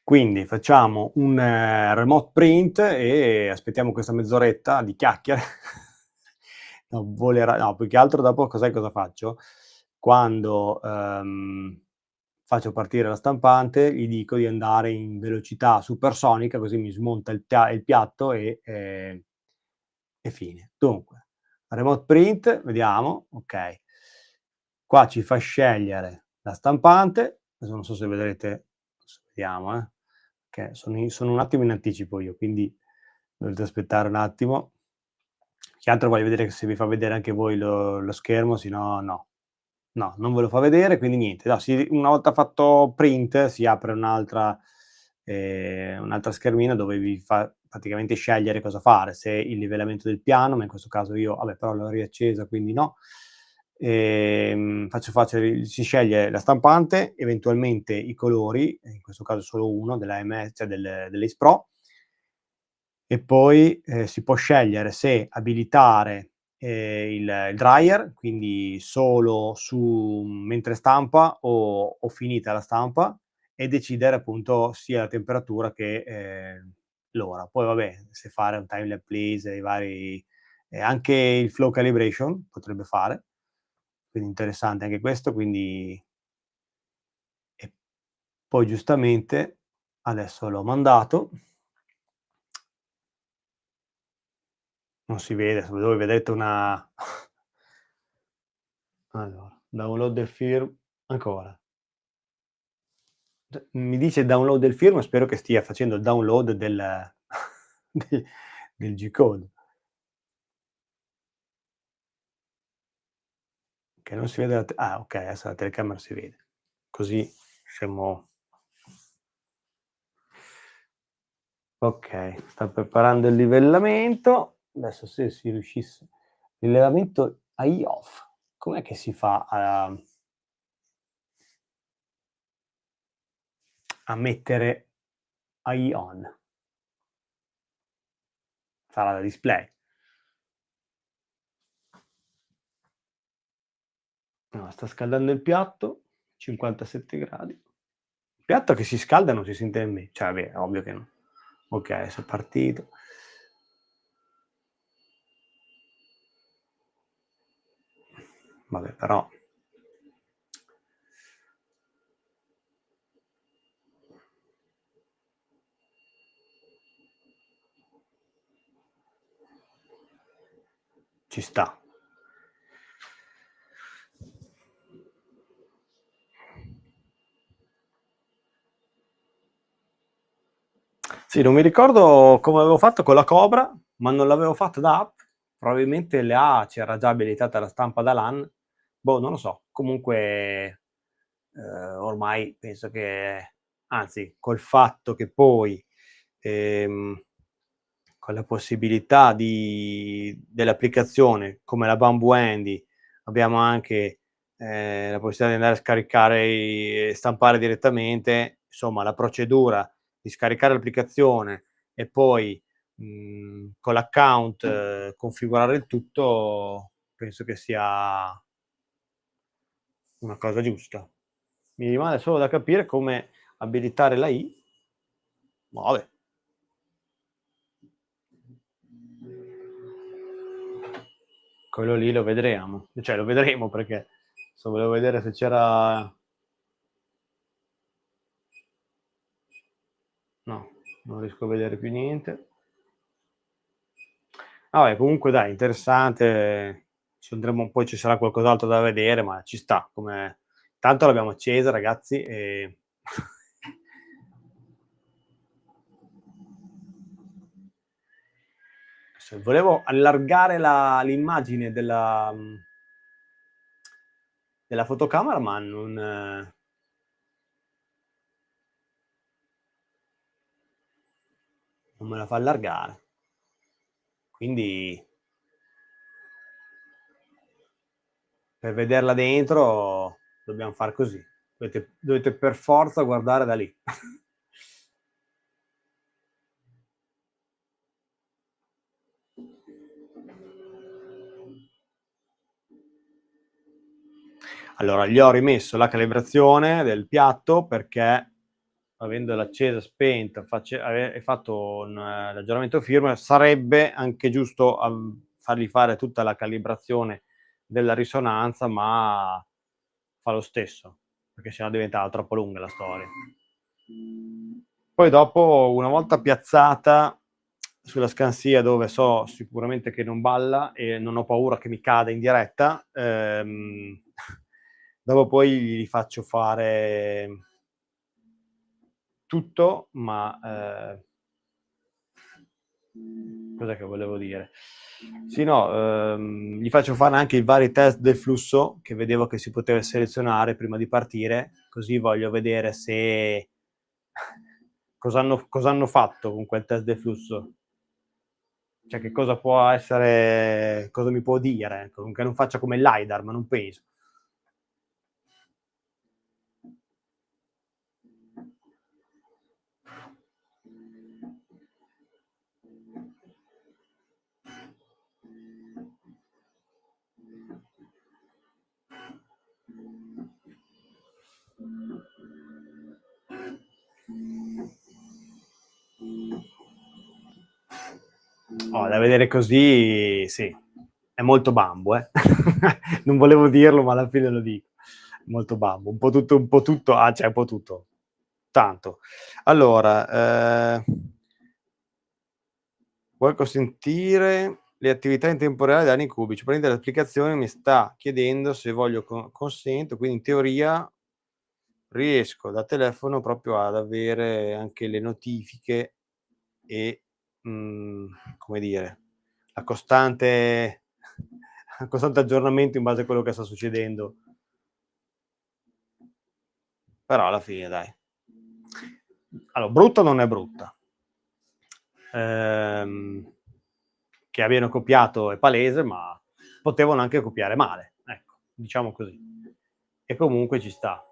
Quindi facciamo un remote print e aspettiamo questa mezz'oretta di chiacchiere. No, volerà no, più che altro dopo sai cosa faccio? Quando, faccio partire la stampante, gli dico di andare in velocità supersonica, così mi smonta il piatto e fine. Dunque, remote print, vediamo, okay. Qua ci fa scegliere la stampante, adesso non so se vedrete, adesso vediamo, che sono un attimo in anticipo io, quindi dovete aspettare un attimo. Più che altro voglio vedere se vi fa vedere anche voi lo schermo, sennò no. No, non ve lo fa vedere, quindi niente. No, una volta fatto print si apre un'altra schermina dove vi fa praticamente scegliere cosa fare, se il livellamento del piano, ma in questo caso io vabbè però l'ho riaccesa quindi no. Si sceglie la stampante, eventualmente i colori, in questo caso solo uno della cioè dell'Ace Pro, e poi, si può scegliere se abilitare, il dryer, quindi solo su mentre stampa o finita la stampa, e decidere appunto sia la temperatura che l'ora. Poi vabbè, se fare un time lapse please, i vari anche il flow calibration potrebbe fare, quindi interessante anche questo, quindi e poi giustamente adesso l'ho mandato, non si vede, se voi vedete una allora, download del ancora. Mi dice download del firmware, spero che stia facendo il download del de del G-code, che non si vede okay, adesso la telecamera si vede. Così siamo okay, sta preparando il livellamento. Adesso se si riuscisse rilevamento AI off. Com'è che si fa a mettere AI on? Sarà da display. No, sta scaldando il piatto, 57 gradi. Il piatto che si scalda non si sente cioè vabbè, ovvio che no. Okay, adesso è partito. Vabbè, però ci sta. Sì, non mi ricordo come avevo fatto con la Cobra, ma non l'avevo fatto da app. Probabilmente là c'era già abilitata la stampa da LAN. Boh, non lo so. Comunque, ormai penso che anzi, col fatto che poi, ehm, con la possibilità dell'applicazione come la Bamboo Handy, abbiamo anche, la possibilità di andare a scaricare e stampare direttamente, insomma la procedura di scaricare l'applicazione e poi, con l'account configurare il tutto, penso che sia una cosa giusta. Mi rimane solo da capire come abilitare l'AI, ma vabbè. Quello lì lo vedremo, cioè lo vedremo perché volevo vedere se c'era. No, non riesco a vedere più niente. Vabbè, comunque dai, interessante. Ci andremo, poi ci sarà qualcos'altro da vedere, ma ci sta. Come tanto l'abbiamo accesa, ragazzi, e volevo allargare l'immagine della fotocamera, ma non me la fa allargare. Quindi per vederla dentro dobbiamo far così. Dovete per forza guardare da lì. Allora, gli ho rimesso la calibrazione del piatto perché avendola accesa, spenta, e fatto un l'aggiornamento firmware, sarebbe anche giusto fargli fare tutta la calibrazione della risonanza, ma fa lo stesso, perché sennò diventava troppo lunga la storia. Poi dopo, una volta piazzata sulla scansia dove so sicuramente che non balla e non ho paura che mi cada in diretta, dopo poi gli faccio fare tutto, ma cos'è che volevo dire? Sì, no, gli faccio fare anche i vari test del flusso che vedevo che si poteva selezionare prima di partire, così voglio vedere se cosa hanno fatto con quel test del flusso. Cioè che cosa può essere, cosa mi può dire, che non faccia come il LiDAR, ma non penso. Oh, da vedere così, sì, è molto Bambu, eh. Non volevo dirlo, ma alla fine lo dico. Molto Bambu, un po' tutto, ah, cioè un po' tutto, tanto. Allora, vuoi consentire le attività in tempo reale da anni cubici? Prendi l'applicazione, mi sta chiedendo se voglio consento, quindi in teoria riesco da telefono proprio ad avere anche le notifiche e, come dire, la costante costante aggiornamento in base a quello che sta succedendo. Però alla fine dai. Allora, brutta non è brutta. Che abbiano copiato è palese, ma potevano anche copiare male, ecco, diciamo così. E comunque ci sta.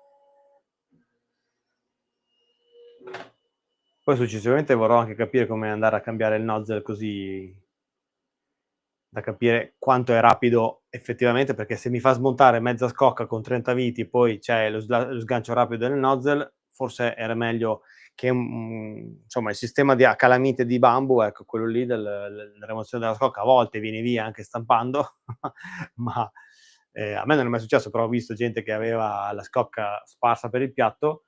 Poi successivamente vorrò anche capire come andare a cambiare il nozzle così da capire quanto è rapido effettivamente, perché se mi fa smontare mezza scocca con 30 viti, poi c'è lo sgancio rapido del nozzle, forse era meglio che insomma il sistema a calamite di Bambu, ecco, quello lì della rimozione della scocca a volte viene via anche stampando, ma a me non è mai successo, però ho visto gente che aveva la scocca sparsa per il piatto,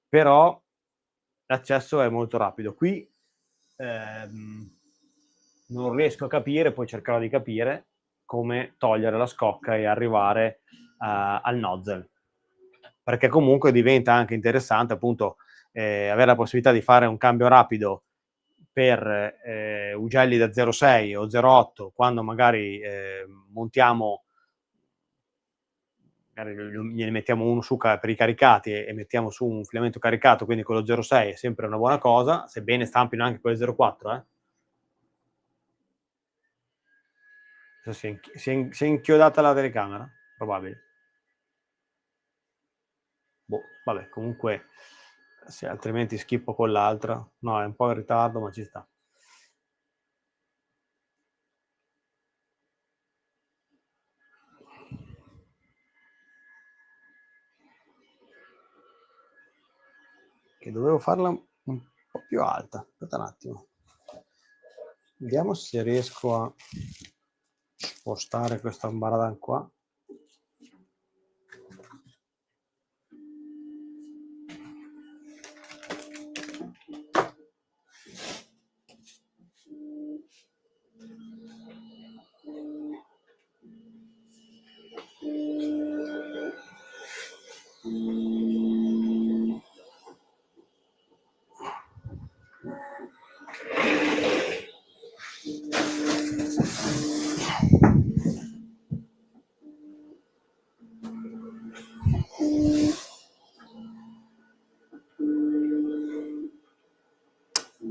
però l'accesso è molto rapido. Qui non riesco a capire, poi cercherò di capire come togliere la scocca e arrivare al nozzle, perché comunque diventa anche interessante appunto avere la possibilità di fare un cambio rapido per ugelli da 0,6 o 0,8 quando magari montiamo, magari gliene mettiamo uno su per i caricati e mettiamo su un filamento caricato, quindi con lo 0,6 è sempre una buona cosa, sebbene stampino anche con il 0,4, si è inchiodata la telecamera? Probabile. Boh, vabbè, comunque, se altrimenti schippo con l'altra. No, è un po' in ritardo, ma ci sta. Che dovevo farla un po' più alta. Aspetta un attimo. Vediamo se riesco a spostare questa ambaradan qua.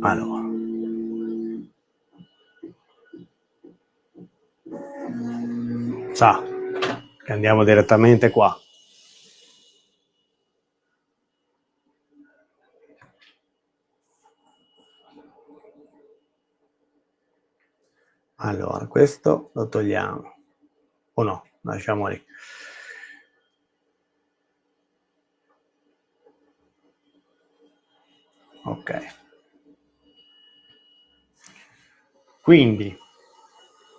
Allora. Sa che andiamo direttamente qua. Allora, questo lo togliamo. O no, lasciamo lì. Ok. Quindi,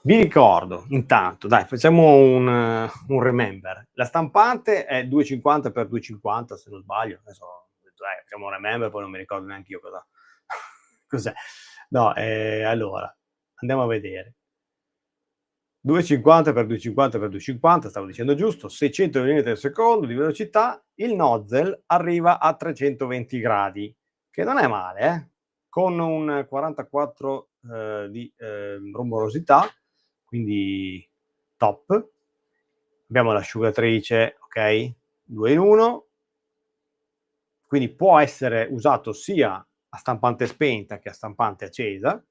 vi ricordo, intanto, dai, facciamo un remember. La stampante è 250 x 250, se non sbaglio. Adesso, facciamo un remember, poi non mi ricordo neanche io cosa. Cos'è. No, allora, andiamo a vedere. 250 x 250 x 250, stavo dicendo giusto, 600 mm al secondo di velocità, il nozzle arriva a 320 gradi, che non è male, con un 44 di rumorosità, quindi top. Abbiamo l'asciugatrice, ok, 2 in 1, quindi può essere usato sia a stampante spenta che a stampante accesa.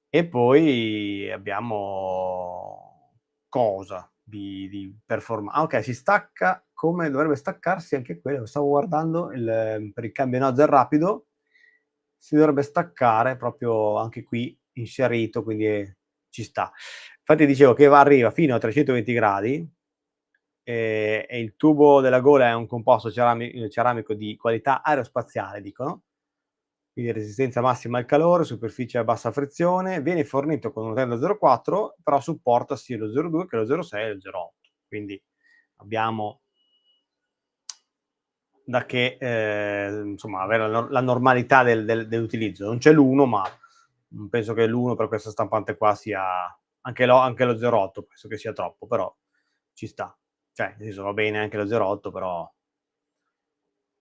E poi abbiamo cosa di performance. Ah, ok, si stacca come dovrebbe staccarsi anche quello. Stavo guardando per il cambio nozzle rapido, si dovrebbe staccare proprio anche qui inserito, quindi ci sta. Infatti dicevo che arriva fino a 320 gradi e il tubo della gola è un composto ceramico di qualità aerospaziale, dicono. quindi resistenza massima al calore, superficie a bassa frizione, viene fornito con un modello 04, però supporta sia lo 02 che lo 06 e lo 08. Quindi abbiamo da che insomma avere la normalità dell'utilizzo. Non c'è l'1, ma penso che l'1 per questa stampante qua sia anche lo 08, penso che sia troppo, però ci sta. Cioè, nel senso, va bene anche lo 08, però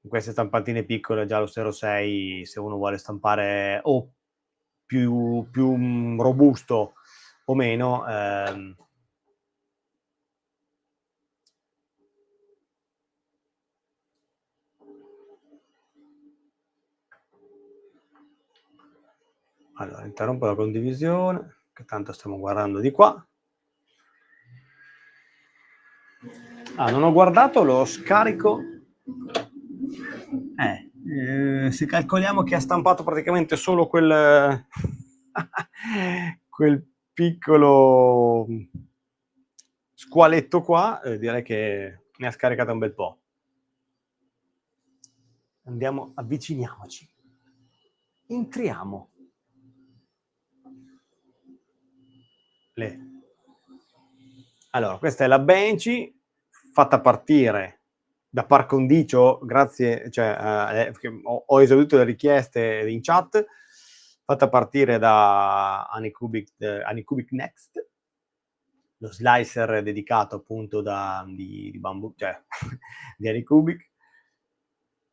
in queste stampantine piccole già lo 06, se uno vuole stampare o più robusto o meno, allora interrompo la condivisione, che tanto stiamo guardando di qua. Non ho guardato lo scarico. Se calcoliamo che ha stampato praticamente solo quel quel piccolo squaletto qua, direi che ne ha scaricato un bel po'. Andiamo, avviciniamoci. Entriamo. Allora, questa è la Banshee, fatta partire da par condicio, grazie, cioè, ho esaudito le richieste in chat, fatta partire da Anycubic Next, lo slicer dedicato appunto di bambù, cioè di Anycubic,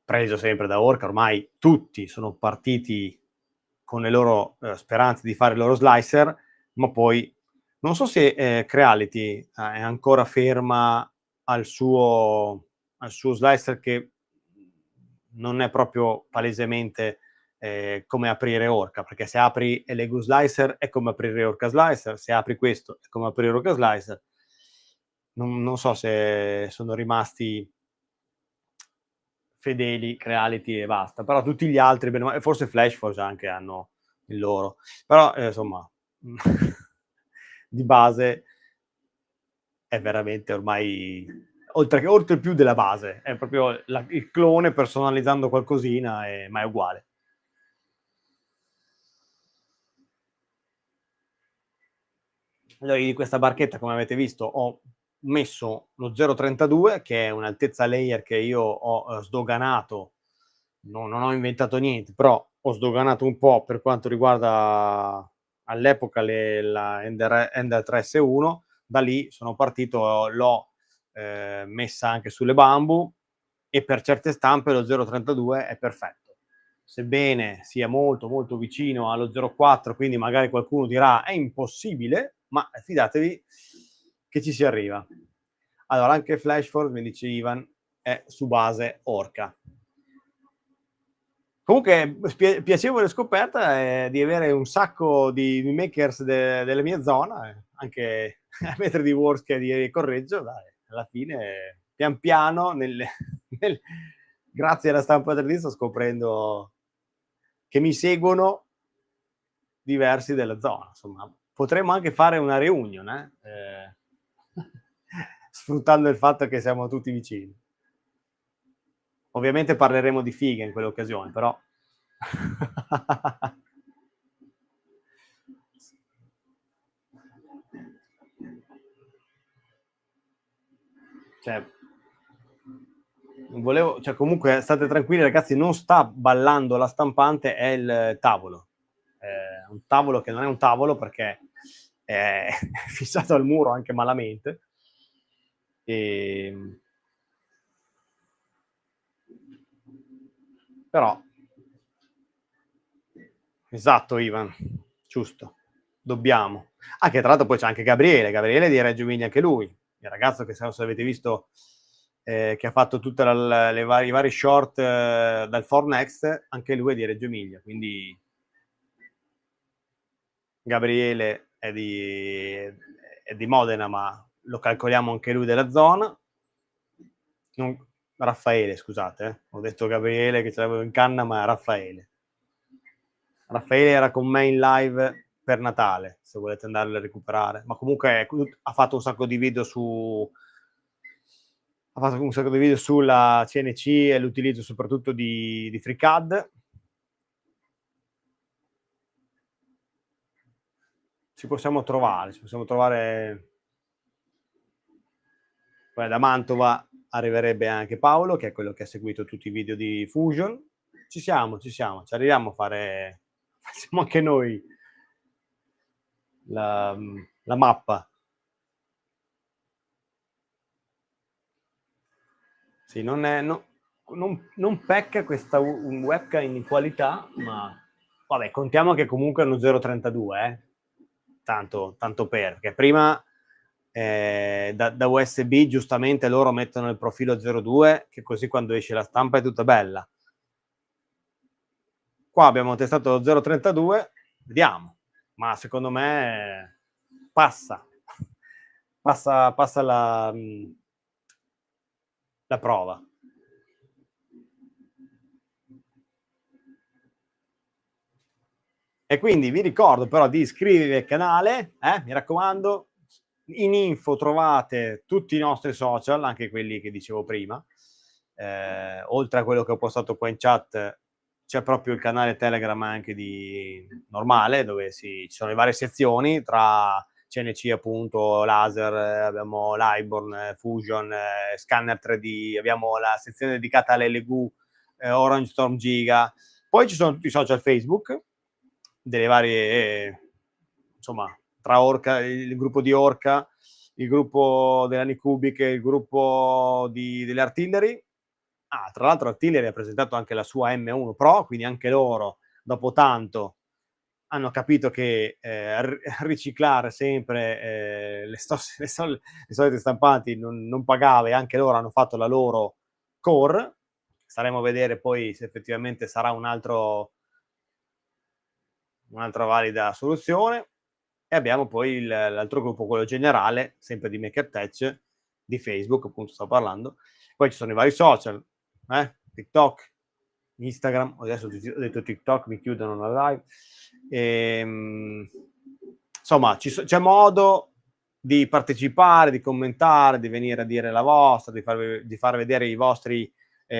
preso sempre da Orca. Ormai tutti sono partiti con le loro speranze di fare il loro slicer, ma poi non so se Creality è ancora ferma al suo slicer, che non è proprio palesemente come aprire Orca, perché se apri Lego Slicer è come aprire Orca Slicer, se apri questo è come aprire Orca Slicer. Non so se sono rimasti fedeli Creality e basta, però tutti gli altri, forse Flashforge anche hanno il loro, però insomma di base è veramente ormai oltre più della base, è proprio il clone personalizzando qualcosina, ma è uguale. Allora, di questa barchetta, come avete visto, ho messo lo 0,32, che è un'altezza layer che io ho sdoganato, non ho inventato niente, però ho sdoganato un po' per quanto riguarda all'epoca la Ender 3S1. Da lì sono partito, l'ho messa anche sulle bambù, e per certe stampe lo 0,32 è perfetto. Sebbene sia molto molto vicino allo 0,4, quindi magari qualcuno dirà è impossibile, ma fidatevi che ci si arriva. Allora, anche Flashforce, mi dice Ivan, è su base Orca. Comunque, piacevole scoperta è di avere un sacco di makers delle mie zone, anche a metri di Worsk e di Correggio. Dai, alla fine, pian piano, grazie alla stampa 3D, sto scoprendo che mi seguono diversi della zona. Insomma, potremmo anche fare una reunion, sfruttando il fatto che siamo tutti vicini. Ovviamente parleremo di fighe in quell'occasione, però cioè, comunque state tranquilli ragazzi, non sta ballando la stampante, è il tavolo. È un tavolo che non è un tavolo, perché è fissato al muro anche malamente. Però esatto, Ivan, giusto, dobbiamo. Che tra l'altro poi c'è anche Gabriele di Reggio Emilia, anche lui, il ragazzo che, se avete visto, che ha fatto tutti i vari short dal For Next, anche lui è di Reggio Emilia, quindi Gabriele è di Modena, ma lo calcoliamo anche lui della zona. Raffaele, scusate, ho detto Gabriele che ce l'avevo in canna, ma è Raffaele. Raffaele era con me in live per Natale, se volete andarlo a recuperare, ma comunque ha fatto un sacco di video sulla CNC e l'utilizzo soprattutto di FreeCAD. ci possiamo trovare. Poi da Mantova arriverebbe anche Paolo, che è quello che ha seguito tutti i video di Fusion. Ci siamo, ci arriviamo a fare, facciamo anche noi la mappa. Sì, non pecca questa webcam in qualità, ma vabbè, contiamo che comunque è uno 0,32, tanto per, perché prima da USB giustamente loro mettono il profilo 0,2, che così quando esce la stampa è tutta bella. Qua abbiamo testato lo 0,32, vediamo, ma secondo me passa la prova. E quindi vi ricordo però di iscrivervi al canale, mi raccomando. In info trovate tutti i nostri social, anche quelli che dicevo prima. Oltre a quello che ho postato qua in chat, c'è proprio il canale Telegram anche di normale, dove ci sono le varie sezioni tra CNC, appunto, laser, abbiamo Lighborn, Fusion, scanner 3D, abbiamo la sezione dedicata all'LGU, Orange Storm Giga. Poi ci sono tutti i social Facebook delle varie, insomma, tra Orca, il gruppo di Orca, il gruppo dell'Anicubic, il gruppo delle Artillery. Tra l'altro Artillery ha presentato anche la sua M1 Pro, quindi anche loro, dopo tanto, hanno capito che riciclare sempre le solite stampanti non pagava, e anche loro hanno fatto la loro core. Staremo a vedere poi se effettivamente sarà un'altra valida soluzione. E abbiamo poi l'altro gruppo, quello generale, sempre di MakerTech, di Facebook, appunto sto parlando. Poi ci sono i vari social, TikTok, Instagram. Adesso ho detto TikTok, mi chiudono la live. Insomma, c'è modo di partecipare, di commentare, di venire a dire la vostra, di far vedere i vostri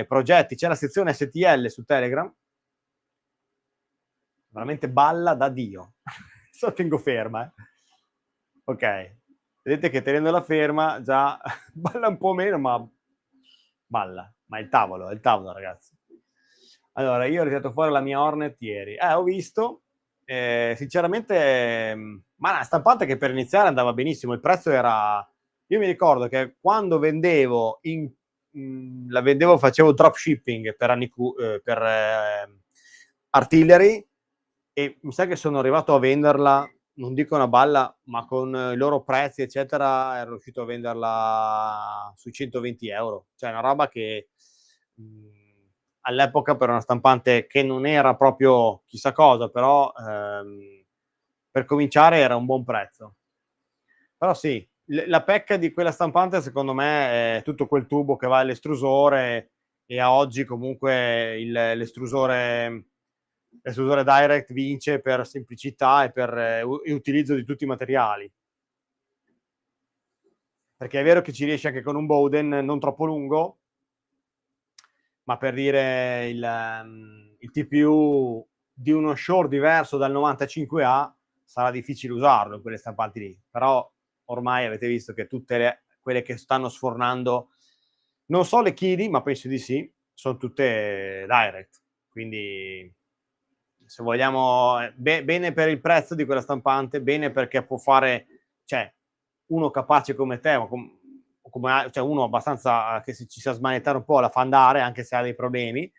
progetti. C'è la sezione STL su Telegram, veramente balla da Dio. Adesso tengo ferma, ok, vedete che tenendola ferma già balla un po' meno, ma balla. Ma è il tavolo, ragazzi. Allora, io ho ritirato fuori la mia Hornet ieri, ho visto, sinceramente, ma una stampante che per iniziare andava benissimo. Il prezzo era, io mi ricordo che quando vendevo la vendevo, facevo dropshipping per Artillery, e mi sa che sono arrivato a venderla, non dico una balla, ma con i loro prezzi eccetera ero riuscito a venderla sui 120 euro, cioè una roba che all'epoca per una stampante che non era proprio chissà cosa, però per cominciare era un buon prezzo. Però sì, la pecca di quella stampante secondo me è tutto quel tubo che va all'estrusore, e a oggi comunque l'estrusore direct vince per semplicità e per utilizzo di tutti i materiali. Perché è vero che ci riesce anche con un Bowden non troppo lungo, ma per dire il TPU di uno Shore diverso dal 95A sarà difficile usarlo in quelle stampanti lì. Però ormai avete visto che tutte quelle che stanno sfornando, non so le Kiddy, ma penso di sì, sono tutte direct. Quindi se vogliamo, bene per il prezzo di quella stampante, bene perché può fare, cioè, uno capace come te, cioè uno abbastanza che ci sa smanettare un po', la fa andare, anche se ha dei problemi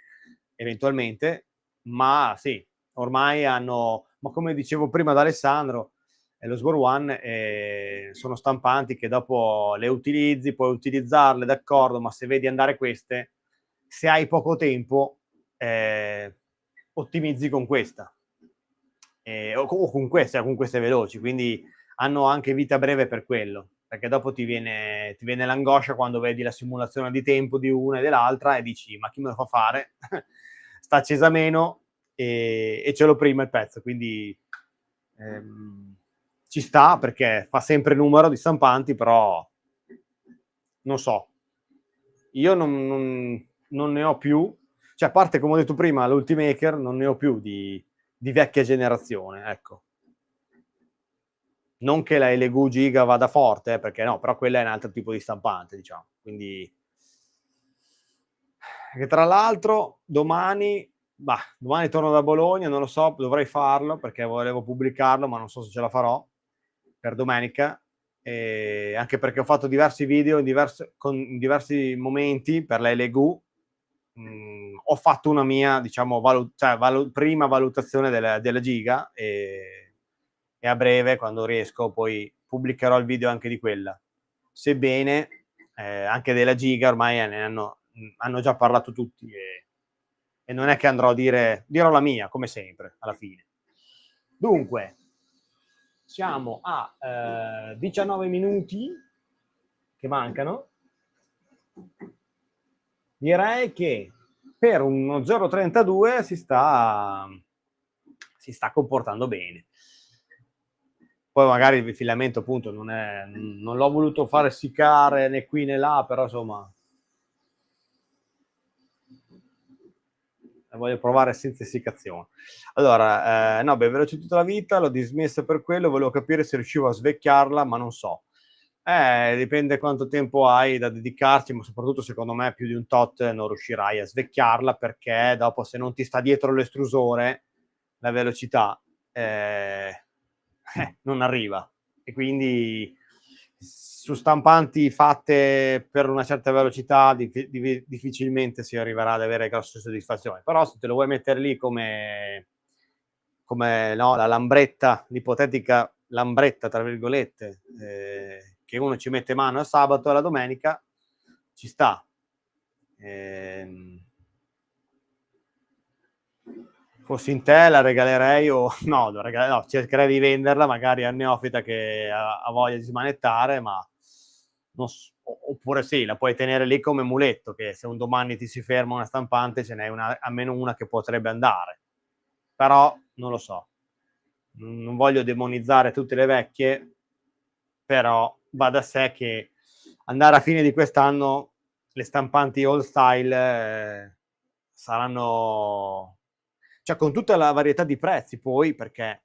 eventualmente. Ma sì, ormai hanno, ma come dicevo prima ad Alessandro, lo Sgor One sono stampanti che dopo le utilizzi, puoi utilizzarle, d'accordo, ma se vedi andare queste, se hai poco tempo, ottimizzi con questa, o con queste veloci, quindi hanno anche vita breve per quello, perché dopo ti viene l'angoscia quando vedi la simulazione di tempo di una e dell'altra e dici ma chi me lo fa fare? Sta accesa meno e ce l'ho prima il pezzo, quindi ci sta perché fa sempre numero di stampanti, però non so, io non ne ho più, cioè a parte come ho detto prima l'Ultimaker, non ne ho più di vecchia generazione, ecco. Non che la LGU Giga vada forte, perché no, però quella è un altro tipo di stampante, diciamo. Quindi, che tra l'altro domani torno da Bologna, non lo so, dovrei farlo perché volevo pubblicarlo, ma non so se ce la farò per domenica, anche perché ho fatto diversi video in diversi momenti per la LGU. Ho fatto una mia, diciamo, prima valutazione della Giga, e a breve, quando riesco, poi pubblicherò il video anche di quella. Sebbene anche della Giga ormai hanno già parlato tutti, e non è che andrò a dirò la mia, come sempre, alla fine. Dunque, siamo a 19 minuti che mancano. Direi che per uno 0,32 si sta comportando bene. Poi magari il filamento appunto non l'ho voluto fare essiccare né qui né là, però insomma voglio provare senza essiccazione. Allora, no, beh, veloce tutta la vita, l'ho dismessa per quello, volevo capire se riuscivo a svecchiarla, ma non so. Dipende quanto tempo hai da dedicarci, ma soprattutto secondo me più di un tot non riuscirai a svecchiarla, perché dopo, se non ti sta dietro l'estrusore, la velocità non arriva. E quindi su stampanti fatte per una certa velocità difficilmente si arriverà ad avere grosse soddisfazioni. Però se te lo vuoi mettere lì come no, la lambretta, l'ipotetica lambretta tra virgolette, che uno ci mette mano al sabato e alla domenica, ci sta. Fossi in te la regalerei, o no, cercherei di venderla magari al neofita che ha voglia di smanettare, ma oppure sì, la puoi tenere lì come muletto, che se un domani ti si ferma una stampante ce n'è almeno una che potrebbe andare. Però non lo so, non voglio demonizzare tutte le vecchie, però va da sé che andare a fine di quest'anno le stampanti old style saranno, cioè, con tutta la varietà di prezzi, poi, perché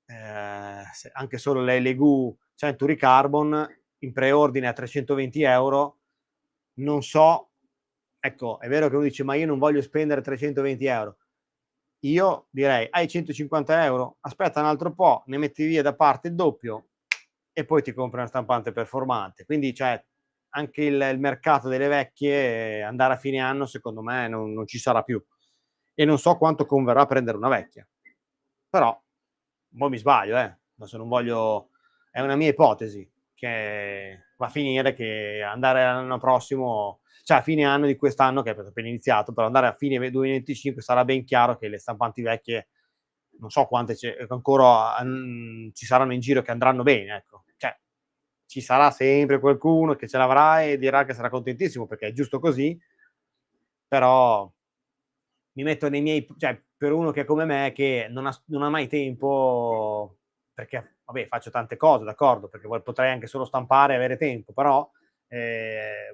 anche solo le LGU Century Carbon in preordine a 320 euro, non so, ecco, è vero che uno dice ma io non voglio spendere 320 euro, io direi hai 150 euro, aspetta un altro po', ne metti via da parte il doppio e poi ti compri una stampante performante. Quindi, cioè, anche il mercato delle vecchie, andare a fine anno secondo me non ci sarà più, e non so quanto converrà prendere una vecchia, però poi mi sbaglio, adesso non voglio, è una mia ipotesi, che va a finire che andare l'anno prossimo, cioè a fine anno di quest'anno, che è appena iniziato, però andare a fine 2025 sarà ben chiaro che le stampanti vecchie, non so quante ancora ci saranno in giro che andranno bene, ecco. Cioè, ci sarà sempre qualcuno che ce l'avrà e dirà che sarà contentissimo, perché è giusto così, però mi metto nei miei, cioè, per uno che è come me, che non ha mai tempo, perché vabbè, faccio tante cose, d'accordo, perché potrei anche solo stampare e avere tempo, però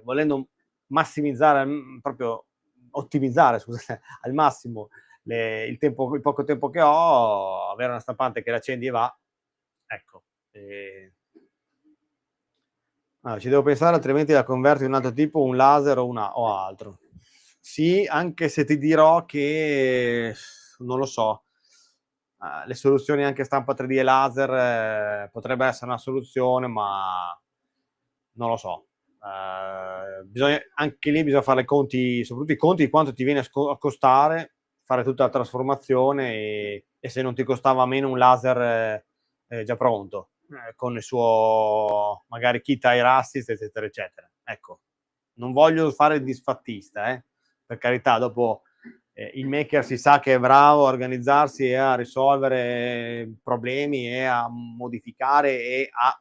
volendo massimizzare, proprio ottimizzare, scusate, al massimo il poco tempo che ho, avere una stampante che la accendi e va, ecco. Ci devo pensare, altrimenti la converto in un altro tipo, un laser o altro. Sì, anche se ti dirò che non lo so, le soluzioni anche stampa 3D e laser potrebbe essere una soluzione, ma non lo so. Anche lì bisogna fare i conti, soprattutto i conti di quanto ti viene a costare fare tutta la trasformazione, e se non ti costava meno un laser già pronto, con il suo magari kit air assist, eccetera eccetera. Ecco, non voglio fare il disfattista, per carità. Dopo il maker si sa che è bravo a organizzarsi e a risolvere problemi e a modificare e a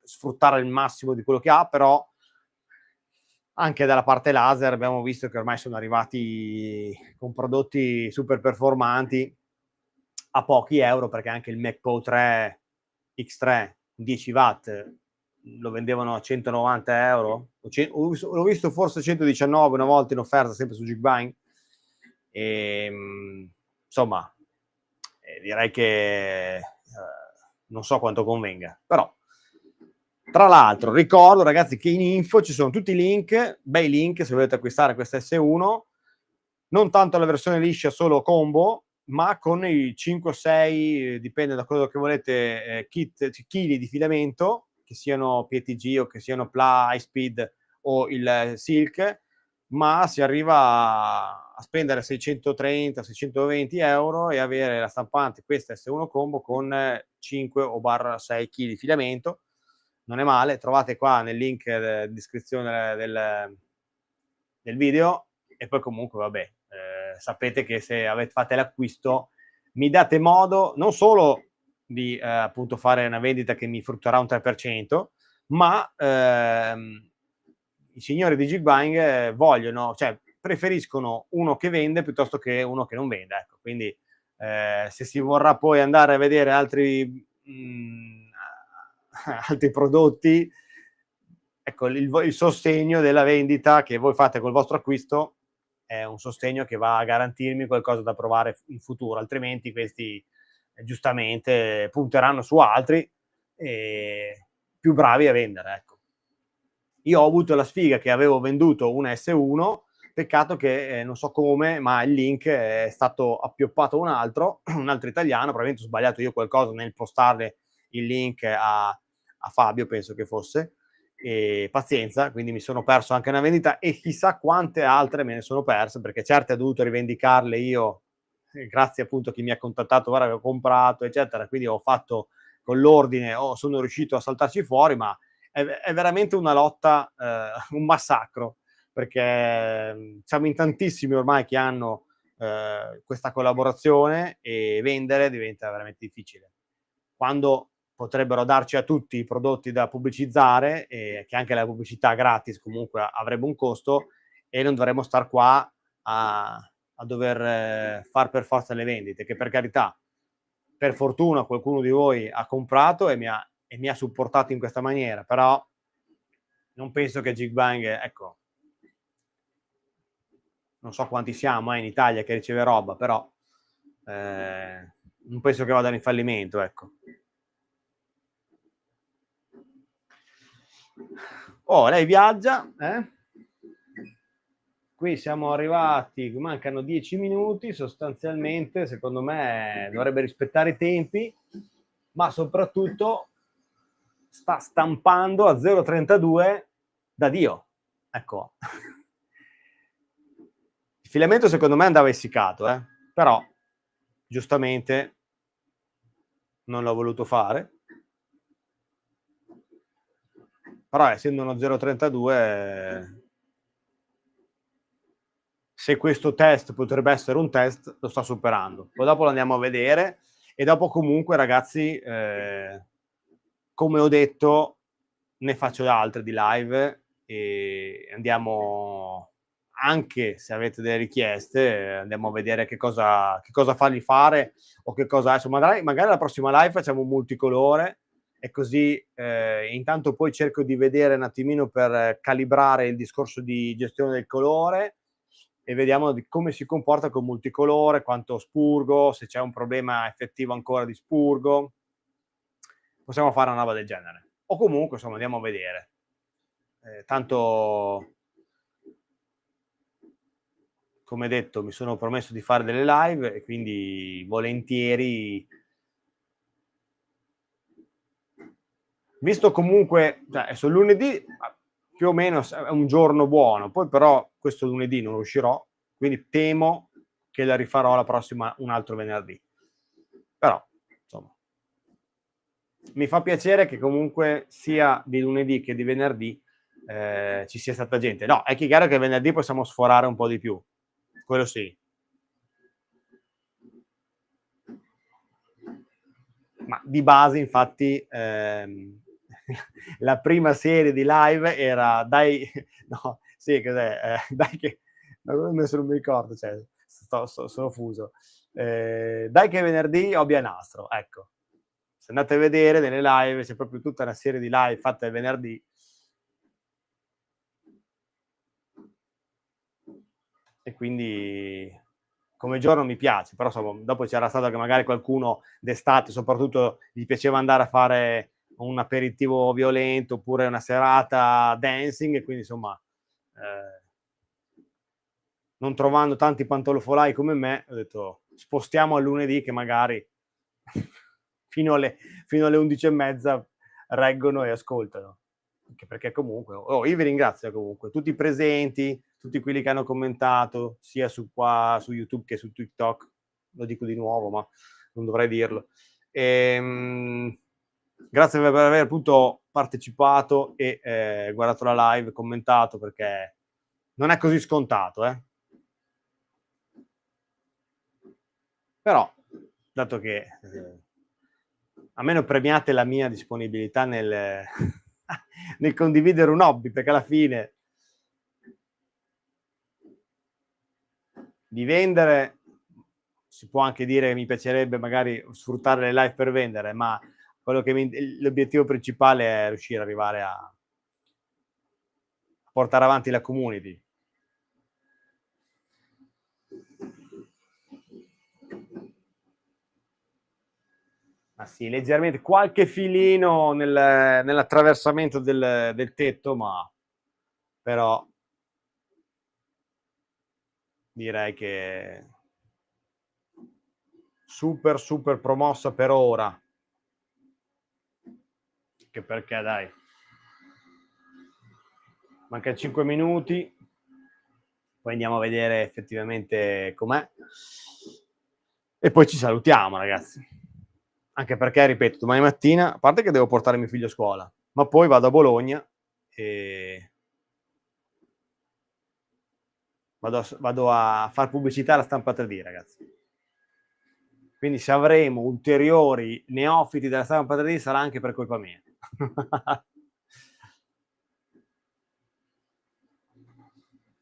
sfruttare il massimo di quello che ha, però anche dalla parte laser abbiamo visto che ormai sono arrivati con prodotti super performanti a pochi euro, perché anche il MacPo 3 X3 10 watt lo vendevano a 190 euro, l'ho visto forse 119 una volta in offerta, sempre su Geekbuying, e insomma direi che non so quanto convenga, però. Tra l'altro, ricordo ragazzi che in info ci sono tutti i link, bei link se volete acquistare questa S1, non tanto la versione liscia solo combo, ma con i 5 o 6, dipende da quello che volete, chili di filamento, che siano PETG o che siano PLA, High Speed o il Silk, ma si arriva a spendere 630-620 euro e avere la stampante questa S1 combo con 5 o barra 6 kg di filamento. Non è male, trovate qua nel link di descrizione del video. E poi comunque vabbè, sapete che se fate l'acquisto mi date modo non solo di appunto fare una vendita che mi frutterà un 3%, ma i signori di Jigbuying vogliono, cioè preferiscono uno che vende piuttosto che uno che non vende, ecco. Quindi se si vorrà poi andare a vedere altri prodotti, ecco, il sostegno della vendita che voi fate col vostro acquisto è un sostegno che va a garantirmi qualcosa da provare in futuro, altrimenti questi giustamente punteranno su altri e più bravi a vendere, ecco. Io ho avuto la sfiga che avevo venduto una S1, peccato che non so come, ma il link è stato appioppato un altro italiano, probabilmente ho sbagliato io qualcosa nel postarle il link a Fabio, penso che fosse, e pazienza, quindi mi sono perso anche una vendita e chissà quante altre me ne sono perse, perché certe ho dovuto rivendicarle io, grazie appunto a chi mi ha contattato, guarda che ho comprato, eccetera, quindi ho fatto con l'ordine, sono riuscito a saltarci fuori, ma è veramente una lotta, un massacro, perché siamo in tantissimi ormai che hanno questa collaborazione e vendere diventa veramente difficile. Quando potrebbero darci a tutti i prodotti da pubblicizzare, che anche la pubblicità gratis comunque avrebbe un costo, e non dovremmo star qua a dover far per forza le vendite, che per carità, per fortuna qualcuno di voi ha comprato e mi ha supportato in questa maniera, però non penso che Jigbuying, ecco, non so quanti siamo in Italia che riceve roba, però non penso che vada in fallimento, ecco. Lei viaggia, qui siamo arrivati, mancano 10 minuti, sostanzialmente secondo me dovrebbe rispettare i tempi, ma soprattutto sta stampando a 0,32 da Dio, ecco. Il filamento secondo me andava essiccato, però giustamente non l'ho voluto fare, però essendo uno 0,32, se questo test potrebbe essere un test, lo sta superando. Poi dopo lo andiamo a vedere e dopo comunque ragazzi, come ho detto, ne faccio altre di live e andiamo, anche se avete delle richieste, andiamo a vedere che cosa fargli fare o che cosa adesso magari la prossima live facciamo un multicolore e così intanto poi cerco di vedere un attimino per calibrare il discorso di gestione del colore e vediamo di come si comporta con multicolore, quanto spurgo, se c'è un problema effettivo ancora di spurgo. Possiamo fare una roba del genere. O comunque, insomma, andiamo a vedere. Tanto, come detto, mi sono promesso di fare delle live e quindi volentieri, visto comunque, cioè, adesso lunedì più o meno è un giorno buono, poi però questo lunedì non uscirò, quindi temo che la rifarò la prossima un altro venerdì. Però, insomma, mi fa piacere che comunque sia di lunedì che di venerdì ci sia stata gente. No, è chiaro che venerdì possiamo sforare un po' di più, quello sì. Ma di base, infatti, la prima serie di live era dai, no, sì, cos'è? Dai che, non mi ricordo, cioè, sono fuso. Dai che venerdì Obbia Nastro, ecco. Se andate a vedere nelle live, c'è proprio tutta una serie di live fatte il venerdì. E quindi come giorno mi piace, però insomma, dopo c'era stato che magari qualcuno d'estate soprattutto gli piaceva andare a fare un aperitivo violento oppure una serata dancing e quindi insomma non trovando tanti pantalofolai come me ho detto spostiamo al lunedì che magari fino alle 11:30 reggono e ascoltano. Anche perché comunque io vi ringrazio comunque tutti i presenti, tutti quelli che hanno commentato sia su YouTube che su TikTok, lo dico di nuovo ma non dovrei dirlo. Grazie per aver appunto partecipato e guardato la live, commentato, perché non è così scontato, Però, dato che almeno premiate la mia disponibilità nel nel condividere un hobby, perché alla fine di vendere si può anche dire che mi piacerebbe magari sfruttare le live per vendere, ma quello che l'obiettivo principale è riuscire ad arrivare a portare avanti la community. Ma sì, leggermente, qualche filino nell'attraversamento del tetto, ma però direi che super super promossa per ora, che perché dai, mancano 5 minuti, poi andiamo a vedere effettivamente com'è e poi ci salutiamo, ragazzi. Anche perché, ripeto, domani mattina, a parte che devo portare mio figlio a scuola, ma poi vado a Bologna e vado a far pubblicità alla stampa 3D, ragazzi. Quindi se avremo ulteriori neofiti della stampa 3D sarà anche per colpa mia.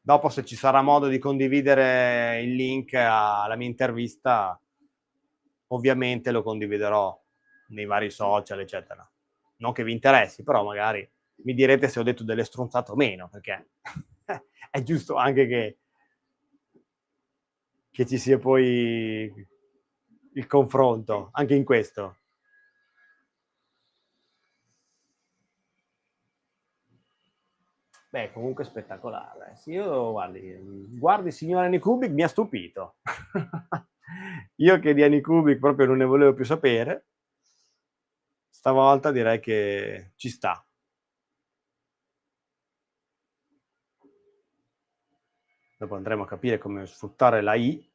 Dopo, se ci sarà modo di condividere il link alla mia intervista, ovviamente lo condividerò nei vari social, eccetera. Non che vi interessi, però magari mi direte se ho detto delle stronzate o meno, perché è giusto anche che ci sia poi il confronto, anche in questo. Beh, comunque spettacolare. Sì, io guardi signor Annie Kubik mi ha stupito. Io che di Annie Kubik proprio non ne volevo più sapere, stavolta direi che ci sta. Dopo andremo a capire come sfruttare la I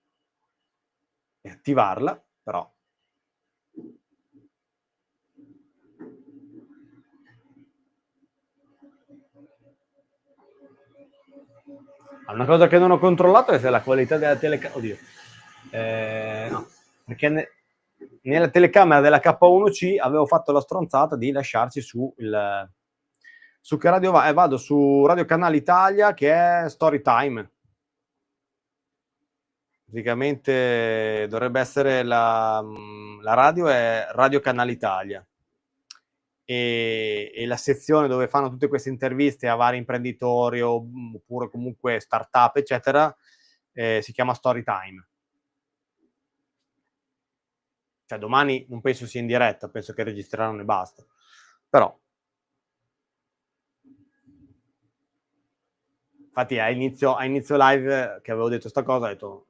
e attivarla, però una cosa che non ho controllato è se la qualità della telecamera. Oddio. No, perché nella telecamera della K1C avevo fatto la stronzata di lasciarci su che radio va? Vado su Radio Canale Italia, che è Storytime. Praticamente dovrebbe essere la radio è Radio Canale Italia. E la sezione dove fanno tutte queste interviste a vari imprenditori oppure comunque startup, eccetera, si chiama Storytime. Cioè, domani non penso sia in diretta, penso che registreranno e basta. Però, infatti a inizio live che avevo detto sta cosa, ho detto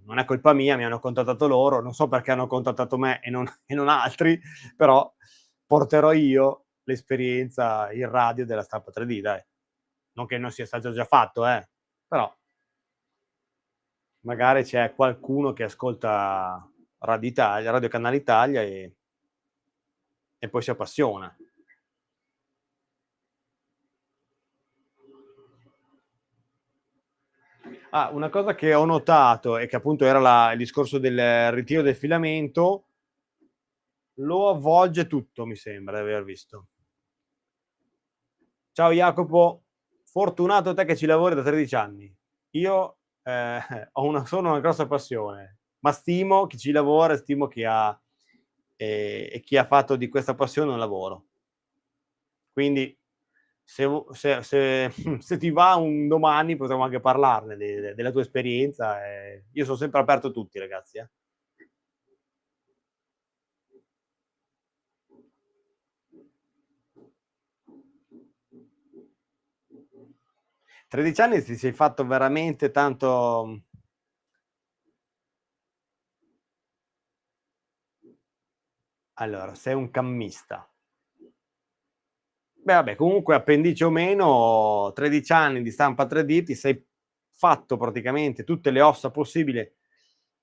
non è colpa mia, mi hanno contattato loro, non so perché hanno contattato me e non altri, però porterò io l'esperienza in radio della stampa 3D, dai. Non che non sia stato già fatto, però magari c'è qualcuno che ascolta Radio Italia, Radio Canale Italia e poi si appassiona. Una cosa che ho notato e che appunto era il discorso del ritiro del filamento, lo avvolge tutto, mi sembra di aver visto. Ciao Jacopo, fortunato te che ci lavori da 13 anni. Io ho solo una grossa passione, ma stimo chi ci lavora, stimo chi ha e chi ha fatto di questa passione un lavoro. Quindi se ti va un domani potremmo anche parlarne della tua esperienza, io son sempre aperto a tutti ragazzi, 13 anni ti sei fatto veramente tanto. Allora, sei un cammista. Beh, vabbè, comunque appendice o meno, 13 anni di stampa 3D, ti sei fatto praticamente tutte le ossa possibili,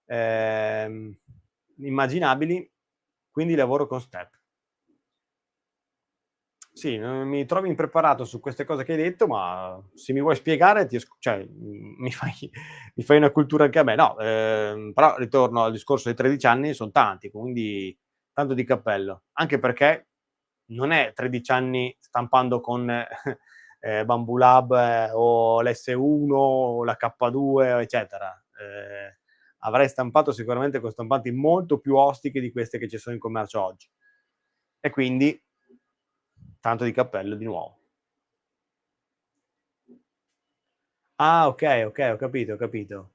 ehm, immaginabili, quindi lavoro con step. Sì, mi trovi impreparato su queste cose che hai detto, ma se mi vuoi spiegare ti cioè, mi fai una cultura anche a me. No, però ritorno al discorso dei 13 anni, son tanti, quindi tanto di cappello. Anche perché non è 13 anni stampando con, Bambu Lab o l'S1 o la K2 eccetera. Avrei stampato sicuramente con stampanti molto più ostiche di queste che ci sono in commercio oggi. E quindi tanto di cappello di nuovo. Ah, okay, okay, ho capito, ho capito.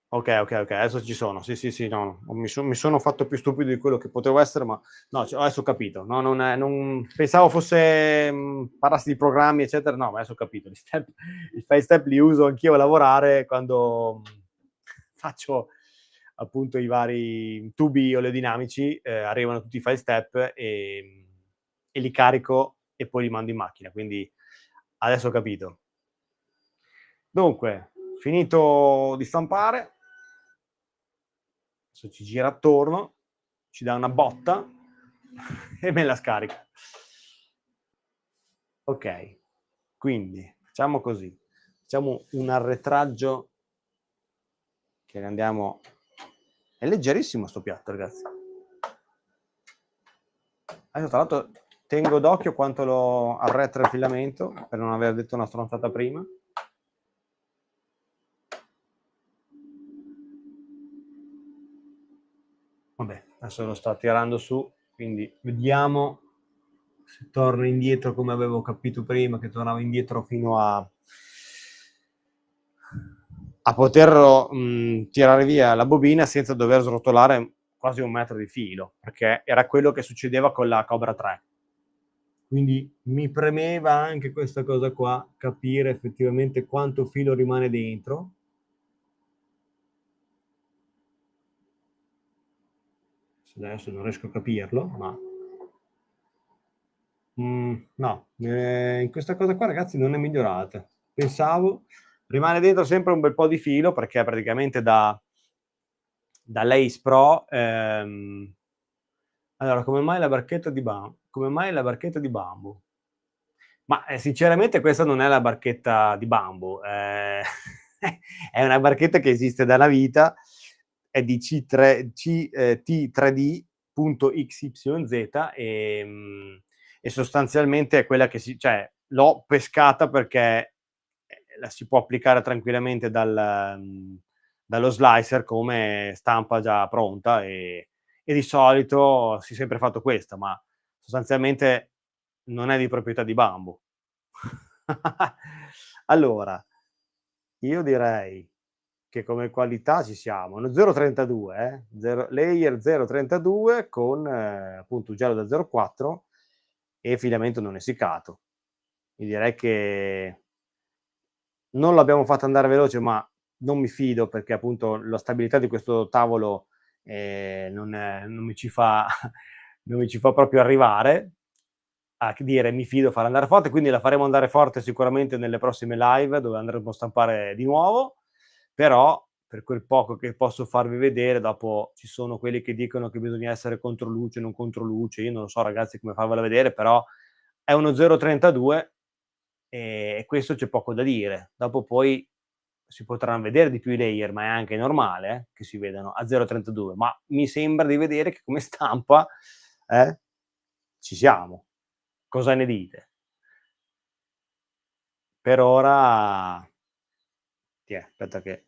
Okay, okay, okay, adesso ci sono. Sì, sì, sì, no, no, mi sono fatto più stupido di quello che potevo essere, ma no, adesso ho capito. No, non pensavo fosse parlassi di programmi, eccetera. No, ma adesso ho capito. Gli step i file step li uso anch'io a lavorare quando, faccio appunto i vari tubi oleodinamici, arrivano tutti i file step, e li carico e poi li mando in macchina. Quindi adesso ho capito. Dunque, finito di stampare, adesso ci gira attorno, ci dà una botta e me la scarica. Ok, quindi facciamo così, facciamo un arretraggio che andiamo. È leggerissimo sto piatto, ragazzi. Adesso tra l'altro tengo d'occhio quanto lo arretra il filamento, per non aver detto una stronzata prima. Vabbè, adesso lo sto tirando su, quindi vediamo se torno indietro come avevo capito prima, che tornavo indietro fino a poter tirare via la bobina senza dover srotolare quasi 1 metro di filo, perché era quello che succedeva con la Cobra 3. Quindi mi premeva anche questa cosa qua, capire effettivamente quanto filo rimane dentro. Adesso non riesco a capirlo, ma no, in questa cosa qua ragazzi non è migliorata. Pensavo rimane dentro sempre un bel po' di filo perché praticamente dall'Ace Pro, allora come mai la barchetta di bambu? Ma, sinceramente questa non è la barchetta di bambu, è una barchetta che esiste da una vita, è di T3D.xyz, e sostanzialmente è quella che cioè l'ho pescata perché, la si può applicare tranquillamente dallo slicer come stampa già pronta, e di solito si è sempre fatto questo, ma sostanzialmente non è di proprietà di Bambu. Allora, io direi che come qualità ci siamo. Uno 0,32 layer 0,32 con, appunto un gelo da 0,4 e filamento non essiccato. Io direi che non l'abbiamo fatta andare veloce, ma non mi fido perché appunto la stabilità di questo tavolo, non mi ci fa non mi ci fa proprio arrivare a dire mi fido a farla andare forte, quindi la faremo andare forte sicuramente nelle prossime live dove andremo a stampare di nuovo, però per quel poco che posso farvi vedere, dopo ci sono quelli che dicono che bisogna essere controluce, non controluce, io non lo so ragazzi come farvela vedere, però è uno 0,32, e questo c'è poco da dire. Dopo poi si potranno vedere di più i layer, ma è anche normale, che si vedano a 0,32, ma mi sembra di vedere che come stampa, ci siamo. Cosa ne dite? Per ora aspetta che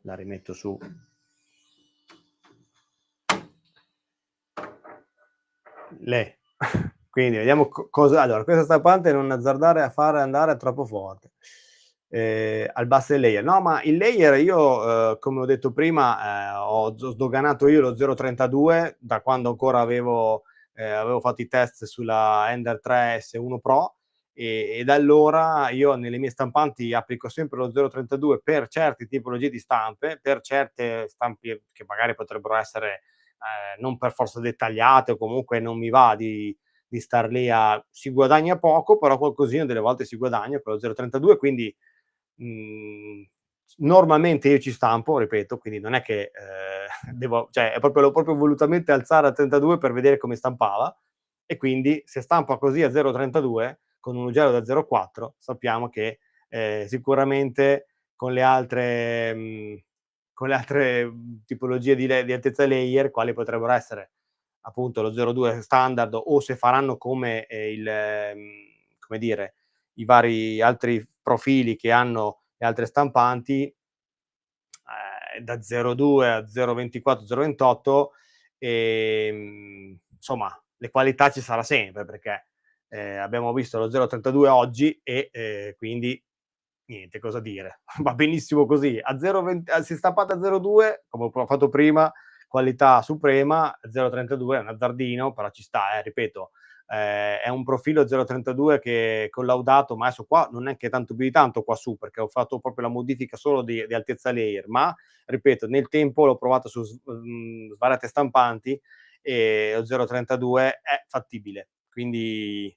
la rimetto su. Le Quindi vediamo cosa allora, questa stampante non azzardare a fare andare troppo forte. Al basso il layer. No, ma il layer io, come ho detto prima, ho sdoganato io lo 0.32 da quando ancora avevo fatto i test sulla Ender 3 S1 Pro, e da allora io nelle mie stampanti applico sempre lo 0.32 per certe tipologie di stampe, per certe stampe che magari potrebbero essere, non per forza dettagliate, o comunque non mi va di star lì a si guadagna poco, però qualcosina delle volte si guadagna con lo 0,32, quindi normalmente io ci stampo, ripeto, quindi non è che devo, cioè è proprio, l'ho proprio volutamente alzare a 32 per vedere come stampava, e quindi se stampa così a 0,32 con un gelo da 0,4 sappiamo che sicuramente con le altre tipologie di altezza layer, quali potrebbero essere appunto lo 0,2 standard, o se faranno come come dire, i vari altri profili che hanno le altre stampanti, da 0,2 a 0,24, 0,28, insomma, le qualità ci sarà sempre, perché abbiamo visto lo 0,32 oggi e quindi niente, cosa dire. Va benissimo così. A 0,20, se stampate a 0,2, come ho fatto prima, qualità suprema. A 0,32 è un azzardino, però ci sta, ripeto. È un profilo 0,32 che collaudato, ma adesso qua non è che tanto più di tanto qua su, perché ho fatto proprio la modifica solo di altezza layer, ma ripeto, nel tempo l'ho provato su svariate stampanti e lo 0,32 è fattibile. Quindi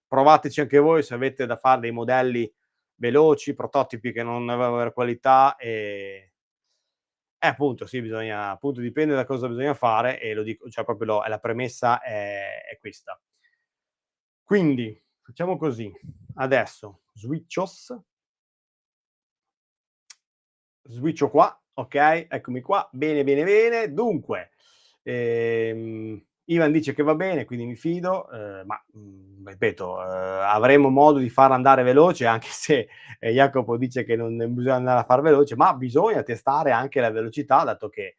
provateci anche voi se avete da fare dei modelli veloci, prototipi che non avevano qualità, appunto sì, bisogna, appunto dipende da cosa bisogna fare, e lo dico, cioè proprio è la premessa è questa. Quindi facciamo così, adesso switcho qua, okay, eccomi qua, bene, bene, bene. Dunque, Ivan dice che va bene, quindi mi fido, ma, ripeto, avremo modo di far andare veloce, anche se, Jacopo dice che non bisogna andare a far veloce, ma bisogna testare anche la velocità, dato che,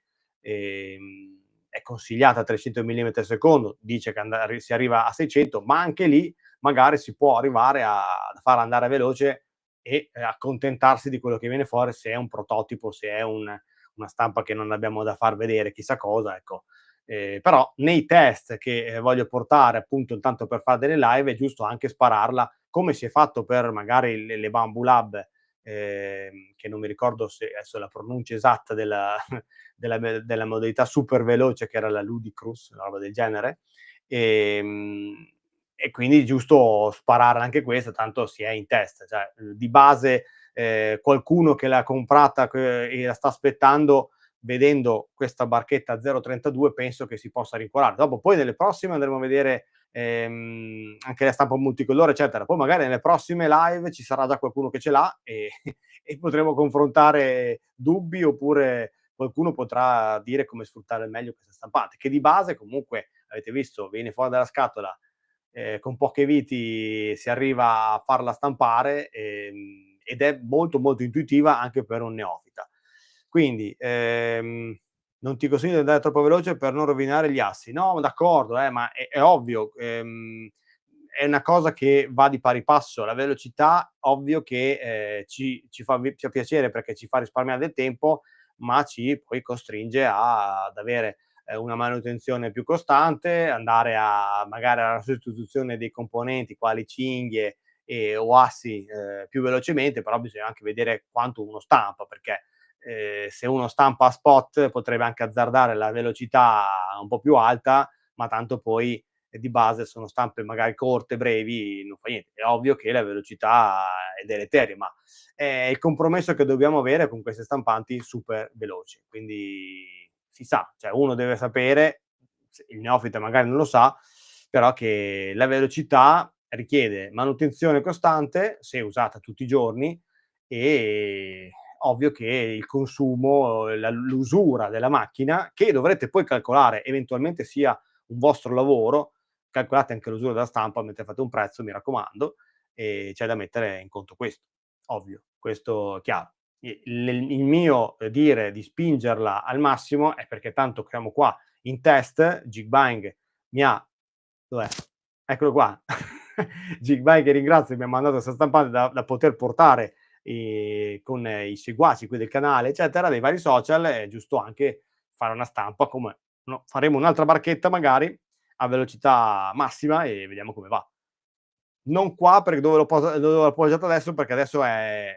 è consigliata a 300 millimetri al secondo, dice che si arriva a 600, ma anche lì magari si può arrivare a far andare veloce e accontentarsi di quello che viene fuori, se è un prototipo, se è una stampa che non abbiamo da far vedere chissà cosa, ecco. Però nei test che voglio portare, appunto, intanto per fare delle live, è giusto anche spararla, come si è fatto per magari le Bambu Lab, che non mi ricordo se adesso la pronuncia esatta della modalità super veloce, che era la Ludicrous, una roba del genere. Ehm, e quindi giusto sparare anche questa, tanto si è in test, cioè di base qualcuno che l'ha comprata e la sta aspettando, vedendo questa barchetta 0,32 penso che si possa rincuorare. Dopo poi nelle prossime andremo a vedere anche la stampa multicolore, eccetera. Poi magari nelle prossime live ci sarà già qualcuno che ce l'ha e potremo confrontare dubbi, oppure qualcuno potrà dire come sfruttare al meglio queste stampante, che di base comunque avete visto, viene fuori dalla scatola, con poche viti si arriva a farla stampare, ed è molto, molto intuitiva anche per un neofita. Quindi, non ti consiglio di andare troppo veloce per non rovinare gli assi. No, d'accordo, ma è ovvio, è una cosa che va di pari passo. La velocità, ovvio che ci fa piacere perché ci fa risparmiare del tempo, ma ci poi costringe ad avere una manutenzione più costante, andare a magari alla sostituzione dei componenti quali cinghie o assi più velocemente, però bisogna anche vedere quanto uno stampa, perché se uno stampa a spot potrebbe anche azzardare la velocità un po' più alta, ma tanto poi di base sono stampe magari corte, brevi, non fa niente. È ovvio che la velocità è deleteria, ma è il compromesso che dobbiamo avere con queste stampanti super veloci. Quindi si sa, cioè uno deve sapere, il neofita magari non lo sa, però che la velocità richiede manutenzione costante, se usata tutti i giorni, e ovvio che il consumo, l'usura della macchina, che dovrete poi calcolare, eventualmente sia un vostro lavoro, calcolate anche l'usura della stampa mentre fate un prezzo, mi raccomando, e c'è da mettere in conto questo, ovvio, questo è chiaro. Il mio dire di spingerla al massimo è perché tanto siamo qua in test, Jigbang mi ha, dov'è? Eccolo qua. Gigbai che ringrazio, mi ha mandato 'sta stampante da poter portare, con i seguaci qui del canale, eccetera, dei vari social. È giusto anche fare una stampa come no, faremo un'altra barchetta magari a velocità massima e vediamo come va. Non qua perché dove l'ho appoggiato adesso, perché adesso è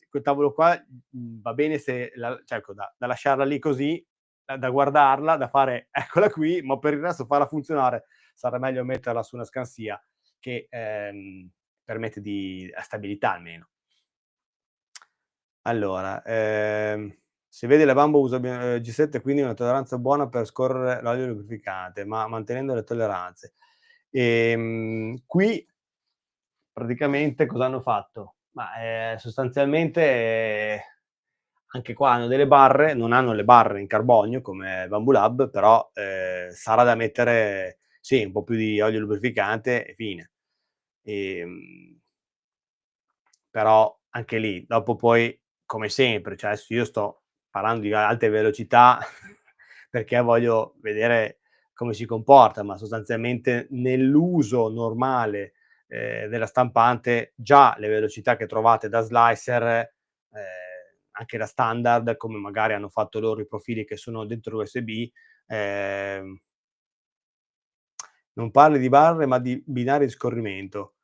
quel tavolo qua, va bene se la cioè ecco, da lasciarla lì così, da guardarla, da fare: "Eccola qui", ma per il resto farla funzionare sarà meglio metterla su una scansia che, permette di stabilità almeno. Allora, si vede la Bambo usa G7, quindi una tolleranza buona per scorrere l'olio lubrificante, ma mantenendo le tolleranze. Qui praticamente cosa hanno fatto? Ma, sostanzialmente anche qua hanno delle barre, non hanno le barre in carbonio come Bambu Lab, però, sarà da mettere, sì, un po' più di olio lubrificante e fine. Ehm Però anche lì, dopo poi, come sempre, cioè adesso io sto parlando di alte velocità perché voglio vedere come si comporta, ma sostanzialmente nell'uso normale, della stampante, già le velocità che trovate da slicer, anche da standard, come magari hanno fatto loro i profili che sono dentro l'USB, ehm, non parli di barre ma di binari di scorrimento.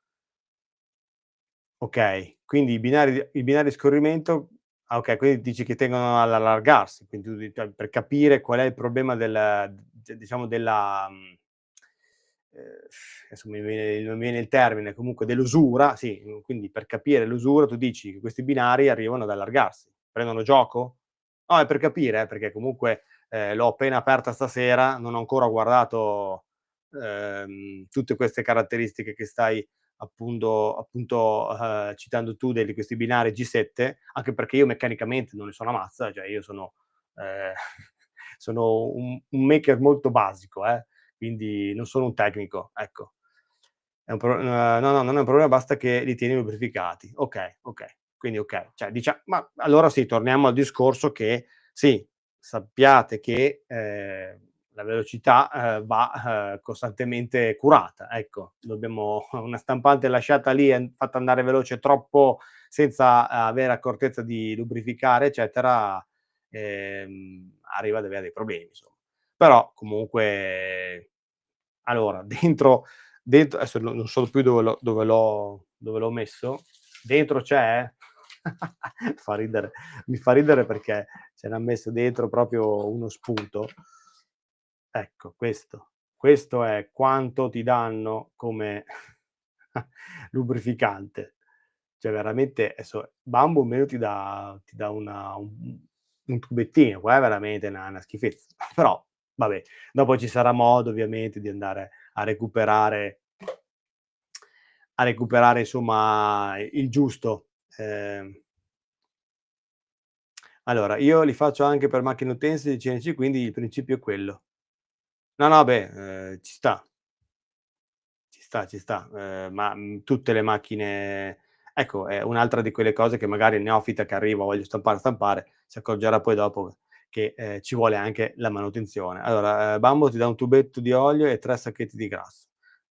Okay, quindi i binari a scorrimento, okay, quindi dici che tendono ad allargarsi, quindi tu cioè per capire qual è il problema diciamo della adesso non mi viene il termine, comunque dell'usura, sì, quindi per capire l'usura tu dici che questi binari arrivano ad allargarsi. Prendono gioco? No, è per capire, perché comunque, l'ho appena aperta stasera, non ho ancora guardato, tutte queste caratteristiche che stai appunto, citando tu di questi binari G7, anche perché io meccanicamente non ne so una mazza, cioè io sono, ehm, sono un maker molto basico, quindi non sono un tecnico, ecco. È un pro no, no, non è un problema, basta che li tieni lubrificati. Okay, okay. Quindi okay, cioè ma allora sì, torniamo al discorso che sì, sappiate che, la velocità, va, costantemente curata, ecco. Dobbiamo una stampante lasciata lì e fatta andare veloce troppo senza avere accortezza di lubrificare, eccetera, arriva ad avere dei problemi, insomma. Però comunque allora dentro adesso non so più dove l'ho messo. Dentro c'è? Fa ridere, mi fa ridere perché ce n'ha messo dentro proprio uno spunto. Ecco, questo è quanto ti danno come lubrificante. Cioè veramente adesso Bambo almeno ti dà un tubettino, qua è veramente una schifezza. Però vabbè, dopo ci sarà modo ovviamente di andare a recuperare insomma il giusto. Allora io li faccio anche per macchine utensili di CNC, quindi il principio è quello. No, no, beh, ci sta. Ci sta, ci sta, ma, tutte le macchine ecco, è un'altra di quelle cose che magari il neofita che arriva, voglio stampare, stampare, si accorgerà poi dopo che, ci vuole anche la manutenzione. Allora, Bambo ti dà un tubetto di olio e 3 sacchetti di grasso.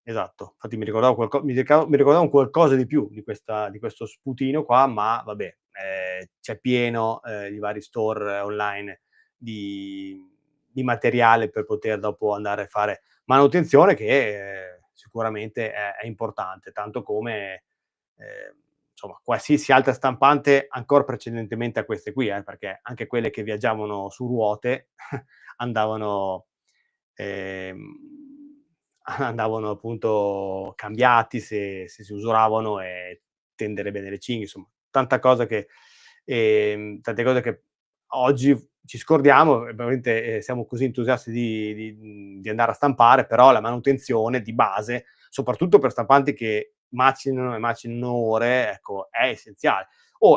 Esatto, infatti mi ricordavo un qualcosa di più di questo sputino qua, ma vabbè, c'è pieno, i vari store online di materiale per poter dopo andare a fare manutenzione che, sicuramente è importante, tanto come, insomma, qualsiasi altra stampante ancor precedentemente a queste qui, perché anche quelle che viaggiavano su ruote andavano ehm, andavano appunto cambiati se si usuravano e tendere bene le cinghie, insomma, tante cose che oggi ci scordiamo e veramente, siamo così entusiasti di andare a stampare, però la manutenzione di base, soprattutto per stampanti che macinano e macinano ore, ecco, è essenziale.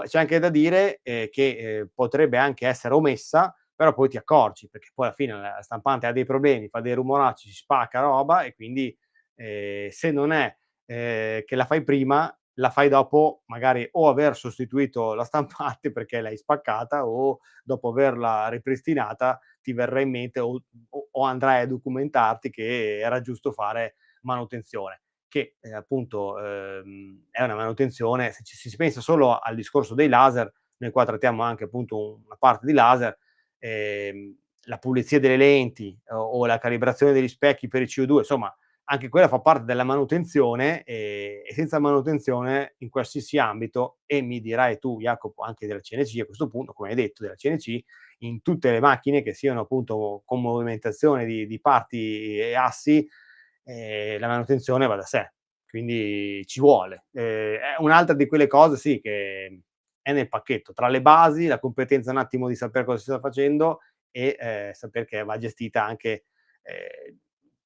C'è anche da dire, che, potrebbe anche essere omessa, però poi ti accorgi, perché poi alla fine la stampante ha dei problemi, fa dei rumoracci, si spacca roba e quindi, se non è, che la fai prima, la fai dopo magari o aver sostituito la stampante perché l'hai spaccata o dopo averla ripristinata ti verrà in mente o andrai a documentarti che era giusto fare manutenzione. che appunto è una manutenzione, se si pensa solo al discorso dei laser, noi qua trattiamo anche appunto una parte di laser, la pulizia delle lenti o la calibrazione degli specchi per i CO2, insomma anche quella fa parte della manutenzione, e senza manutenzione in qualsiasi ambito, e mi dirai tu Jacopo anche della CNC a questo punto, come hai detto della CNC, in tutte le macchine che siano appunto con movimentazione di parti e assi, la manutenzione va da sé, quindi ci vuole. È un'altra di quelle cose sì che è nel pacchetto, tra le basi, la competenza un attimo di saper cosa si sta facendo e saper che va gestita anche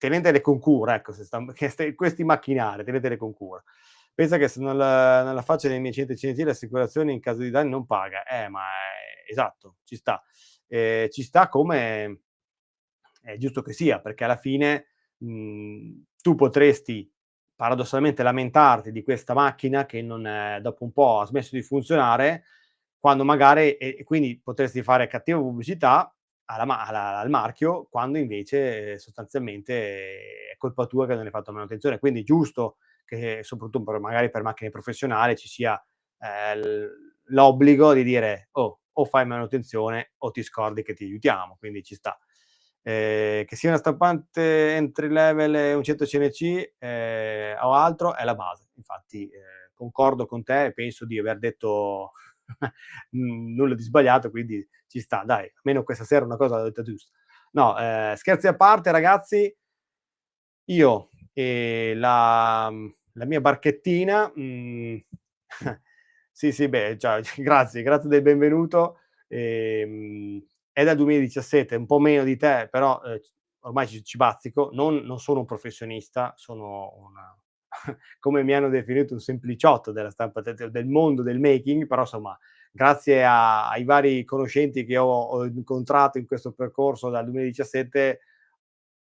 tenetele con cura, ecco, se sta questi macchinari, tenetele con cura. Pensa che se non la faccio nei miei centri CNC l'assicurazione in caso di danni non paga. Ma esatto, ci sta. Ci sta come è giusto che sia, perché alla fine, tu potresti paradossalmente lamentarti di questa macchina che non dopo un po' ha smesso di funzionare, quando magari e quindi potresti fare cattiva pubblicità al marchio, quando invece sostanzialmente è colpa tua che non hai fatto manutenzione. Quindi è giusto che soprattutto magari per macchine professionali ci sia l'obbligo di dire: "Oh, o fai manutenzione o ti scordi che ti aiutiamo", quindi ci sta. Che sia una stampante entry level e un 100 CNC, o altro, è la base. Infatti, concordo con te e penso di aver detto nulla di sbagliato, quindi ci sta. Dai, almeno questa sera una cosa l'ho detta giusta. No, scherzi a parte ragazzi, io e la mia barchettina, sì, sì, beh, ciao, grazie del benvenuto. È dal 2017, un po' meno di te, però, ormai ci bazzico. Non sono un professionista, sono una come mi hanno definito, un sempliciotto della stampa del mondo del making, però insomma, grazie ai vari conoscenti che ho incontrato in questo percorso dal 2017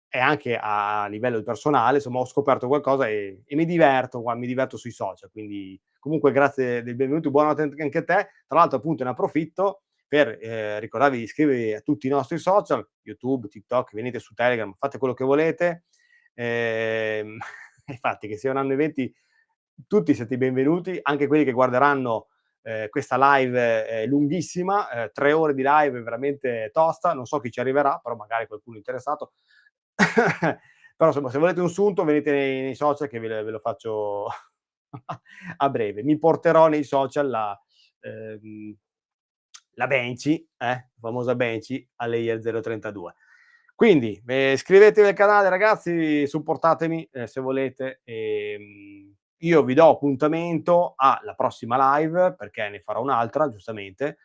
e anche a livello personale, insomma, ho scoperto qualcosa e mi diverto sui social. Quindi comunque grazie del benvenuto, buonanotte anche a te. Tra l'altro appunto ne approfitto per ricordarvi di iscrivervi a tutti i nostri social, YouTube, TikTok, venite su Telegram, fate quello che volete. Ehm, infatti che sia un anno e 20, tutti siete i benvenuti, anche quelli che guarderanno questa live lunghissima, 3 ore di live veramente tosta, non so chi ci arriverà, però magari qualcuno interessato. Però insomma, se volete un sunto venite nei social che ve lo faccio a breve. Mi porterò nei social la Benchy, la famosa Benchy, a Layer 032. Quindi, iscrivetevi al canale ragazzi, supportatemi, se volete. Io vi do appuntamento alla prossima live, perché ne farò un'altra, giustamente,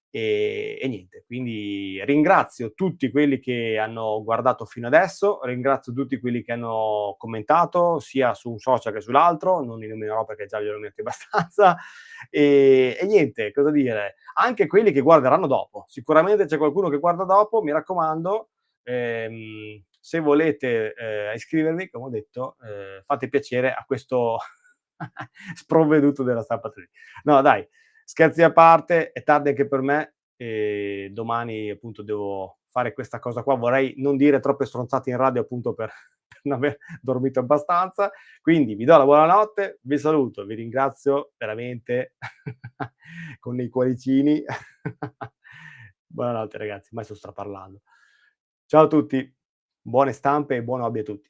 e niente. Quindi ringrazio tutti quelli che hanno guardato fino adesso, ringrazio tutti quelli che hanno commentato, sia su un social che sull'altro, non li nominerò perché già li ho nominati abbastanza. E niente, cosa dire, anche quelli che guarderanno dopo. Sicuramente c'è qualcuno che guarda dopo, mi raccomando, se volete iscrivervi, come ho detto, fate piacere a questo sprovveduto della stampa 3D. No dai, scherzi a parte, è tardi anche per me e domani appunto devo fare questa cosa qua. Vorrei non dire troppe stronzate in radio appunto per per non aver dormito abbastanza. Quindi vi do la buonanotte, vi saluto, vi ringrazio veramente con i cuoricini. Buonanotte ragazzi, ormai sto straparlando. Ciao a tutti, buone stampe e buon hobby a tutti.